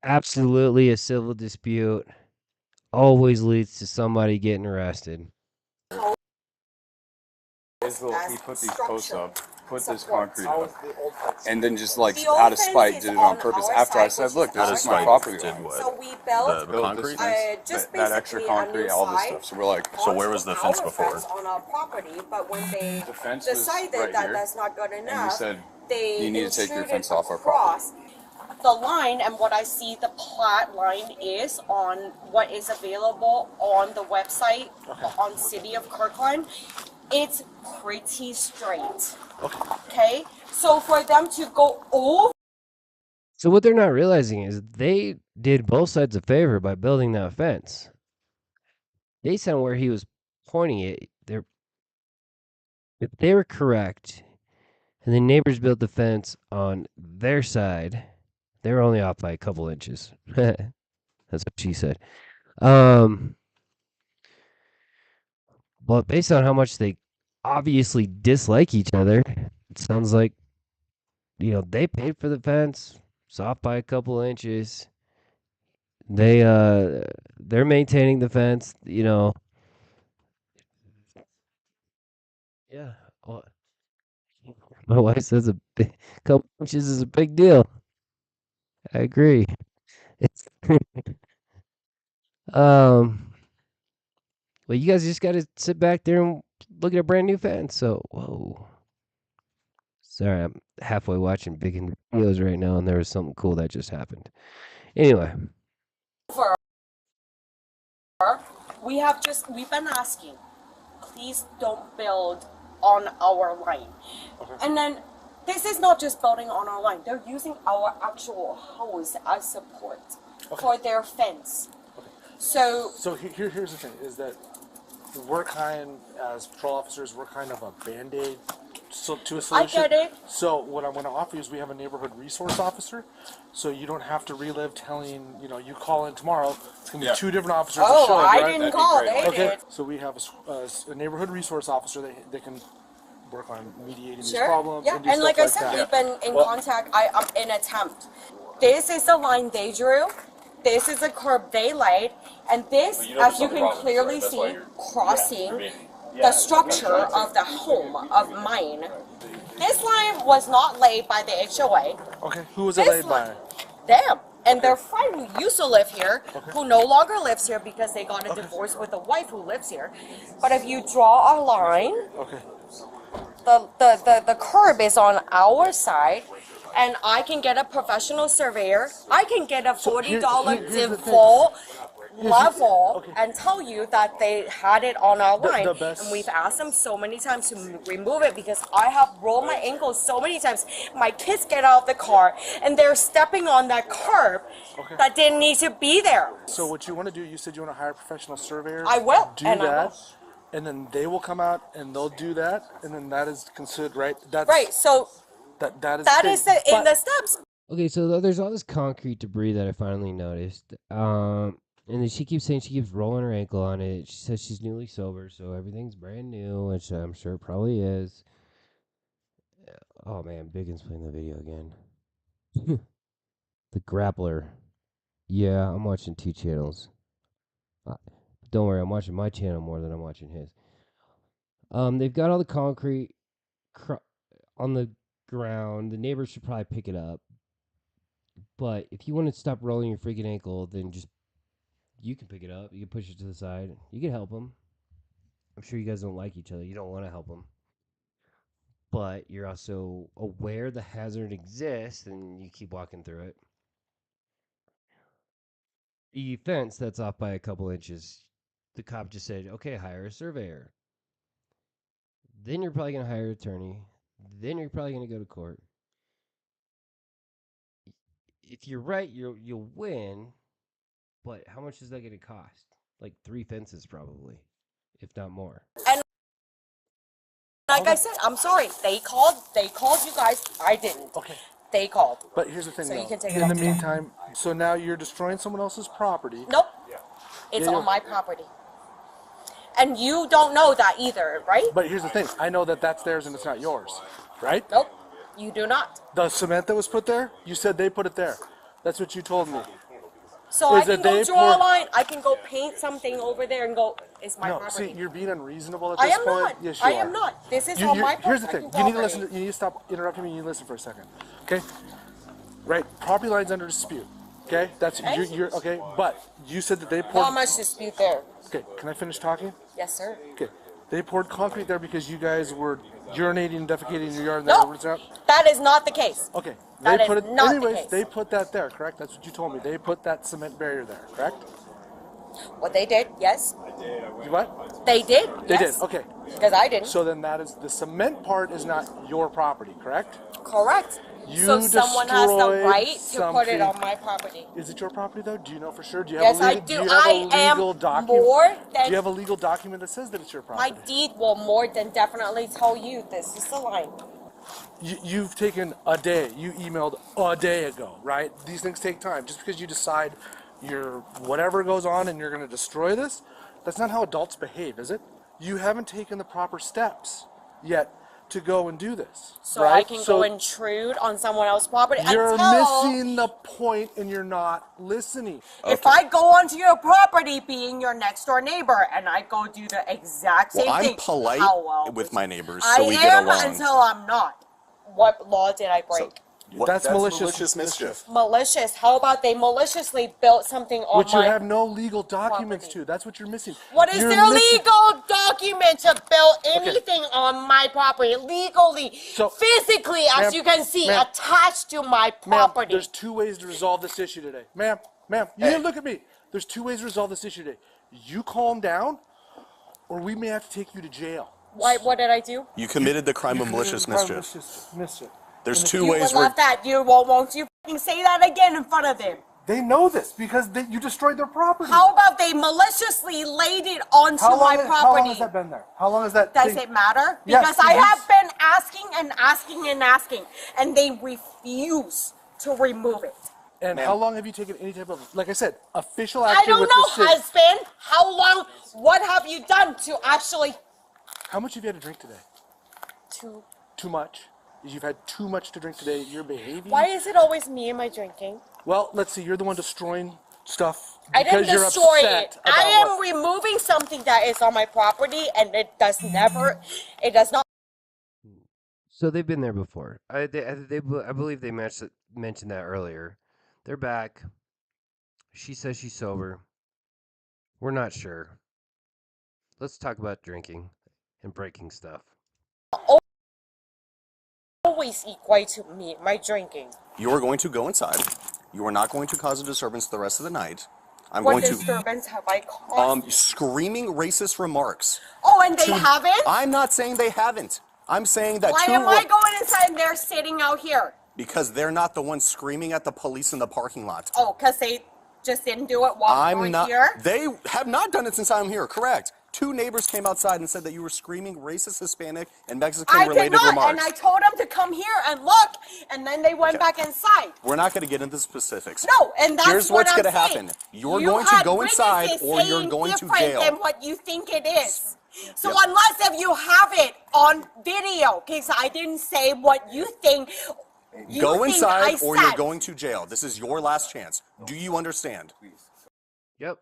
Speaker 2: Absolutely a civil dispute. Always leads to somebody getting arrested.
Speaker 6: He put these posts up, put this concrete up, and then just like out of spite did it on purpose. After I said, "Look, this is my property line."
Speaker 1: So we built
Speaker 24: The concrete?
Speaker 1: just
Speaker 6: that extra
Speaker 1: basically a
Speaker 6: concrete,
Speaker 1: new
Speaker 6: all this
Speaker 1: side
Speaker 6: stuff. So we're like,
Speaker 24: So where was the fence
Speaker 1: our
Speaker 24: before?
Speaker 1: fence on our property, but when they
Speaker 6: The fence was
Speaker 1: decided
Speaker 6: right
Speaker 1: that
Speaker 6: here,
Speaker 1: that's not good
Speaker 6: and we
Speaker 1: enough,
Speaker 6: said,
Speaker 1: they
Speaker 6: "You need to take your
Speaker 1: intruded
Speaker 6: fence off our
Speaker 1: across the line, and what I see the plat line is on what is available on the website on City of Kirkland. It's pretty straight. Okay, so for them to go over.
Speaker 2: So what they're not realizing is they did both sides a favor by building that fence. Based on where he was pointing it, if they were correct, and the neighbors built the fence on their side, they were only off by a couple inches. That's what she said. But based on how much they obviously dislike each other, it sounds like they paid for the fence. It's off by a couple inches. They're maintaining the fence. Yeah. Well, my wife says a couple inches is a big deal. I agree. It's well, you guys just got to sit back there and look at a brand new fence. So, whoa. Sorry, I'm halfway watching big videos right now, and there was something cool that just happened. Anyway.
Speaker 1: We've been asking, please don't build on our line. And then this is not just building on our line. They're using our actual house as support for their fence. So
Speaker 7: here's the thing, is that we're as patrol officers, we're kind of a Band-Aid to a solution.
Speaker 1: I get it.
Speaker 7: So what I'm going to offer you is we have a neighborhood resource officer, so you don't have to relive telling, you call in tomorrow, it's going to be two different officers to show up, right?
Speaker 1: I didn't call, they did.
Speaker 7: So we have a neighborhood resource officer, they can work on mediating these
Speaker 1: Sure.
Speaker 7: problems.
Speaker 1: Yeah, and like I said, we've been in contact. I'm in attempt. This is the line they drew. This is a curb they laid, and this, as you can clearly see, crossing the structure of the home of mine. This line was not laid by the HOA.
Speaker 7: Okay, who was it laid by?
Speaker 1: Them. And their friend who used to live here, who no longer lives here because they got a divorce with a wife who lives here. But if you draw a line, the curb is on our side, and I can get a professional surveyor. I can get a $40 default level and tell you that they had it on our line. And we've asked them so many times to remove it because I have rolled my ankles so many times. My kids get out of the car and they're stepping on that curb that didn't need to be there.
Speaker 7: So what you want to do, you said you want to hire a professional surveyor.
Speaker 1: I will.
Speaker 7: Do that. And then they will come out and they'll do that, and then that is considered right. That's
Speaker 1: right. So
Speaker 7: that is
Speaker 1: in the steps.
Speaker 2: Okay, so there's all this concrete debris that I finally noticed. And then she keeps saying she keeps rolling her ankle on it. She says she's newly sober, so everything's brand new, which I'm sure it probably is. Oh man, Biggin's playing the video again. The grappler. Yeah, I'm watching 2 channels. Don't worry, I'm watching my channel more than I'm watching his. They've got all the concrete on the ground. The neighbors should probably pick it up. But if you want to stop rolling your freaking ankle, then you can pick it up. You can push it to the side. You can help them. I'm sure you guys don't like each other. You don't want to help them. But you're also aware the hazard exists, and you keep walking through it. The fence that's off by a couple inches, the cop just said, okay, hire a surveyor. Then you're probably going to hire an attorney. Then you're probably going to go to court. If you're right, you'll win. But how much is that going to cost? Like 3 fences probably, if not more.
Speaker 1: And like I said, I'm sorry. They called you guys. I didn't.
Speaker 7: Okay.
Speaker 1: They called.
Speaker 7: But here's the thing,
Speaker 1: so
Speaker 7: though.
Speaker 1: You can take it
Speaker 7: in the
Speaker 1: up to them.
Speaker 7: meantime, so now you're destroying someone else's property.
Speaker 1: Nope. It's on my property. And you don't know that either, right?
Speaker 7: But here's the thing. I know that that's theirs and it's not yours, right?
Speaker 1: Nope. You do not.
Speaker 7: The cement that was put there, you said they put it there. That's what you told me.
Speaker 1: So I can go draw a line. I can go paint something over there and go, it's my property.
Speaker 7: See, you're being unreasonable at this point.
Speaker 1: I am not.
Speaker 7: Yes, you
Speaker 1: I
Speaker 7: are.
Speaker 1: am not. This is on my property.
Speaker 7: Here's the thing. You need to listen. You need to stop interrupting me. You need to listen for a second. Okay? Right. Property line's under dispute. Okay? That's you're okay. But you said that they poured.
Speaker 1: How much dispute there?
Speaker 7: Okay. Can I finish talking?
Speaker 1: Yes, sir.
Speaker 7: Okay. They poured concrete there because you guys were urinating and defecating in your yard. And
Speaker 1: No, that is not the case.
Speaker 7: Okay.
Speaker 1: That
Speaker 7: They
Speaker 1: is
Speaker 7: put it.
Speaker 1: not the
Speaker 7: Anyways,
Speaker 1: case.
Speaker 7: they put that there. Correct. That's what you told me. They put that cement barrier there. Correct.
Speaker 1: What they did, yes.
Speaker 7: What?
Speaker 1: They did.
Speaker 7: They
Speaker 1: yes.
Speaker 7: did. Okay.
Speaker 1: Because I didn't.
Speaker 7: So then that is the cement part is not your property, correct?
Speaker 1: Correct.
Speaker 7: You
Speaker 1: so someone has the
Speaker 7: destroyed
Speaker 1: right to put it
Speaker 7: something.
Speaker 1: on my property.
Speaker 7: Is it your property though? Do you know for sure? Do you
Speaker 1: Yes,
Speaker 7: have a
Speaker 1: I
Speaker 7: legal,
Speaker 1: do.
Speaker 7: you have
Speaker 1: I
Speaker 7: a legal
Speaker 1: am
Speaker 7: document?
Speaker 1: more than.
Speaker 7: Do you have a legal document that says that it's your property?
Speaker 1: My deed will more than definitely tell you this is the line.
Speaker 7: You've taken a day. You emailed a day ago, right? These things take time. Just because you decide you're whatever goes on and you're going to destroy this, that's not how adults behave, is it? You haven't taken the proper steps yet to go and do this.
Speaker 1: So
Speaker 7: right?
Speaker 1: I can go intrude on someone else's property
Speaker 7: You're
Speaker 1: until
Speaker 7: missing the point and you're not listening.
Speaker 1: if I go onto your property being your next door neighbor and I go do the exact same
Speaker 24: Well,
Speaker 1: thing.
Speaker 24: I'm polite
Speaker 1: how well
Speaker 24: with my neighbors,
Speaker 1: I
Speaker 24: so we get
Speaker 1: am
Speaker 24: along.
Speaker 1: until I'm not. What law did I break?
Speaker 7: That's malicious
Speaker 24: mischief.
Speaker 1: Malicious. How about they maliciously built something on
Speaker 7: Which you
Speaker 1: my
Speaker 7: have no legal documents to. That's what you're missing.
Speaker 1: What is
Speaker 7: You're
Speaker 1: their
Speaker 7: missing-
Speaker 1: legal document to build anything on my property legally, physically, as
Speaker 7: Ma'am,
Speaker 1: you can see,
Speaker 7: ma'am,
Speaker 1: attached to my
Speaker 7: Ma'am,
Speaker 1: property?
Speaker 7: there's 2 ways to resolve this issue today. Ma'am, you need to look at me. There's 2 ways to resolve this issue today. You calm down, or we may have to take you to jail.
Speaker 1: Why? What did I do?
Speaker 24: You committed the crime of malicious mischief.
Speaker 7: Mischief.
Speaker 24: There's
Speaker 7: And if
Speaker 24: 2
Speaker 1: You
Speaker 24: ways
Speaker 1: would love that. You won't you fucking say that again in front of them?
Speaker 7: They know this because you destroyed their property.
Speaker 1: How about they maliciously laid it onto my property?
Speaker 7: How long has that been there? How long has that
Speaker 1: Does
Speaker 7: thing-
Speaker 1: it matter?
Speaker 7: Yes,
Speaker 1: Because I
Speaker 7: it is.
Speaker 1: have been asking and asking and asking, and they refuse to remove it.
Speaker 7: And how long have you taken any type of, like I said, official
Speaker 1: I
Speaker 7: action
Speaker 1: don't
Speaker 7: with
Speaker 1: know,
Speaker 7: the city?
Speaker 1: husband. How long? What have you done to actually?
Speaker 7: How much have you had to drink today? Too much? You've had too much to drink today. You're behaving.
Speaker 1: Why is it always me and my drinking?
Speaker 7: Well, let's see. You're the one destroying stuff.
Speaker 1: I didn't
Speaker 7: because you're
Speaker 1: destroy
Speaker 7: upset
Speaker 1: it.
Speaker 7: about
Speaker 1: I am
Speaker 7: what-
Speaker 1: removing something that is on my property, and it does not.
Speaker 2: So they've been there before. I believe they mentioned that earlier. They're back. She says she's sober. We're not sure. Let's talk about drinking and breaking stuff.
Speaker 1: Always equate to me, my drinking.
Speaker 24: You are going to go inside. You are not going to cause a disturbance the rest of the night. I'm
Speaker 1: What
Speaker 24: going to
Speaker 1: disturbance have I caused?
Speaker 24: screaming racist remarks.
Speaker 1: Oh, and they haven't?
Speaker 24: I'm not saying they haven't. I'm saying that
Speaker 1: Why am I going inside and they're sitting out here?
Speaker 24: because they're not the ones screaming at the police in the parking lot.
Speaker 1: Oh, because they just didn't do it while we were here?
Speaker 24: They have not done it since I'm here, correct. 2 neighbors came outside and said that you were screaming racist Hispanic and
Speaker 1: I
Speaker 24: Mexican-related
Speaker 1: did not,
Speaker 24: remarks.
Speaker 1: and I told them to come here and look, and then they went back inside.
Speaker 24: We're not going to get into specifics.
Speaker 1: No, and that's
Speaker 24: Here's
Speaker 1: what
Speaker 24: what's
Speaker 1: I'm
Speaker 24: gonna
Speaker 1: saying.
Speaker 24: happen. You're
Speaker 1: You
Speaker 24: going to
Speaker 1: had
Speaker 24: go inside
Speaker 1: witnesses
Speaker 24: or you're
Speaker 1: saying
Speaker 24: going to
Speaker 1: different
Speaker 24: jail.
Speaker 1: than what you think it is. So
Speaker 24: Yep.
Speaker 1: unless if you have it on video, because I didn't say what you think
Speaker 24: Go inside or you're going to jail. This is your last chance. Do you understand?
Speaker 2: Yep.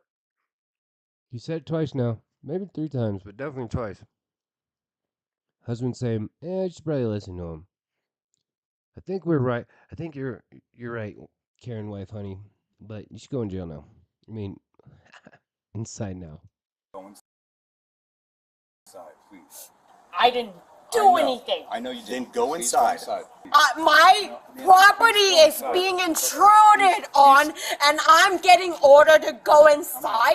Speaker 2: He said it twice now. Maybe 3 times, but definitely twice. Husband saying, you should probably listen to him. I think we're right. I think you're right, Karen wife, honey. But you should go in jail now. I mean, inside now.
Speaker 6: Go inside, please.
Speaker 1: I didn't do anything.
Speaker 6: I know you
Speaker 24: didn't. Go inside.
Speaker 1: My property is being intruded on, and I'm getting ordered to go inside.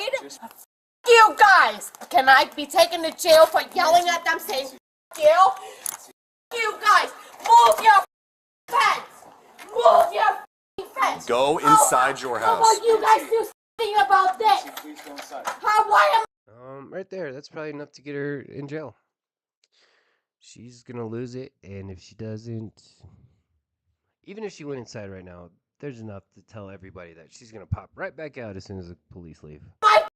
Speaker 1: You guys, can I be taken to jail for yelling at them saying you? You guys, move your fence. Move your fence.
Speaker 24: Go inside your
Speaker 1: How
Speaker 24: house.
Speaker 1: about you guys do something about this? Why am
Speaker 2: Right there. That's probably enough to get her in jail. She's gonna lose it, and if she doesn't, even if she went inside right now, there's enough to tell everybody that she's gonna pop right back out as soon as the police leave.
Speaker 1: I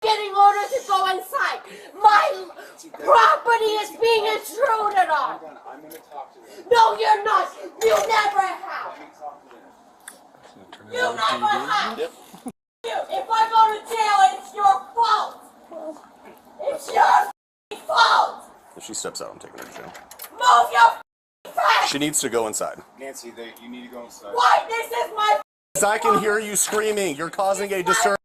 Speaker 1: getting orders to go inside? My property is being intruded on.
Speaker 6: I'm going to talk to them.
Speaker 1: No, you're not. You never have. You never have. If I go to jail, it's your fault. It's your fault.
Speaker 24: If she steps out, I'm taking her to jail.
Speaker 1: Move your fence.
Speaker 24: She needs to go inside.
Speaker 6: Nancy, you need to go inside.
Speaker 1: Why? This is my
Speaker 24: Because I can hear you screaming. You're causing a disturbance.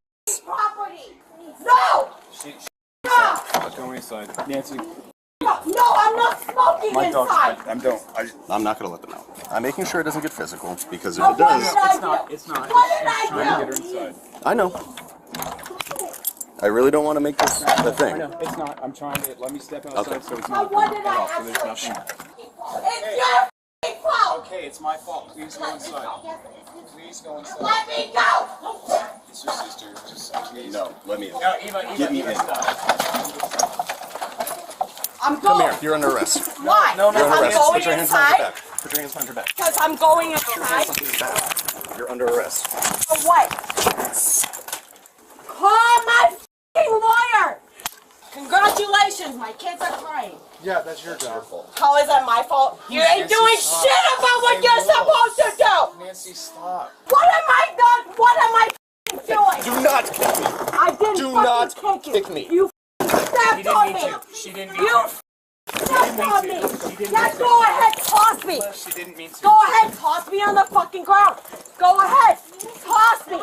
Speaker 1: property. No.
Speaker 6: Let's go inside. Nancy.
Speaker 1: No, I'm not smoking
Speaker 6: My
Speaker 1: inside.
Speaker 6: dog's.
Speaker 24: I'm not going to let them out. I'm making sure it doesn't get physical because if
Speaker 1: Oh,
Speaker 24: it does,
Speaker 6: It's not.
Speaker 1: What did
Speaker 6: Trying to
Speaker 1: I
Speaker 6: get her
Speaker 1: do?
Speaker 6: inside.
Speaker 24: I know. I really don't want to make this a thing.
Speaker 6: I know. It's not. I'm trying to. Let me step outside
Speaker 24: Okay.
Speaker 6: so it's
Speaker 1: Oh,
Speaker 6: not.
Speaker 1: what did I
Speaker 6: so
Speaker 1: actually
Speaker 6: there's
Speaker 1: do?
Speaker 6: nothing.
Speaker 1: It's your fault.
Speaker 6: Okay, it's my fault. Please go inside. Please go inside.
Speaker 1: Let me go.
Speaker 6: It's your sister. Just please.
Speaker 24: No, let me in.
Speaker 6: No, Eva,
Speaker 24: Get me in.
Speaker 1: I'm
Speaker 24: Come
Speaker 1: going.
Speaker 24: here. You're under arrest.
Speaker 1: Why?
Speaker 24: You're under
Speaker 1: I'm
Speaker 24: arrest.
Speaker 1: going
Speaker 24: Put your hands behind your
Speaker 1: inside.
Speaker 24: back. Put your hands behind your back.
Speaker 1: Because I'm going
Speaker 24: Put your hands
Speaker 1: inside.
Speaker 24: behind your back. You're under arrest.
Speaker 1: For what? Call my f***ing lawyer. Congratulations, my kids are crying.
Speaker 7: Yeah, that's your job.
Speaker 1: How is that my fault? You ain't doing shit about what you're supposed to do.
Speaker 6: Nancy, stop.
Speaker 1: What am I not? What am I f***ing doing?
Speaker 24: Do not kick me.
Speaker 1: I didn't
Speaker 24: Do
Speaker 1: fucking
Speaker 24: not
Speaker 1: kick you.
Speaker 24: kick me.
Speaker 1: You stepped on me.
Speaker 6: She didn't mean
Speaker 1: You
Speaker 6: to.
Speaker 1: stepped on me. Yeah, go ahead, toss me.
Speaker 6: She didn't mean to.
Speaker 1: Go ahead, toss me on the fucking ground. Go ahead, toss me.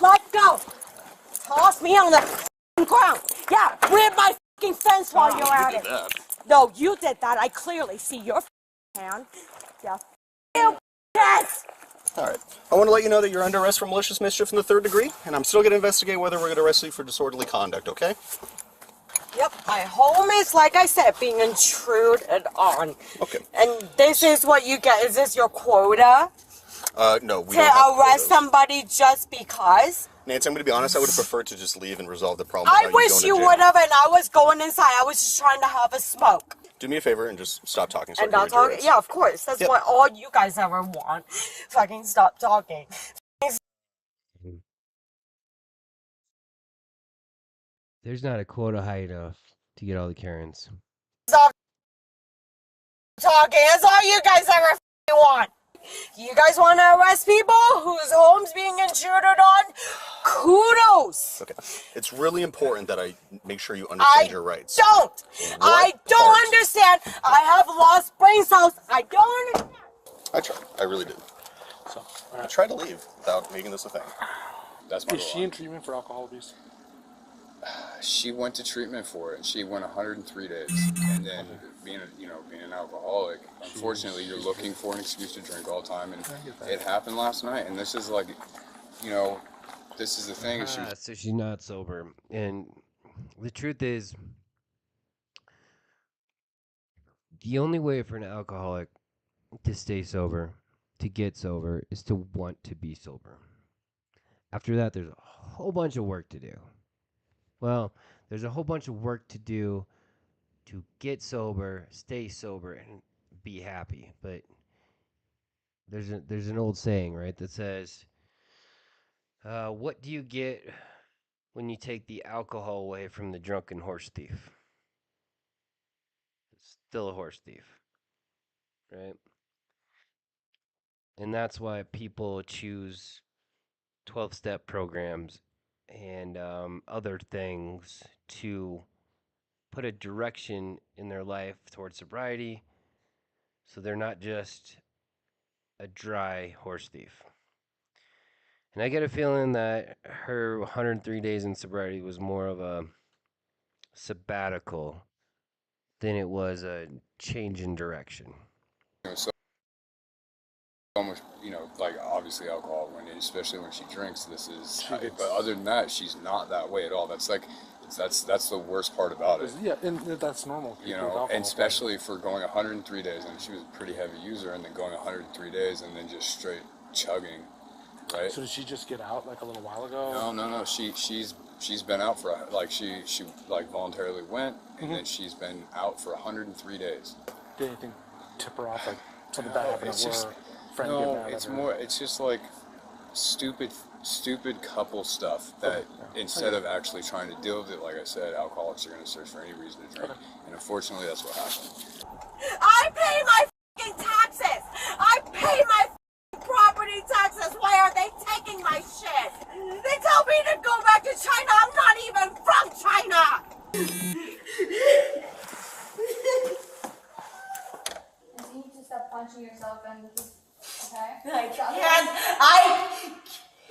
Speaker 1: Let's go. Toss me on the fucking ground. Yeah, rip my fucking fence while you're at it. No, you did that. I clearly see your hand. Yeah. You yes.
Speaker 24: All right. I want to let you know that you're under arrest for malicious mischief in the 3rd degree, and I'm still going to investigate whether we're going to arrest you for disorderly conduct, okay?
Speaker 1: Yep, my home is, like I said, being intruded on.
Speaker 24: Okay.
Speaker 1: And this is what you get. Is this your quota?
Speaker 24: No, we
Speaker 1: To
Speaker 24: don't have
Speaker 1: arrest
Speaker 24: quotas.
Speaker 1: somebody just because?
Speaker 24: Nancy, I'm going to be honest, I would have preferred to just leave and resolve the problem.
Speaker 1: I
Speaker 24: without
Speaker 1: wish
Speaker 24: going to
Speaker 1: you
Speaker 24: jail.
Speaker 1: would have, and I was going inside. I was just trying to have a smoke.
Speaker 24: Do me a favor and just stop talking so
Speaker 1: And
Speaker 24: I
Speaker 1: not
Speaker 24: can read your
Speaker 1: talking.
Speaker 24: rights.
Speaker 1: Yeah, of course. That's
Speaker 24: Yep.
Speaker 1: what all you guys ever want. Fucking stop talking.
Speaker 2: There's not a quota high enough to get all the Karens.
Speaker 1: Stop talking. That's all you guys ever fucking want. You guys want to arrest people whose homes being intruded on? Kudos.
Speaker 24: Okay. It's really important that I make sure you understand your rights.
Speaker 1: Don't. I don't
Speaker 24: part?
Speaker 1: understand. I have lost brain cells. I don't understand.
Speaker 24: I tried. I really did. So I tried to leave without making this a thing.
Speaker 6: That's my
Speaker 7: Is she in treatment for alcohol abuse?
Speaker 6: She went to treatment for it. She went 103 days, and then being an alcoholic, unfortunately, you're looking for an excuse to drink all the time, and it happened last night. And this is like, this is the thing. She was
Speaker 2: So she's not sober, and the truth is, the only way for an alcoholic to stay sober, to get sober, is to want to be sober. After that, there's a whole bunch of work to do. Well, there's a whole bunch of work to do to get sober, stay sober, and be happy. But there's an old saying, right, that says, what do you get when you take the alcohol away from the drunken horse thief? It's still a horse thief, right? And that's why people choose 12-step programs and other things to put a direction in their life towards sobriety, so they're not just a dry horse thief. And I get a feeling that her 103 days in sobriety was more of a sabbatical than it was a change in direction.
Speaker 6: So much, like obviously alcohol, especially when she drinks, but other than that, she's not that way at all. That's the worst part about it.
Speaker 7: Yeah, and that's normal.
Speaker 6: And especially for going 103 days, and she was a pretty heavy user, and then going 103 days and then just straight chugging, right?
Speaker 7: So did she just get out like a little while ago?
Speaker 6: No. She's been out for she voluntarily went, and then she's been out for 103 days.
Speaker 7: Did anything tip her off, like something bad happened at work?
Speaker 6: It's just like stupid couple stuff that instead of actually trying to deal with it, like I said, alcoholics are going to search for any reason to drink, and unfortunately that's what happened.
Speaker 1: I pay my fucking taxes! I pay my property taxes! Why are they taking my shit? They tell me to go back to China! I'm not even from China!
Speaker 3: You need to stop punching yourself and okay?
Speaker 1: I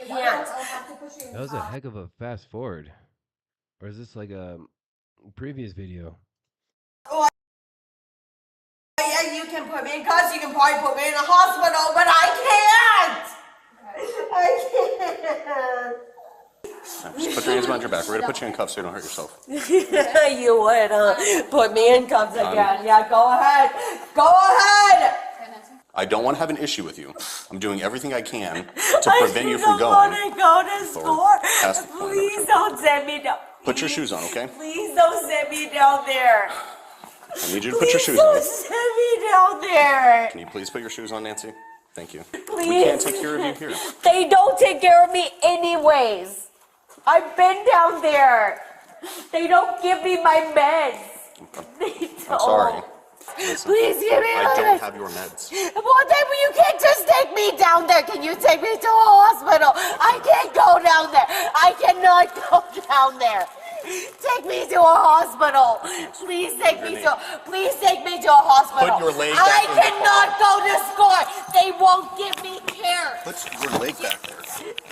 Speaker 1: can't.
Speaker 2: That was a heck of a fast forward. Or is this like a previous video?
Speaker 1: Oh, yeah, you can put me in cuffs, you can probably put me in a hospital, but I can't!
Speaker 24: Just put your hands behind your back. We're going to put you in cuffs so you don't hurt yourself.
Speaker 1: You would, put me in cuffs again. Yeah, go ahead. Go ahead!
Speaker 24: I don't want to have an issue with you. I'm doing everything I can to prevent you from going.
Speaker 1: I don't want to go to store. Please don't send me down.
Speaker 24: Put your shoes on, okay?
Speaker 1: Please don't send me down there.
Speaker 24: I need you to put your shoes
Speaker 1: Please
Speaker 24: on.
Speaker 1: don't send me down there.
Speaker 24: Can you please put your shoes on, Nancy? Thank you.
Speaker 1: Please.
Speaker 24: We can't take care of you here.
Speaker 1: They don't take care of me anyways. I've been down there. They don't give me my meds. They don't.
Speaker 24: I'm sorry. Listen,
Speaker 1: Please give me
Speaker 24: I
Speaker 1: my
Speaker 24: don't
Speaker 1: meds.
Speaker 24: have your meds.
Speaker 1: Well, then you can't just take me down there. Can you take me to a hospital? I can't go down there. I cannot go down there. Take me to a hospital. Please take me to a hospital.
Speaker 24: Put your leg
Speaker 1: I
Speaker 24: back in the
Speaker 1: cannot go to school. They won't give me care.
Speaker 24: Put your leg back there.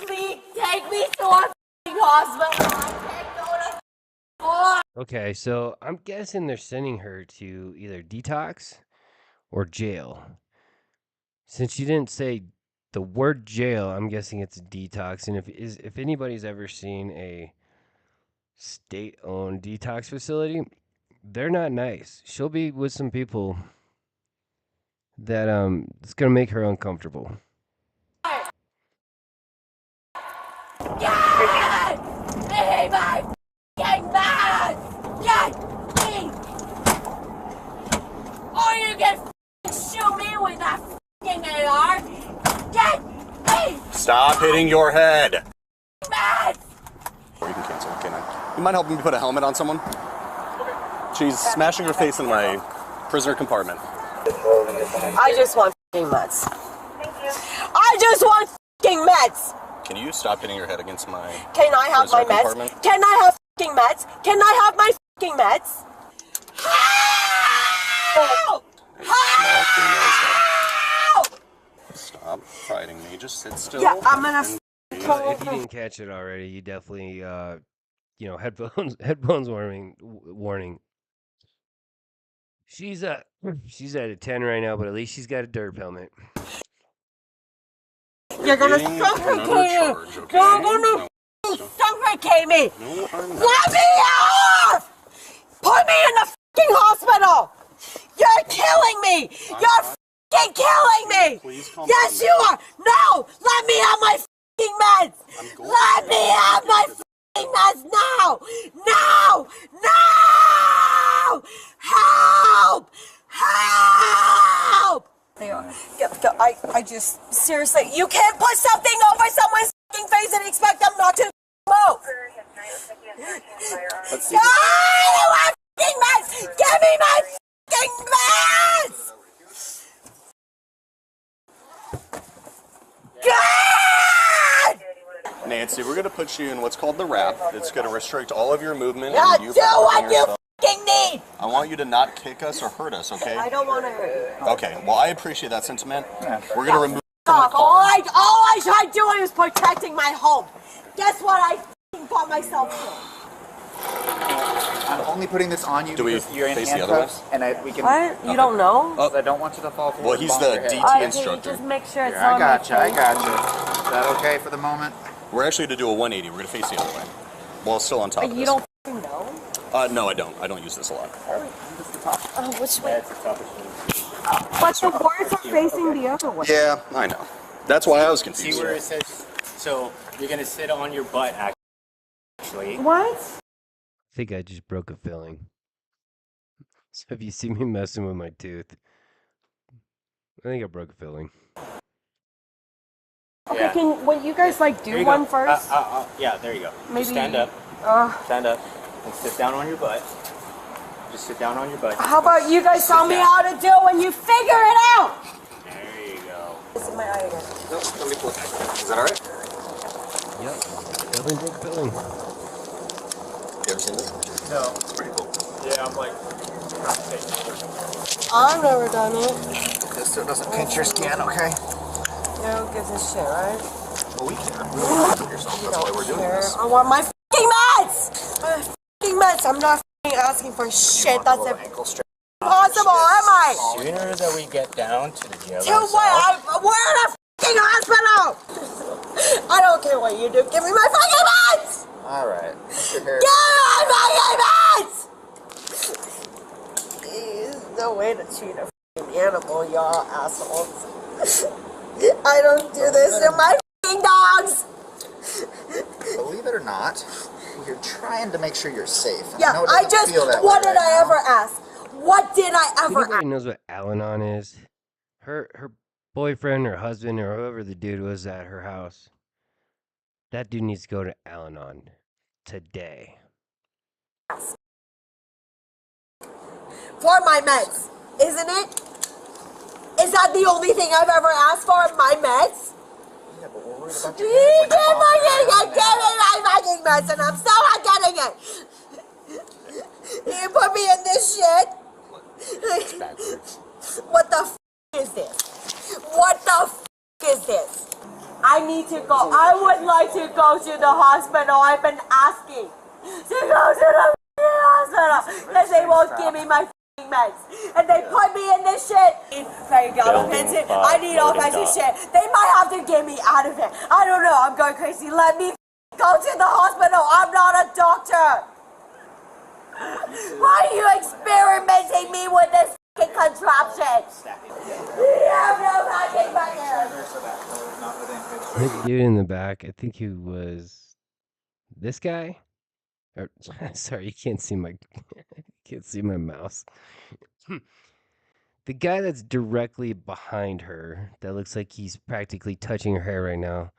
Speaker 1: Please take me to a hospital. I can't go to school.
Speaker 2: Okay, so I'm guessing they're sending her to either detox or jail. Since she didn't say the word jail, I'm guessing it's detox. And if anybody's ever seen a state-owned detox facility, they're not nice. She'll be with some people that it's gonna make her uncomfortable.
Speaker 1: Get me my f***ing meds! Get me! Or you can f***ing shoot me with that f***ing AR! Get me!
Speaker 24: Stop hitting your head!
Speaker 1: Meds!
Speaker 24: Or you can cancel, okay? Now. You mind helping me put a helmet on someone? She's smashing her face in my prisoner compartment.
Speaker 1: I just want f***ing meds. I just want f***ing meds!
Speaker 24: Can you stop hitting your head against my
Speaker 1: Can I have my
Speaker 24: prisoner
Speaker 1: meds?
Speaker 24: compartment?
Speaker 1: Can I have f***ing meds? Can I have my f***ing meds? Help! Help!
Speaker 24: Stop fighting me. Just sit still.
Speaker 1: Yeah, I'm gonna
Speaker 2: If you didn't catch it already, you definitely, headphones warning. She's at a 10 right now, but at least she's got a derp helmet.
Speaker 1: You're gonna suffocate me! You're gonna suffocate me! Let me off! Put me in the f***ing hospital! You're killing me! You're f***ing killing me! Yes, you are! No! Let me have my f***ing meds! Let me have my f***ing meds now! No! No! Help! Help! They are. I just, seriously, you can't put something over someone's f***ing face and expect them not to move! I want f***ing meds! Give me my f***ing meds!
Speaker 24: Nancy, we're gonna put you in what's called the wrap. It's gonna restrict all of your movement.
Speaker 1: Yeah,
Speaker 24: and you
Speaker 1: do
Speaker 24: from
Speaker 1: what
Speaker 24: hurting
Speaker 1: you
Speaker 24: yourself.
Speaker 1: fucking need!
Speaker 24: I want you to not kick us or hurt us, okay?
Speaker 1: I don't want to hurt you.
Speaker 24: Okay, well, I appreciate that sentiment. We're gonna remove
Speaker 1: Stop. All I tried doing was protecting my home. Guess what I fucking bought myself for?
Speaker 9: I'm only putting this on you
Speaker 24: Do we
Speaker 9: because you're in
Speaker 24: face the other
Speaker 9: handcuffs, and we can.
Speaker 1: What? You don't know?
Speaker 9: Because I don't want you to fall forward.
Speaker 24: Well, he's
Speaker 9: and
Speaker 24: the
Speaker 9: bonk your
Speaker 24: DT
Speaker 9: head.
Speaker 24: instructor.
Speaker 1: Just make sure it's
Speaker 9: Here, I
Speaker 1: on
Speaker 9: got you.
Speaker 1: my
Speaker 9: I
Speaker 1: face.
Speaker 9: got you. Is that okay for the moment?
Speaker 24: We're actually gonna do a 180. We're gonna face the other way. Well, it's still on top of
Speaker 1: You
Speaker 24: this.
Speaker 1: don't fucking know?
Speaker 24: No, I don't. I don't use this a lot.
Speaker 1: Oh, which way? But the words are facing the other way.
Speaker 24: Yeah, I know. That's why I was confused.
Speaker 20: See where it says, so you're going to sit on your butt, actually.
Speaker 1: What?
Speaker 2: I think I just broke a filling. So if you see me messing with my tooth, I think I broke a filling.
Speaker 1: Okay,
Speaker 20: Yeah.
Speaker 1: will you guys like
Speaker 20: There
Speaker 1: do
Speaker 20: you
Speaker 1: one
Speaker 20: go.
Speaker 1: first?
Speaker 20: Yeah, there you go.
Speaker 1: Maybe.
Speaker 20: Just stand up. Stand up and sit down on your butt. Just sit down on your butt.
Speaker 1: How about you guys tell me how to do it when you figure it out?
Speaker 20: There you go.
Speaker 1: This is my eye again.
Speaker 24: Nope, let me pull it back. Is that alright?
Speaker 2: Yep. Definitely broke a filling.
Speaker 24: You ever seen this?
Speaker 20: No.
Speaker 24: It's pretty cool.
Speaker 20: Yeah, I'm like.
Speaker 1: I've never done it.
Speaker 9: Just so it doesn't pinch your skin, okay?
Speaker 1: No one gives a shit, right?
Speaker 24: Well, we care. We want to yourself. That's why we're doing this.
Speaker 1: I want my fucking meds! My fucking meds! I'm not fucking asking for shit. That's impossible, am I?
Speaker 20: Sooner that we get down to the jail.
Speaker 1: To what? We're in a fucking hospital! I don't care what you do. Give me my fucking meds!
Speaker 9: Alright.
Speaker 1: Give me my fucking meds! There's no way to treat a fucking animal, y'all assholes. I don't do this to my fucking dogs!
Speaker 9: Believe it or not, you're trying to make sure you're safe.
Speaker 1: Yeah,
Speaker 9: know it
Speaker 1: I
Speaker 9: doesn't
Speaker 1: just,
Speaker 9: feel that
Speaker 1: what
Speaker 9: way
Speaker 1: did
Speaker 9: right
Speaker 1: I
Speaker 9: now.
Speaker 1: ever ask? What did I ever
Speaker 2: Anybody knows what Al-Anon is? Her boyfriend or husband or whoever the dude was at her house. That dude needs to go to Al-Anon today.
Speaker 1: ask? For my meds, isn't it? Is that the only thing I've ever asked for? My meds?
Speaker 9: Yeah, but we're worried about
Speaker 1: You
Speaker 9: your
Speaker 1: give me my fucking meds and I'm still not getting it. You put me in this shit. What the f is this? What the f is this? I need to go. I would like to go to the hospital. I've been asking to go to the hospital because they won't give me my meds. And they put me in this shit. I need all kinds of shit. They might have to get me out of it. I don't know. I'm going crazy. Let me go to the hospital. I'm not a doctor. Why are you experimenting me with this fucking contraption? You have no fucking
Speaker 2: The dude in the back, I think he was this guy. Or sorry, you can't see my mouse. The guy that's directly behind her, that looks like he's practically touching her hair right now.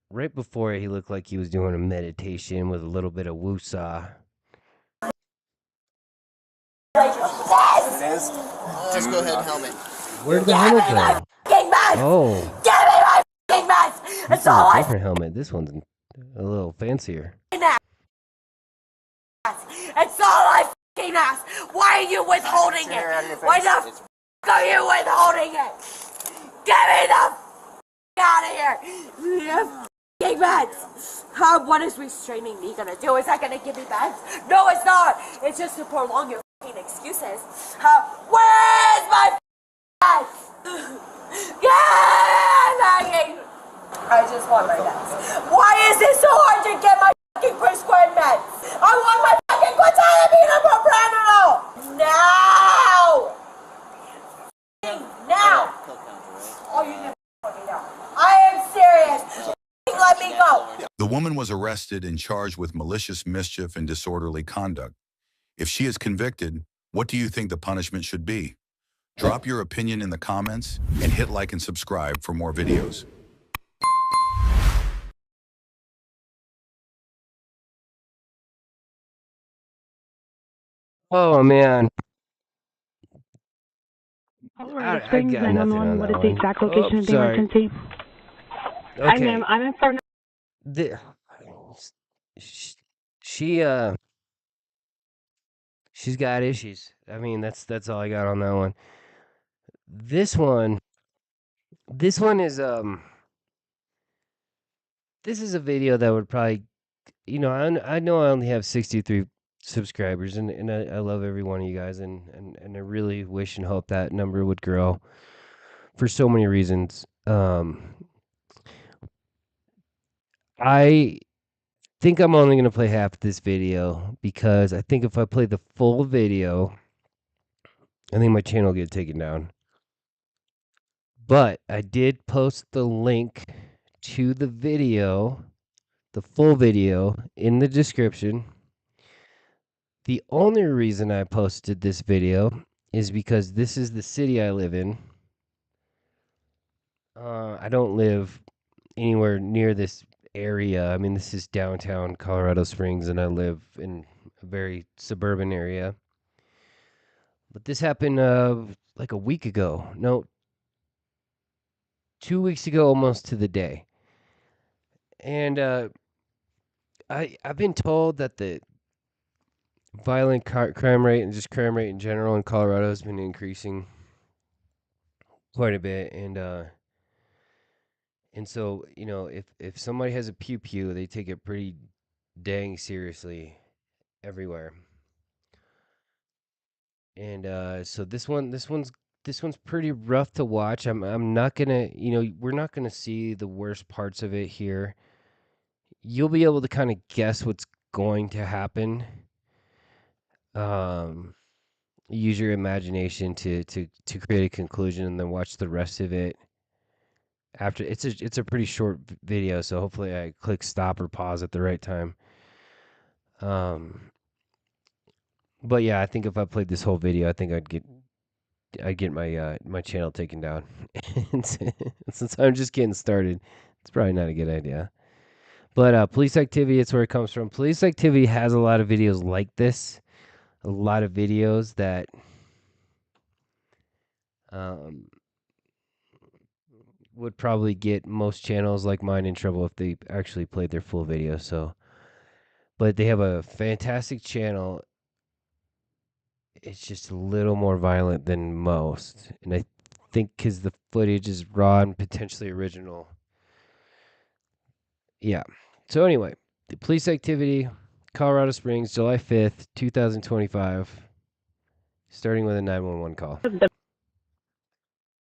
Speaker 2: Right before it, he looked like he was doing a meditation with a little bit of woosah.
Speaker 9: Just go ahead and helmet.
Speaker 2: Where'd the helmet go? Oh,
Speaker 1: Give me my fucking meds!
Speaker 2: this
Speaker 1: That's
Speaker 2: is
Speaker 1: all
Speaker 2: a
Speaker 1: I
Speaker 2: different helmet. This one's a little fancier.
Speaker 1: It's all I fucking ask. Why are you withholding it? Why the f are you withholding it? Get me the f out of here! You fucking meds! What is restraining me gonna do? Is that gonna give me meds? No, it's not! It's just to prolong your fucking excuses. Where's my meds? I just want my meds. Why is it so hard to get my fucking prescribed meds? I want my fucking quetiapine and propranolol! Now! Now! Oh, you didn't put me down. I am serious. Let me go.
Speaker 23: The woman was arrested and charged with malicious mischief and disorderly conduct. If she is convicted, what do you think the punishment should be? Drop your opinion in the comments and hit like and subscribe for more videos.
Speaker 2: Oh man.
Speaker 11: Colorado
Speaker 2: I
Speaker 11: Springs
Speaker 2: got nothing
Speaker 11: 911.
Speaker 2: on
Speaker 11: What
Speaker 2: that
Speaker 11: is the
Speaker 2: one.
Speaker 11: exact location of the
Speaker 2: Sorry.
Speaker 11: emergency? Hi,
Speaker 2: Okay.
Speaker 11: ma'am. I'm in front of
Speaker 2: the she she's got issues. I mean, that's all I got on that one. This one, this one is this is a video that would probably, I know I only have 63 subscribers, and I love every one of you guys, and I really wish and hope that number would grow for so many reasons. I think I'm only going to play half this video because I think if I play the full video, I think my channel will get taken down. But I did post the link to the video, the full video, in the description. The only reason I posted this video is because this is the city I live in. I don't live anywhere near this area. I mean, this is downtown Colorado Springs, and I live in a very suburban area. But this happened like a week ago. No, 2 weeks ago, almost to the day. And I've been told that the violent crime rate and just crime rate in general in Colorado has been increasing quite a bit, and so, if somebody has a pew pew, they take it pretty dang seriously everywhere. And so this one's pretty rough to watch. I'm not gonna, we're not gonna see the worst parts of it here. You'll be able to kind of guess what's going to happen. Use your imagination to create a conclusion, and then watch the rest of it. After it's a pretty short video, so hopefully I click stop or pause at the right time. But yeah, I think if I played this whole video, I think I'd get my my channel taken down. And since I'm just getting started, it's probably not a good idea. But police activity, it's where it comes from. Police activity has a lot of videos like this, a lot of videos that would probably get most channels like mine in trouble if they actually played their full video. So, but they have a fantastic channel. It's just a little more violent than most, and I think because the footage is raw and potentially original. Yeah. So anyway, the police activity, Colorado Springs, July 5th, 2025, starting with a 911 call.
Speaker 8: The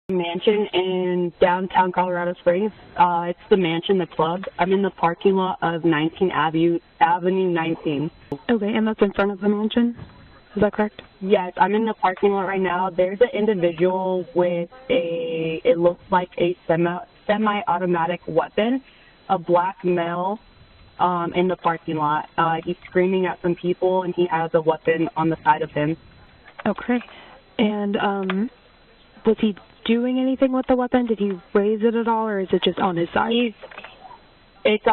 Speaker 8: mansion in downtown Colorado Springs. It's the mansion, the club. I'm in the parking lot of 19 Avenue 19.
Speaker 11: Okay, and that's in front of the mansion? Is that correct?
Speaker 8: Yes, I'm in the parking lot right now. There's an individual with it looks like a semi-automatic weapon, a black male, in the parking lot. He's screaming at some people, and he has a weapon on the side of him.
Speaker 11: Okay. And was he doing anything with the weapon? Did he raise it at all, or is it just on his side?
Speaker 8: It's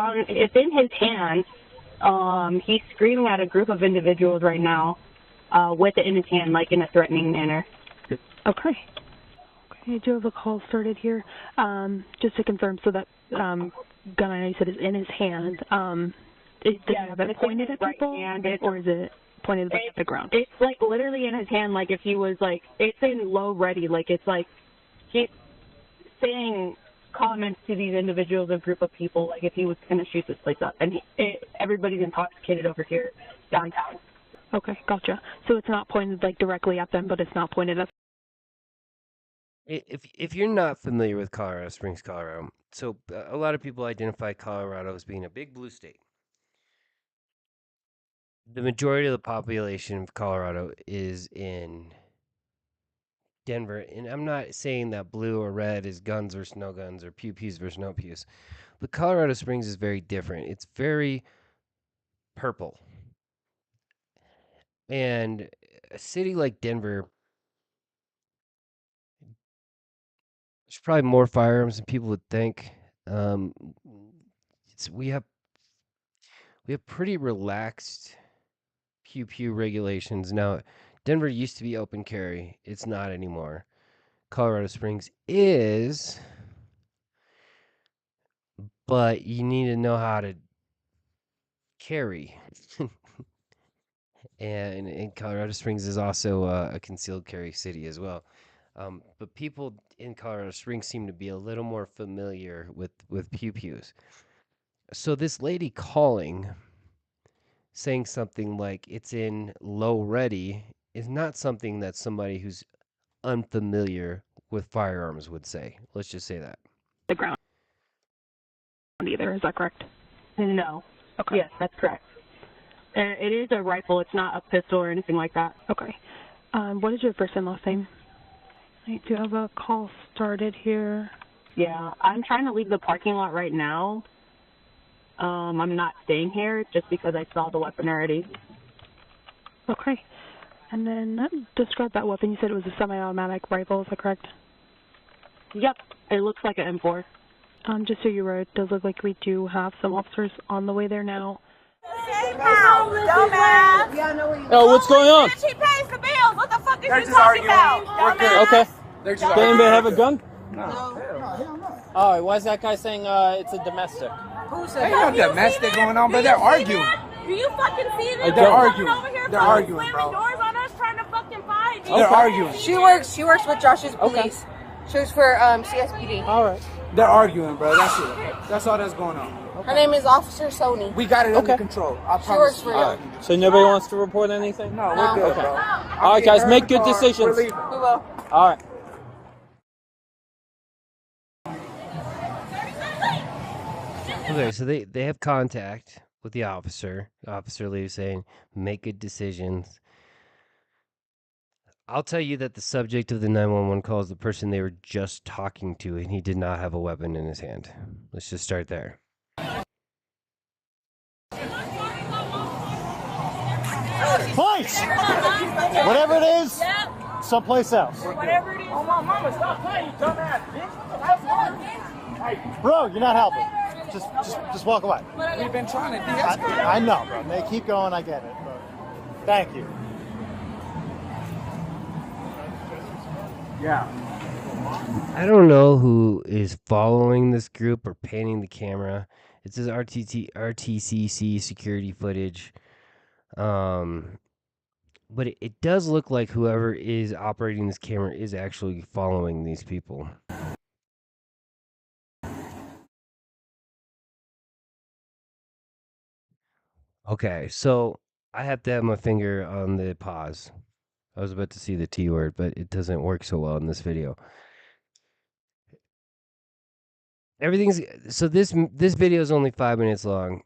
Speaker 8: in his hand. He's screaming at a group of individuals right now, with it in his hand, like in a threatening manner.
Speaker 11: Okay. I do have a call started here. Just to confirm, so that gun, I know you said, is in his hand. Does he have it pointed at people, or is it pointed at the ground?
Speaker 8: It's like literally in his hand, like if he was like, it's in low ready, like it's like he's saying comments to these individuals, a group of people, like if he was going to shoot this place up. And everybody's intoxicated over here downtown.
Speaker 11: Okay, gotcha. So it's not pointed like directly at them, but it's not pointed at.
Speaker 2: If you're not familiar with Colorado Springs, Colorado, so a lot of people identify Colorado as being a big blue state. The majority of the population of Colorado is in Denver, and I'm not saying that blue or red is guns versus no guns or pew pews versus no pews, but Colorado Springs is very different. It's very purple. And a city like Denver, there's probably more firearms than people would think. We have pretty relaxed pew pew regulations now. Denver used to be open carry. It's not anymore. Colorado Springs is, but you need to know how to carry. And in Colorado Springs is also a concealed carry city as well. But people in Colorado Springs seem to be a little more familiar with pew-pews. So this lady calling, saying something like it's in low ready, is not something that somebody who's unfamiliar with firearms would say. Let's just say that.
Speaker 11: The ground either, is that correct?
Speaker 8: No.
Speaker 11: Okay.
Speaker 8: Yes, that's correct. It is a rifle. It's not a pistol or anything like that.
Speaker 11: Okay. What is your first and last name? I do have a call started here.
Speaker 8: Yeah, I'm trying to leave the parking lot right now. I'm not staying here just because I saw the weapon already.
Speaker 11: Okay. And then describe that weapon. You said it was a semi-automatic rifle, is that correct?
Speaker 8: Yep, it looks like an M4.
Speaker 11: Just so you're aware, it does look like we do have some officers on the way there now.
Speaker 4: Dumbass.
Speaker 12: Oh, what's going on?
Speaker 4: Bitch, he pays the bills. What the fuck is you talking about? Dumbass.
Speaker 12: Okay. Does anybody have a gun?
Speaker 4: No.
Speaker 12: All right. Why is that guy saying it's a domestic?
Speaker 4: Who said
Speaker 13: Ain't no domestic going on, but they're arguing.
Speaker 4: Do you fucking see this?
Speaker 13: They're arguing.
Speaker 4: Over here
Speaker 13: They're arguing,
Speaker 4: slamming
Speaker 13: bro.
Speaker 4: doors on us, trying to fucking fight.
Speaker 13: They're arguing.
Speaker 16: She works with Josh's police. She works for CSPD.
Speaker 12: All right.
Speaker 13: They're arguing, bro. That's it. That's all that's going on.
Speaker 16: Her name is Officer Sony.
Speaker 13: We got it under control. I promise.
Speaker 16: She works for
Speaker 12: All right. So nobody wants to report anything?
Speaker 13: No, we're good,
Speaker 12: okay.
Speaker 13: bro.
Speaker 12: All right, guys, make good decisions.
Speaker 16: We will.
Speaker 12: All right.
Speaker 2: Okay, so they have contact with the officer. The officer leaves saying, make good decisions. I'll tell you that the subject of the 911 call is the person they were just talking to, and he did not have a weapon in his hand. Let's just start there.
Speaker 25: Place! Whatever it is, someplace else.
Speaker 4: Whatever it is. Oh, my mama, stop playing, you dumbass bitch.
Speaker 25: Bro, you're not helping. Just walk away.
Speaker 13: We've been trying to de-escalate.
Speaker 25: I know, bro. They keep going, I get it. But thank you.
Speaker 13: Yeah.
Speaker 2: I don't know who is following this group or panning the camera. It says RTCC security footage. But it does look like whoever is operating this camera is actually following these people. Okay, so I have to have my finger on the pause. I was about to see the T word, but it doesn't work so well in this video. So this video is only 5 minutes long.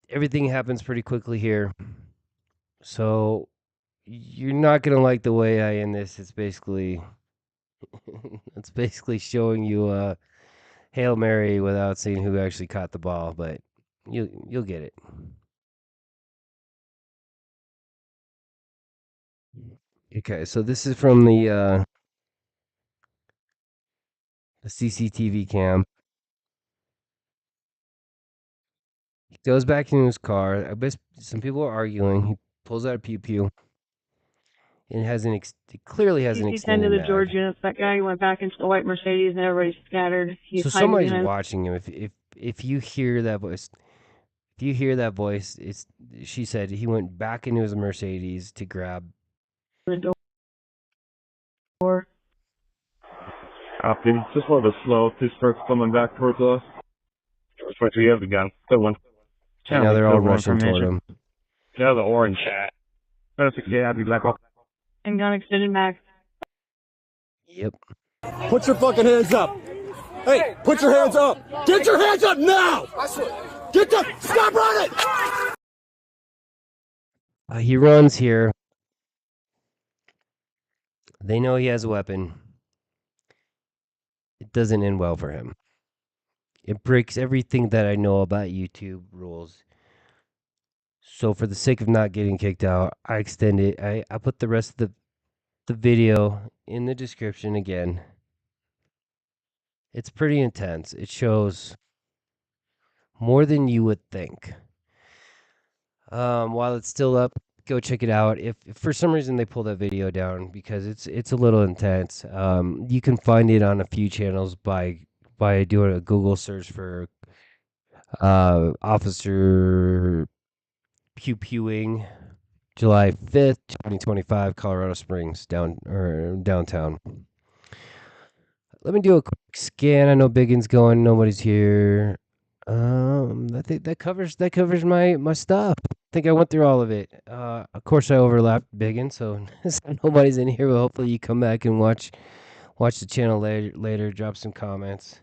Speaker 2: Everything happens pretty quickly here. So you're not gonna like the way I end this. It's basically showing you Hail Mary without seeing who actually caught the ball, but you'll get it. Okay, so this is from the CCTV cam. He goes back into his car. I bet some people are arguing. He pulls out a pew-pew. And it clearly has an
Speaker 8: CC10
Speaker 2: extended
Speaker 8: to the
Speaker 2: mag.
Speaker 8: Georgia. That guy went back into the white Mercedes and everybody's scattered. He's
Speaker 2: So
Speaker 8: hiding
Speaker 2: somebody's
Speaker 8: in
Speaker 2: watching him. If you hear that voice, she said he went back into his Mercedes to grab.
Speaker 8: the door.
Speaker 26: Copy. Just a little bit slow. Two starts coming back towards us. Which way do you have the gun? Good one.
Speaker 2: Now they're all rushing toward him.
Speaker 26: Yeah, the orange hat. Yeah, I'd be black.
Speaker 8: And gun extended mag.
Speaker 2: Yep.
Speaker 12: Put your fucking hands up. Hey, put your hands up. Get your hands up now. Get the. Stop running.
Speaker 2: He runs here. They know he has a weapon. It doesn't end well for him. It breaks everything that I know about YouTube rules. So for the sake of not getting kicked out, I extend it. I put the rest of the video in the description again. It's pretty intense. It shows more than you would think. While it's still up, go check it out. If for some reason they pull that video down because it's a little intense, you can find it on a few channels by by doing a Google search for officer pew pewing July 5th, 2025, Colorado Springs, downtown. Let me do a quick scan. I know Biggin's going. Nobody's here. I think that covers my stuff. I think I went through all of it. Of course, I overlapped Biggin, so nobody's in here. But hopefully, you come back and watch the channel later. Drop some comments.